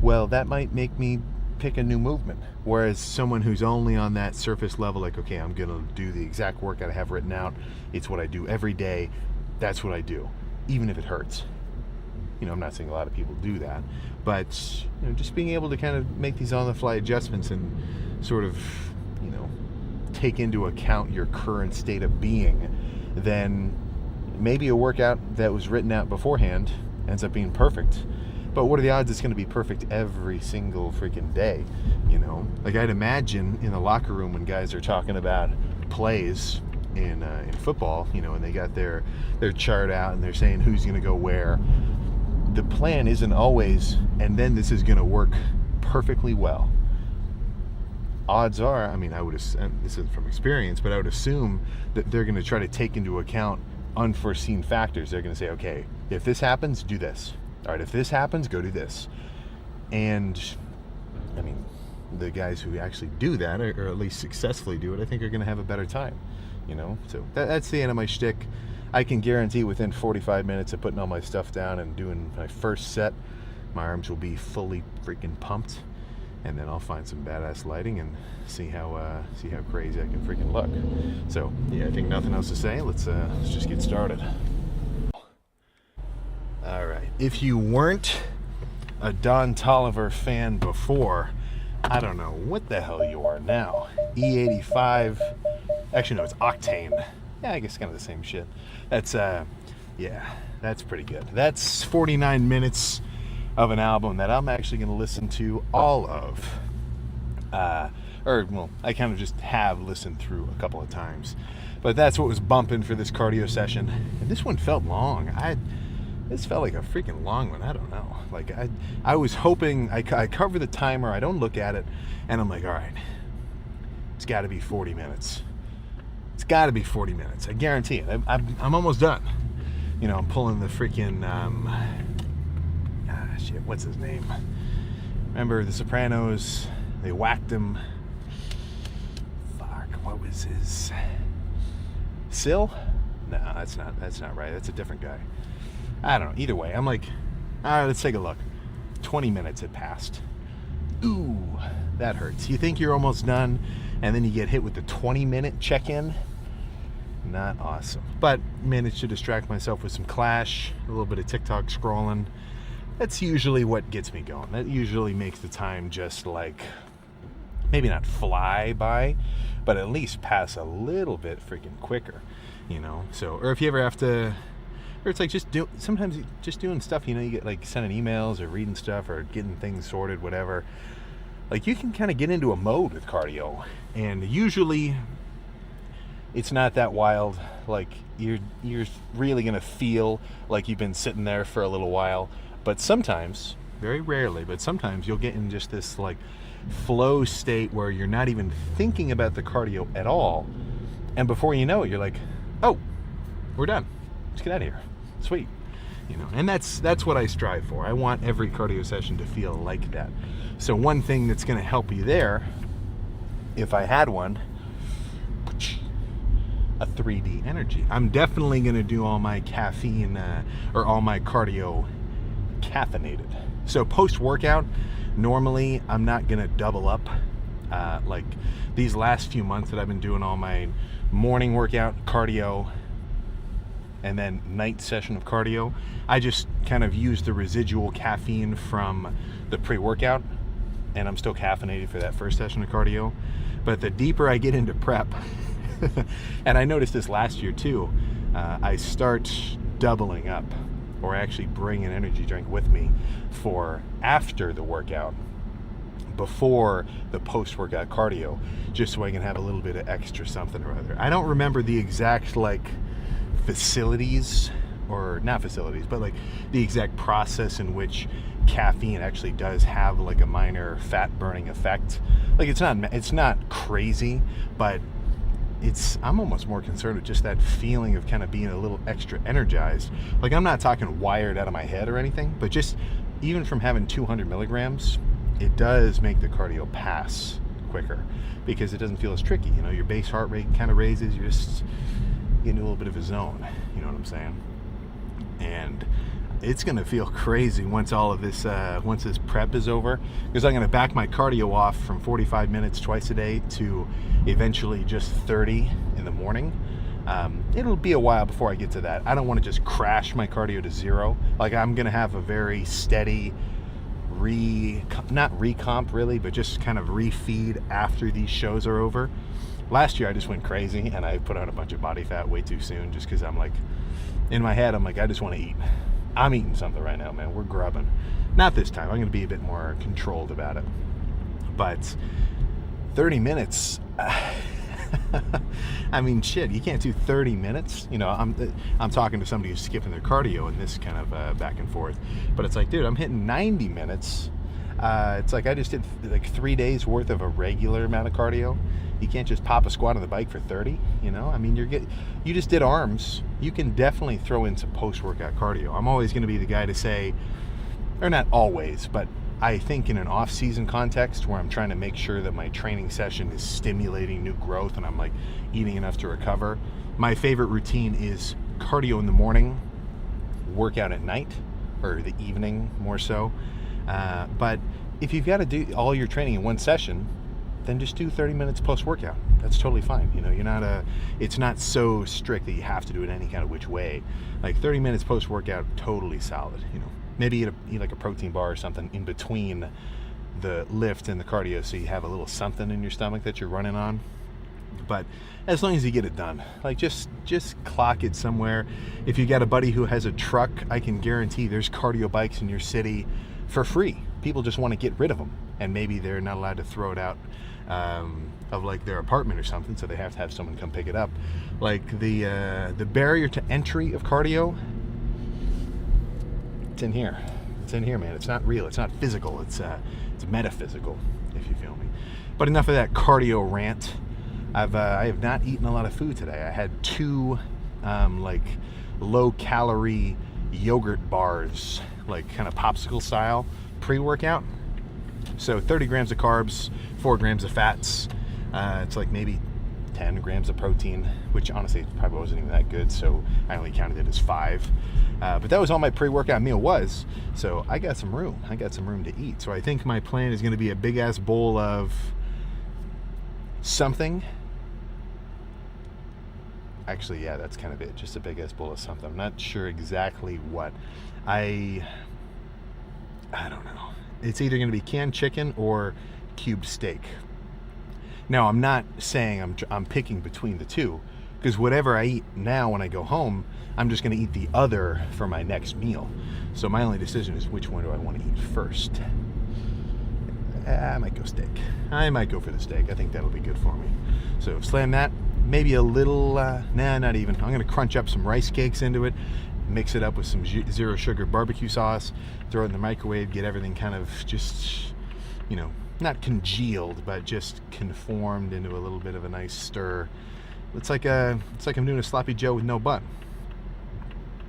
Well, that might make me pick a new movement. Whereas someone who's only on that surface level, okay, I'm gonna do the exact workout I have written out, it's what I do every day, that's what I do, even if it hurts. I'm not saying a lot of people do that, but just being able to kind of make these on-the-fly adjustments and sort of take into account your current state of being, then maybe a workout that was written out beforehand ends up being perfect. But what are the odds it's going to be perfect every single freaking day? I'd imagine in the locker room when guys are talking about plays in football, and they got their chart out and they're saying who's going to go where. The plan isn't always, and then this is going to work perfectly well. odds are, I mean, I would assume, this is from experience, but I would assume that they're going to try to take into account unforeseen factors. They're going to say, okay, if this happens, do this. All right, if this happens, go do this. And I mean, the guys who actually do that, or at least successfully do it, I think are going to have a better time, you know? So that's the end of my shtick. I can guarantee within 45 minutes of putting all my stuff down and doing my first set, my arms will be fully freaking pumped. And then I'll find some badass lighting and see how crazy I can freaking look. So yeah, I think nothing else to say. Let's just get started. All right. If you weren't a Don Toliver fan before, I don't know what the hell you are now. E85. Actually, no, it's Octane. Yeah, I guess kind of the same shit. That's yeah, that's pretty good. That's 49 minutes of an album that I'm actually going to listen to all of. Or, well, I kind of just have listened through a couple of times. But that's what was bumping for this cardio session. And this one felt long. This felt like a freaking long one. I don't know. Like, I was hoping, I cover the timer, I don't look at it, and I'm like, all right, it's got to be 40 minutes. It's got to be 40 minutes. I guarantee it. I'm almost done. You know, I'm pulling the freaking, shit, what's his name? Remember The Sopranos? They whacked him. Fuck, what was his? Sil? No, that's not right. That's a different guy. I don't know. Either way, I'm like, all right, let's take a look. 20 minutes had passed. Ooh, that hurts. You think you're almost done, and then you get hit with the 20-minute check-in? Not awesome. But managed to distract myself with some Clash, a little bit of TikTok scrolling. That's usually what gets me going. That usually makes the time just like, maybe not fly by, but at least pass a little bit freaking quicker, you know? So, or if you ever have to, or it's like sometimes just doing stuff, you know, you get like sending emails or reading stuff or getting things sorted, whatever. Like you can kind of get into a mode with cardio, and usually it's not that wild. Like you're really gonna feel like you've been sitting there for a little while. But sometimes, very rarely, but sometimes you'll get in just this like flow state where you're not even thinking about the cardio at all. And before you know it, you're like, oh, we're done. Let's get out of here. Sweet. You know, and that's what I strive for. I want every cardio session to feel like that. So one thing that's going to help you there, if I had one, a 3D energy. I'm definitely going to do all my caffeine or all my cardio caffeinated. So post-workout, normally I'm not going to double up. Like these last few months that I've been doing all my morning workout, cardio, and then night session of cardio, I just kind of use the residual caffeine from the pre-workout, and I'm still caffeinated for that first session of cardio. But the deeper I get into prep, and I noticed this last year too, I start doubling up, or actually bring an energy drink with me for after the workout, before the post-workout cardio, just so I can have a little bit of extra something or other. I don't remember the exact like facilities, or not facilities, but like the exact process in which caffeine actually does have like a minor fat burning effect. Like it's not crazy, but I'm almost more concerned with just that feeling of kind of being a little extra energized. Like I'm not talking wired out of my head or anything, but just even from having 200 milligrams, it does make the cardio pass quicker because it doesn't feel as tricky. You know, your base heart rate kind of raises. You're just getting a little bit of a zone. You know what I'm saying? And it's going to feel crazy once all of this, once this prep is over, because I'm going to back my cardio off from 45 minutes twice a day to eventually just 30 in the morning. It'll be a while before I get to that. I don't want to just crash my cardio to zero. Like I'm going to have a very steady not recomp really, but just kind of refeed after these shows are over. Last year I just went crazy and I put on a bunch of body fat way too soon, just because I'm like, in my head I'm like, I just want to eat. I'm eating something right now, man. We're grubbing. Not this time. I'm going to be a bit more controlled about it. But 30 minutes, I mean, shit, you can't do 30 minutes. You know, I'm talking to somebody who's skipping their cardio and this kind of back and forth. But it's like, dude, I'm hitting 90 minutes It's like I just did like 3 days worth of a regular amount of cardio. You can't just pop a squat on the bike for 30, you know? I mean, you just did arms. You can definitely throw in some post-workout cardio. I'm always going to be the guy to say, or not always, but I think in an off-season context where I'm trying to make sure that my training session is stimulating new growth and I'm like eating enough to recover, my favorite routine is cardio in the morning, workout at night, or the evening more so. But if you've got to do all your training in one session, then just do 30 minutes post-workout. That's totally fine. You know, it's not so strict that you have to do it any kind of which way. Like 30 minutes post-workout, totally solid. You know, maybe eat like a protein bar or something in between the lift and the cardio, so you have a little something in your stomach that you're running on. But as long as you get it done, like just clock it somewhere. If you got a buddy who has a truck, I can guarantee there's cardio bikes in your city for free. People just want to get rid of them, and maybe they're not allowed to throw it out of like their apartment or something, so they have to have someone come pick it up. Like the barrier to entry of cardio, it's in here. It's in here, man. It's not real. It's not physical. It's metaphysical, if you feel me. But enough of that cardio rant. I have not eaten a lot of food today. I had 2 like low-calorie yogurt bars, like kind of popsicle style, pre-workout. So 30 grams of carbs, 4 grams of fats. It's like maybe 10 grams of protein, which honestly probably wasn't even that good, so I only counted it as 5. But that was all my pre-workout meal was. So I got some room. I got some room to eat. So I think my plan is going to be a big-ass bowl of something. Actually, yeah, that's kind of it. Just a big-ass bowl of something. I'm not sure exactly what. I don't know. It's either going to be canned chicken or cubed steak. Now, I'm not saying I'm picking between the two, because whatever I eat now when I go home, I'm just going to eat the other for my next meal. So my only decision is which one do I want to eat first. I might go steak. I might go for the steak. I think that'll be good for me. So slam that. Maybe a little, not even. I'm going to crunch up some rice cakes into it, mix it up with some zero sugar barbecue sauce, throw it in the microwave, get everything kind of just, you know, not congealed, but just conformed into a little bit of a nice stir. It's like I'm doing a sloppy Joe with no bun.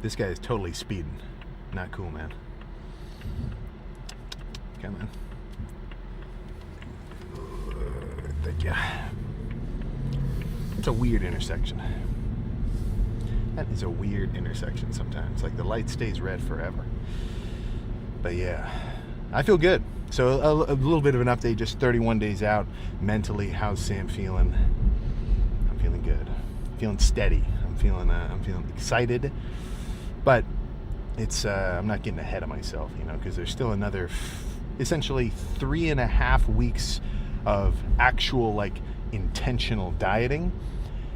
This guy is totally speeding. Not cool, man. Come on. Thank you. It's a weird intersection. That is a weird intersection sometimes. Like the light stays red forever. But yeah, I feel good. So a little bit of an update, just 31 days out. Mentally, how's Sam feeling? I'm feeling good. I'm feeling steady. I'm feeling excited. But it's I'm not getting ahead of myself, you know, because there's still another essentially 3.5 weeks of actual like intentional dieting,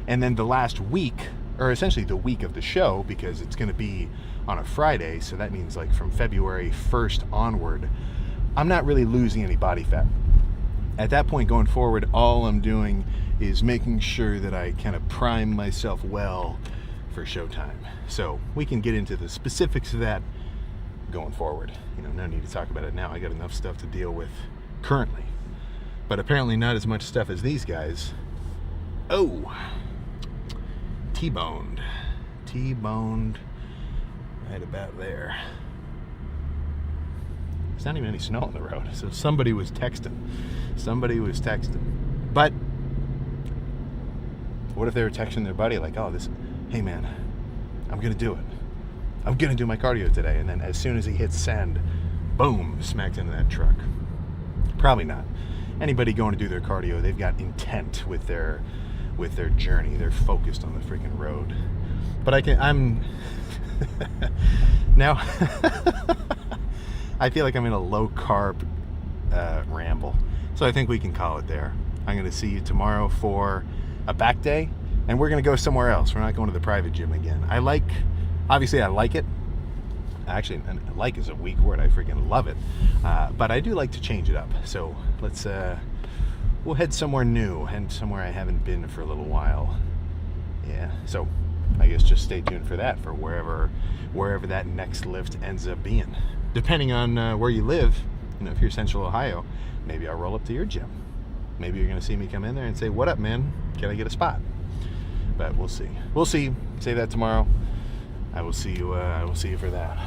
and then the last week, or essentially the week of the show, because it's going to be on a Friday, so that means like from February 1st onward, I'm not really losing any body fat. At that point going forward, all I'm doing is making sure that I kind of prime myself well for showtime. So we can get into the specifics of that going forward. You know, no need to talk about it now. I got enough stuff to deal with currently. But apparently not as much stuff as these guys. Oh, T-boned right about there. There's not even any snow on the road, so somebody was texting. But what if they were texting their buddy like, oh, hey man, I'm gonna do it. I'm gonna do my cardio today, and then as soon as he hits send, boom, smacked into that truck. Probably not. Anybody going to do their cardio, they've got intent with their journey. They're focused on the freaking road. But I'm now I feel like I'm in a low carb ramble. So I think we can call it there. I'm going to see you tomorrow for a back day, and we're going to go somewhere else. We're not going to the private gym again. Obviously I like it. Actually, like is a weak word. I freaking love it. But I do like to change it up. So we'll head somewhere new, and somewhere I haven't been for a little while. Yeah. So I guess just stay tuned for that, for wherever that next lift ends up being. Depending on where you live, You know, if you're Central Ohio, maybe I'll roll up to your gym. Maybe you're going to see me come in there and say, "What up, man? Can I get a spot?" But we'll see. We'll see. Say that tomorrow. I will see you for that.